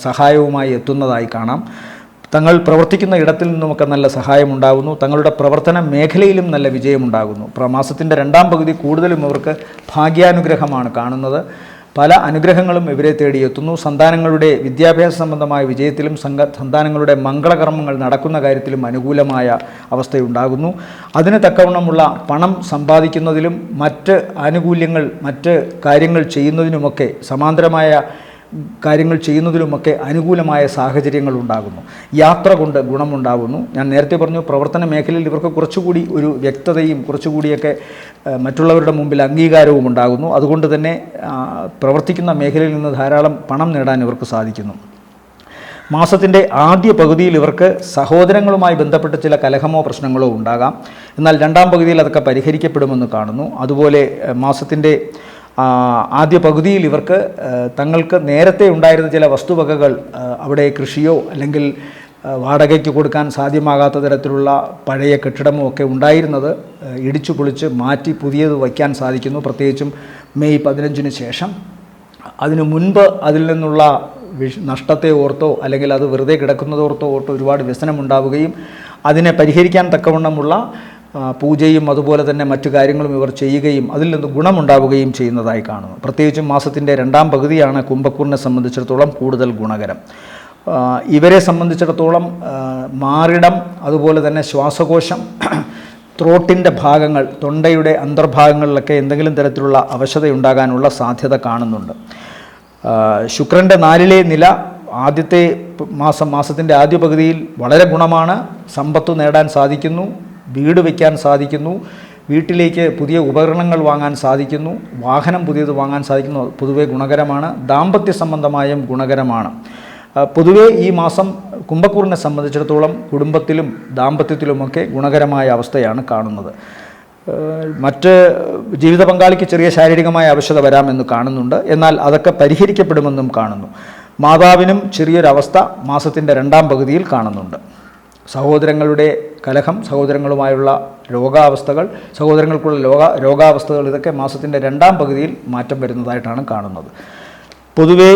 സഹായവുമായി എത്തുന്നതായി കാണാം. തങ്ങൾ പ്രവർത്തിക്കുന്ന ഇടത്തിൽ നിന്നുമൊക്കെ നല്ല സഹായമുണ്ടാകുന്നു. തങ്ങളുടെ പ്രവർത്തന മേഖലയിലും നല്ല വിജയമുണ്ടാകുന്നു. മാസത്തിൻ്റെ 2ാം പകുതി കൂടുതലും ഇവർക്ക് ഭാഗ്യാനുഗ്രഹമാണ് കാണുന്നത്. പല അനുഗ്രഹങ്ങളും ഇവരെ തേടിയെത്തുന്നു. സന്താനങ്ങളുടെ വിദ്യാഭ്യാസ സംബന്ധമായ വിജയത്തിലും സന്താനങ്ങളുടെ മംഗളകർമ്മങ്ങൾ നടക്കുന്ന കാര്യത്തിലും അനുകൂലമായ അവസ്ഥയുണ്ടാകുന്നു. അതിന് തക്കവണ്ണമുള്ള പണം സമ്പാദിക്കുന്നതിലും മറ്റ് ആനുകൂല്യങ്ങൾ, മറ്റ് കാര്യങ്ങൾ ചെയ്യുന്നതിനുമൊക്കെ, സമാന്തരമായ കാര്യങ്ങൾ ചെയ്യുന്നതിലുമൊക്കെ അനുകൂലമായ സാഹചര്യങ്ങൾ ഉണ്ടാകുന്നു. യാത്ര കൊണ്ട് ഗുണമുണ്ടാകുന്നു. ഞാൻ നേരത്തെ പറഞ്ഞു, പ്രവർത്തന മേഖലയിൽ ഇവർക്ക് കുറച്ചുകൂടി ഒരു വ്യക്തതയും കുറച്ചുകൂടിയൊക്കെ മറ്റുള്ളവരുടെ മുമ്പിൽ അംഗീകാരവും ഉണ്ടാകുന്നു. അതുകൊണ്ട് തന്നെ പ്രവർത്തിക്കുന്ന മേഖലയിൽ നിന്ന് ധാരാളം പണം നേടാൻ ഇവർക്ക് സാധിക്കുന്നു. മാസത്തിൻ്റെ ആദ്യ പകുതിയിൽ ഇവർക്ക് സഹോദരങ്ങളുമായി ബന്ധപ്പെട്ട് ചില കലഹമോ പ്രശ്നങ്ങളോ ഉണ്ടാകാം. എന്നാൽ 2ാം പകുതിയിൽ അതൊക്കെ പരിഹരിക്കപ്പെടുമെന്ന് കാണുന്നു. അതുപോലെ മാസത്തിൻ്റെ ആദ്യ പകുതിയിൽ ഇവർക്ക് തങ്ങൾക്ക് നേരത്തെ ഉണ്ടായിരുന്ന ചില വസ്തുവകകൾ, അവിടെ കൃഷിയോ അല്ലെങ്കിൽ വാടകയ്ക്ക് കൊടുക്കാൻ സാധ്യമാകാത്ത തരത്തിലുള്ള പഴയ കെട്ടിടമോ ഒക്കെ ഉണ്ടായിരുന്നത് ഇടിച്ചു പൊളിച്ച് മാറ്റി പുതിയത് വയ്ക്കാൻ സാധിക്കുന്നു. പ്രത്യേകിച്ചും മെയ് 15 ശേഷം. അതിനു മുൻപ് അതിൽ നിന്നുള്ള നഷ്ടത്തെ ഓർത്തോ അല്ലെങ്കിൽ അത് വെറുതെ കിടക്കുന്നതോർത്തോ ഒരുപാട് വ്യസനമുണ്ടാവുകയും അതിനെ പരിഹരിക്കാൻ തക്കവണ്ണമുള്ള പൂജയും അതുപോലെ തന്നെ മറ്റു കാര്യങ്ങളും ഇവർ ചെയ്യുകയും അതിൽ നിന്ന് ഗുണമുണ്ടാവുകയും ചെയ്യുന്നതായി കാണുന്നു. പ്രത്യേകിച്ചും മാസത്തിൻ്റെ 2ാം പകുതിയാണ് കുംഭക്കൂറിനെ സംബന്ധിച്ചിടത്തോളം കൂടുതൽ ഗുണകരം. ഇവരെ സംബന്ധിച്ചിടത്തോളം മാറിടം, അതുപോലെ തന്നെ ശ്വാസകോശം, ത്രോട്ടിൻ്റെ ഭാഗങ്ങൾ, തൊണ്ടയുടെ അന്തർഭാഗങ്ങളിലൊക്കെ എന്തെങ്കിലും തരത്തിലുള്ള അവശതയുണ്ടാകാനുള്ള സാധ്യത കാണുന്നുണ്ട്. ശുക്രൻ്റെ 4ലെ നില ആദ്യത്തെ മാസത്തിൻ്റെ ആദ്യ പകുതിയിൽ വളരെ ഗുണമാണ്. സമ്പത്ത് നേടാൻ സാധിക്കുന്നു, വീട് വയ്ക്കാൻ സാധിക്കുന്നു, വീട്ടിലേക്ക് പുതിയ ഉപകരണങ്ങൾ വാങ്ങാൻ സാധിക്കുന്നു, വാഹനം പുതിയത് വാങ്ങാൻ സാധിക്കുന്നു. പൊതുവെ ഗുണകരമാണ്. ദാമ്പത്യ സംബന്ധമായും ഗുണകരമാണ്. പൊതുവെ ഈ മാസം കുംഭക്കൂറിനെ സംബന്ധിച്ചിടത്തോളം കുടുംബത്തിലും ദാമ്പത്യത്തിലുമൊക്കെ ഗുണകരമായ അവസ്ഥയാണ് കാണുന്നത്. മറ്റ് ജീവിത പങ്കാളിക്ക് ചെറിയ ശാരീരികമായ അവശത വരാമെന്ന് കാണുന്നുണ്ട്. എന്നാൽ അതൊക്കെ പരിഹരിക്കപ്പെടുമെന്നും കാണുന്നു. മാതാവിനും ചെറിയൊരവസ്ഥ മാസത്തിൻ്റെ 2ാം പകുതിയിൽ കാണുന്നുണ്ട്. സഹോദരങ്ങളുടെ കലഹം, സഹോദരങ്ങളുമായുള്ള രോഗാവസ്ഥകൾ, സഹോദരങ്ങൾക്കുള്ള രോഗാവസ്ഥകൾ, ഇതൊക്കെ മാസത്തിൻ്റെ 2ാം പകുതിയിൽ മാറ്റം വരുന്നതായിട്ടാണ് കാണുന്നത്. പൊതുവേ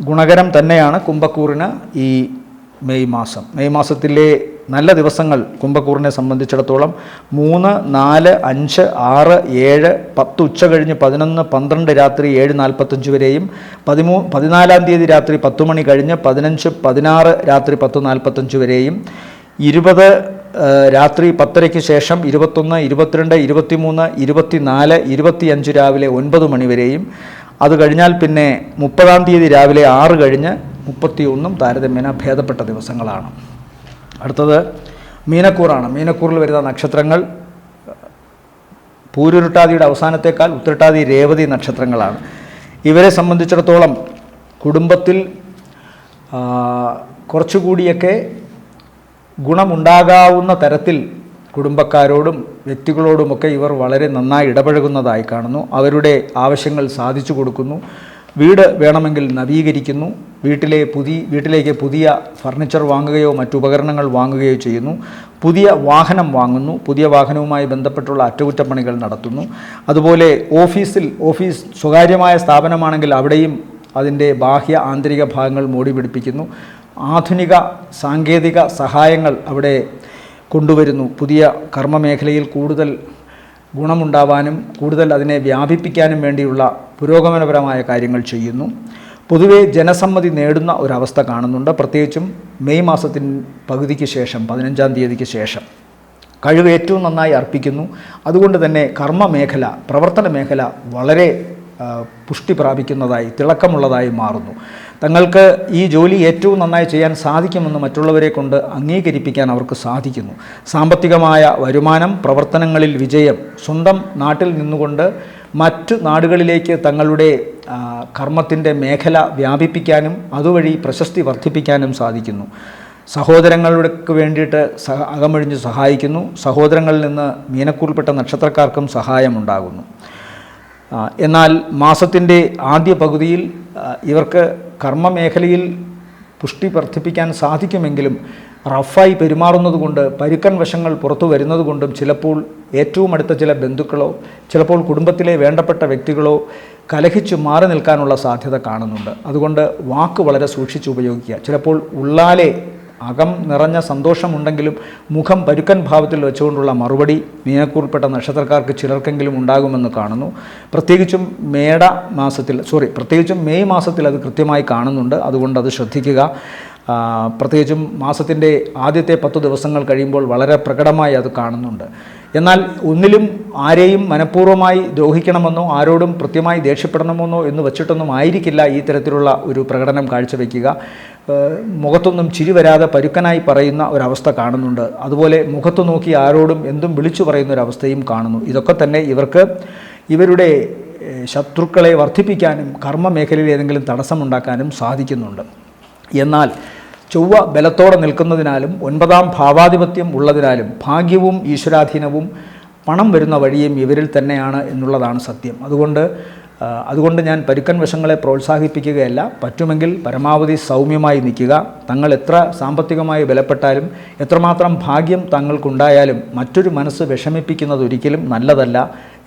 ഗുണകരം തന്നെയാണ് കുംഭക്കൂറിന് ഈ മെയ് മാസം. മെയ് മാസത്തിലെ നല്ല ദിവസങ്ങൾ കുംഭക്കൂറിനെ സംബന്ധിച്ചിടത്തോളം 3, 4, 5, 6, 7, 10 ഉച്ച കഴിഞ്ഞ് 11, 12 രാത്രി 7:45 വരെയും 14-ാം തീയതി രാത്രി 10 മണി കഴിഞ്ഞ് 15, 16 രാത്രി 10:45 വരെയും 20 രാത്രി 10:30 ശേഷം 21, 22, 23, 24, 25 രാവിലെ 9 മണി വരെയും അത് കഴിഞ്ഞാൽ പിന്നെ 30-ാം തീയതി രാവിലെ 6 കഴിഞ്ഞ് 31 താരതമ്യേന ഭേദപ്പെട്ട ദിവസങ്ങളാണ്. അടുത്തത് മീനക്കൂറാണ്. മീനക്കൂറിൽ വരുന്ന നക്ഷത്രങ്ങൾ പൂരുരുട്ടാതിയുടെ അവസാനത്തേക്കാൾ ഉത്രട്ടാതി, രേവതി നക്ഷത്രങ്ങളാണ്. ഇവരെ സംബന്ധിച്ചിടത്തോളം കുടുംബത്തിൽ കുറച്ചുകൂടിയൊക്കെ ഗുണമുണ്ടാകാവുന്ന തരത്തിൽ കുടുംബക്കാരോടും വ്യക്തികളോടുമൊക്കെ ഇവർ വളരെ നന്നായി ഇടപഴകുന്നതായി കാണുന്നു. അവരുടെ ആവശ്യങ്ങൾ സാധിച്ചു കൊടുക്കുന്നു. വീട് വേണമെങ്കിൽ നവീകരിക്കുന്നു. വീട്ടിലേക്ക് പുതിയ ഫർണിച്ചർ വാങ്ങുകയോ മറ്റു ഉപകരണങ്ങൾ വാങ്ങുകയോ ചെയ്യുന്നു. പുതിയ വാഹനം വാങ്ങുന്നു. പുതിയ വാഹനവുമായി ബന്ധപ്പെട്ടുള്ള അറ്റകുറ്റപ്പണികൾ നടത്തുന്നു. അതുപോലെ ഓഫീസ് സ്വകാര്യമായ സ്ഥാപനമാണെങ്കിൽ അവിടെയും അതിൻ്റെ ബാഹ്യ ആന്തരിക ഭാഗങ്ങൾ മോടി പിടിപ്പിക്കുന്നു. ആധുനിക സാങ്കേതിക സഹായങ്ങൾ അവിടെ കൊണ്ടുവരുന്നു. പുതിയ കർമ്മമേഖലയിൽ കൂടുതൽ ഗുണമുണ്ടാവാനും കൂടുതൽ അതിനെ വ്യാപിപ്പിക്കാനും വേണ്ടിയുള്ള പുരോഗമനപരമായ കാര്യങ്ങൾ ചെയ്യുന്നു. പൊതുവെ ജനസമ്മതി നേടുന്ന ഒരവസ്ഥ കാണുന്നുണ്ട്. പ്രത്യേകിച്ചും മെയ് മാസത്തിൻ പകുതിക്ക് ശേഷം 15-ാം തീയതിക്ക് ശേഷം കഴിവ് ഏറ്റവും നന്നായി അർപ്പിക്കുന്നു. അതുകൊണ്ട് തന്നെ കർമ്മമേഖല, പ്രവർത്തന മേഖല വളരെ പുഷ്ടി പ്രാപിക്കുന്നതായി, തിളക്കമുള്ളതായി മാറുന്നു. തങ്ങൾക്ക് ഈ ജോലി ഏറ്റവും നന്നായി ചെയ്യാൻ സാധിക്കുമെന്ന് മറ്റുള്ളവരെ കൊണ്ട് അംഗീകരിപ്പിക്കാൻ അവർക്ക് സാധിക്കുന്നു. സാമ്പത്തികമായ വരുമാനം, പ്രവർത്തനങ്ങളിൽ വിജയം, സ്വന്തം നാട്ടിൽ നിന്നുകൊണ്ട് മറ്റു നാടുകളിലേക്ക് തങ്ങളുടെ കർമ്മത്തിൻ്റെ മേഖല വ്യാപിപ്പിക്കാനും അതുവഴി പ്രശസ്തി വർദ്ധിപ്പിക്കാനും സാധിക്കുന്നു. സഹോദരങ്ങൾക്ക് വേണ്ടിയിട്ട് അകമഴിഞ്ഞ് സഹായിക്കുന്നു. സഹോദരങ്ങളിൽ നിന്ന് മീനക്കൂറിൽപ്പെട്ട നക്ഷത്രക്കാർക്കും സഹായമുണ്ടാകുന്നു. എന്നാൽ മാസത്തിൻ്റെ ആദ്യ പകുതിയിൽ ഇവർക്ക് കർമ്മമേഖലയിൽ പുഷ്ടി വർദ്ധിപ്പിക്കാൻ സാധിക്കുമെങ്കിലും റഫായി പെരുമാറുന്നതുകൊണ്ട്, പരുക്കൻ വശങ്ങൾ പുറത്തു വരുന്നതുകൊണ്ടും ചിലപ്പോൾ ഏറ്റവും അടുത്ത ചില ബന്ധുക്കളോ ചിലപ്പോൾ കുടുംബത്തിലെ വേണ്ടപ്പെട്ട വ്യക്തികളോ കലഹിച്ചു മാറി നിൽക്കാനുള്ള സാധ്യത കാണുന്നുണ്ട്. അതുകൊണ്ട് വാക്ക് വളരെ സൂക്ഷിച്ച് ഉപയോഗിക്കുക. ചിലപ്പോൾ ഉള്ളാലെ അകം നിറഞ്ഞ സന്തോഷമുണ്ടെങ്കിലും മുഖം പരുക്കൻ ഭാവത്തിൽ വെച്ചുകൊണ്ടുള്ള മറുപടി മീനക്കൂറിൽപ്പെട്ട നക്ഷത്രക്കാർക്ക് ചിലർക്കെങ്കിലും ഉണ്ടാകുമെന്ന് കാണുന്നു. പ്രത്യേകിച്ചും മെയ് മാസത്തിൽ അത് കൃത്യമായി കാണുന്നുണ്ട്. അതുകൊണ്ട് അത് ശ്രദ്ധിക്കുക. പ്രത്യേകിച്ചും മാസത്തിൻ്റെ ആദ്യത്തെ 10 ദിവസങ്ങൾ കഴിയുമ്പോൾ വളരെ പ്രകടമായി അത് കാണുന്നുണ്ട്. എന്നാൽ ഒന്നിലും ആരെയും മനഃപൂർവ്വമായി ദ്രോഹിക്കണമെന്നോ ആരോടും കൃത്യമായി ദേഷ്യപ്പെടണമെന്നോ എന്ന് വച്ചിട്ടൊന്നും ആയിരിക്കില്ല ഈ തരത്തിലുള്ള ഒരു പ്രകടനം കാഴ്ചവെക്കുക. മുഖത്തൊന്നും ചിരി വരാതെ പരുക്കനായി പറയുന്ന ഒരവസ്ഥ കാണുന്നുണ്ട്. അതുപോലെ മുഖത്ത് നോക്കി ആരോടും എന്തും വിളിച്ചു പറയുന്ന ഒരവസ്ഥയും കാണുന്നു. ഇതൊക്കെ തന്നെ ഇവർക്ക് ഇവരുടെ ശത്രുക്കളെ വർദ്ധിപ്പിക്കാനും കർമ്മമേഖലയിൽ ഏതെങ്കിലും തടസ്സമുണ്ടാക്കാനും സാധിക്കുന്നുണ്ട്. എന്നാൽ ചൊവ്വ ബലത്തോടെ നിൽക്കുന്നതിനാലും 9-ാം ഭാവാധിപത്യം ഉള്ളതിനാലും ഭാഗ്യവും ഈശ്വരാധീനവും പണം വരുന്ന വഴിയും ഇവരിൽ തന്നെയാണ് എന്നുള്ളതാണ് സത്യം. അതുകൊണ്ട് അതുകൊണ്ട് ഞാൻ പരുക്കൻ വശങ്ങളെ പ്രോത്സാഹിപ്പിക്കുകയല്ല. പറ്റുമെങ്കിൽ പരമാവധി സൗമ്യമായി നിൽക്കുക. തങ്ങൾ എത്ര സാമ്പത്തികമായി ബലപ്പെട്ടാലും എത്രമാത്രം ഭാഗ്യം തങ്ങൾക്കുണ്ടായാലും മറ്റൊരു മനസ്സ് വിഷമിപ്പിക്കുന്നത് ഒരിക്കലും നല്ലതല്ല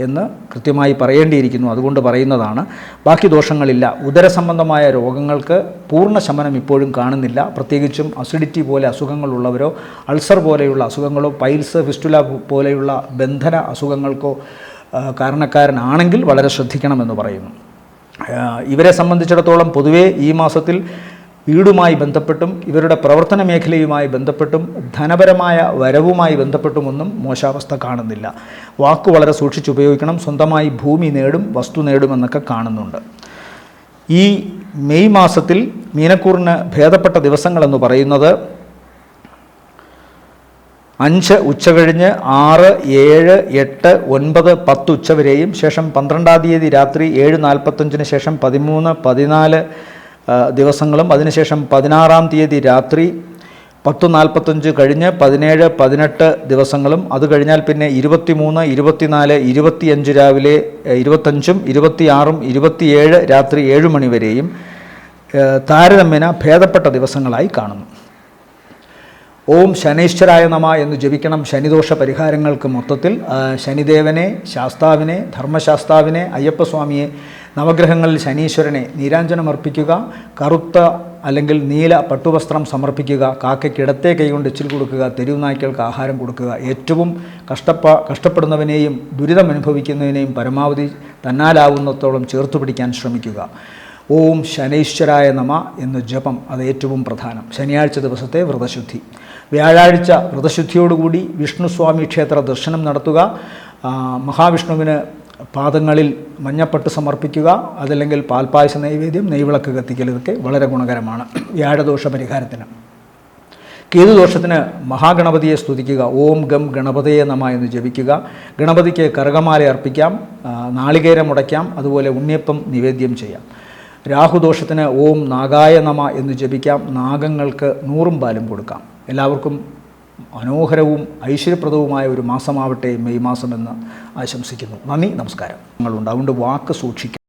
എന്ന് കൃത്യമായി പറയേണ്ടിയിരിക്കുന്നു. അതുകൊണ്ട് പറയുന്നതാണ്. ബാക്കി ദോഷങ്ങളില്ല. ഉദരസംബന്ധമായ രോഗങ്ങൾക്ക് പൂർണ്ണ ശമനം ഇപ്പോഴും കാണുന്നില്ല. പ്രത്യേകിച്ചും അസിഡിറ്റി പോലെ അസുഖങ്ങളുള്ളവരോ അൾസർ പോലെയുള്ള അസുഖങ്ങളോ പൈൽസ് ഫിസ്റ്റുല പോലെയുള്ള ബന്ധന അസുഖങ്ങൾക്കോ കാരണക്കാരനാണെങ്കിൽ വളരെ ശ്രദ്ധിക്കണമെന്ന് പറയുന്നു. ഇവരെ സംബന്ധിച്ചിടത്തോളം പൊതുവേ ഈ മാസത്തിൽ വീടുമായി ബന്ധപ്പെട്ടും ഇവരുടെ പ്രവർത്തന മേഖലയുമായി ബന്ധപ്പെട്ടും ധനപരമായ വരവുമായി ബന്ധപ്പെട്ടുമൊന്നും മോശാവസ്ഥ കാണുന്നില്ല. വാക്ക് വളരെ സൂക്ഷിച്ചുപയോഗിക്കണം. സ്വന്തമായി ഭൂമി നേടും, വസ്തു നേടുമെന്നൊക്കെ കാണുന്നുണ്ട്. ഈ മെയ് മാസത്തിൽ മീനക്കൂറിന് ഭേദപ്പെട്ട ദിവസങ്ങളെന്ന് പറയുന്നത് 5 ഉച്ചകഴിഞ്ഞ് 6, 7, 8, 9, 10 ഉച്ചവരെയും ശേഷം 12-ാം തീയതി രാത്രി 7:45 ശേഷം 13, 14 ദിവസങ്ങളും അതിനുശേഷം 16-ാം തീയതി രാത്രി 10:45 കഴിഞ്ഞ് 17, 18 ദിവസങ്ങളും അത് കഴിഞ്ഞാൽ പിന്നെ 23, 24, 25 രാവിലെ 25, 26, 27 രാത്രി 7 മണി വരെയും താരതമ്യേന ഭേദപ്പെട്ട ദിവസങ്ങളായി കാണുന്നു. ഓം ശനൈശ്വരായ നമ എന്ന് ജപിക്കണം. ശനിദോഷ പരിഹാരങ്ങൾക്ക് മൊത്തത്തിൽ ശനിദേവനെ, ശാസ്താവിനെ, ധർമ്മശാസ്താവിനെ, അയ്യപ്പസ്വാമിയെ, നവഗ്രഹങ്ങളിൽ ശനീശ്വരനെ നീരാഞ്ജനം അർപ്പിക്കുക. കറുത്ത അല്ലെങ്കിൽ നീല പട്ടുവസ്ത്രം സമർപ്പിക്കുക. കാക്കയ്ക്ക് ഇടത്തെ കൈകൊണ്ട് എച്ചിൽ കൊടുക്കുക. തെരുവ് നായ്ക്കൾക്ക് ആഹാരം കൊടുക്കുക. ഏറ്റവും കഷ്ടപ്പെടുന്നവനെയും ദുരിതം അനുഭവിക്കുന്നതിനെയും പരമാവധി തന്നാലാവുന്നത്തോളം ചേർത്തു പിടിക്കാൻ ശ്രമിക്കുക. ഓം ശനൈശ്വരായ നമ എന്ന ജപം അത് ഏറ്റവും പ്രധാനം. ശനിയാഴ്ച ദിവസത്തെ വ്രതശുദ്ധി. വ്യാഴാഴ്ച വ്രതശുദ്ധിയോടുകൂടി വിഷ്ണുസ്വാമി ക്ഷേത്ര ദർശനം നടത്തുക. മഹാവിഷ്ണുവിന് പാദങ്ങളിൽ മഞ്ഞപ്പട്ട് സമർപ്പിക്കുക. അതല്ലെങ്കിൽ പാൽപ്പായസ നൈവേദ്യം, നെയ്വിളക്ക് കത്തിക്കൽ, ഇതൊക്കെ വളരെ ഗുണകരമാണ് വ്യാഴദോഷ പരിഹാരത്തിന്. കേതുദോഷത്തിന് മഹാഗണപതിയെ സ്തുതിക്കുക. ഓം ഗം ഗണപതയെ നമ എന്ന് ജപിക്കുക. ഗണപതിക്ക് കറുകമാല അർപ്പിക്കാം, നാളികേരം ഉടയ്ക്കാം, അതുപോലെ ഉണ്ണിയപ്പം നിവേദ്യം ചെയ്യാം. രാഹുദോഷത്തിന് ഓം നാഗായ നമ എന്ന് ജപിക്കാം. നാഗങ്ങൾക്ക് 100 പാലും കൊടുക്കാം. എല്ലാവർക്കും മനോഹരവും ഐശ്വര്യപ്രദവുമായ ഒരു മാസമാവട്ടെ മെയ് മാസമെന്ന് ആശംസിക്കുന്നു. നന്ദി, നമസ്കാരം. അതുകൊണ്ട് വാക്ക് സൂക്ഷിക്കുക.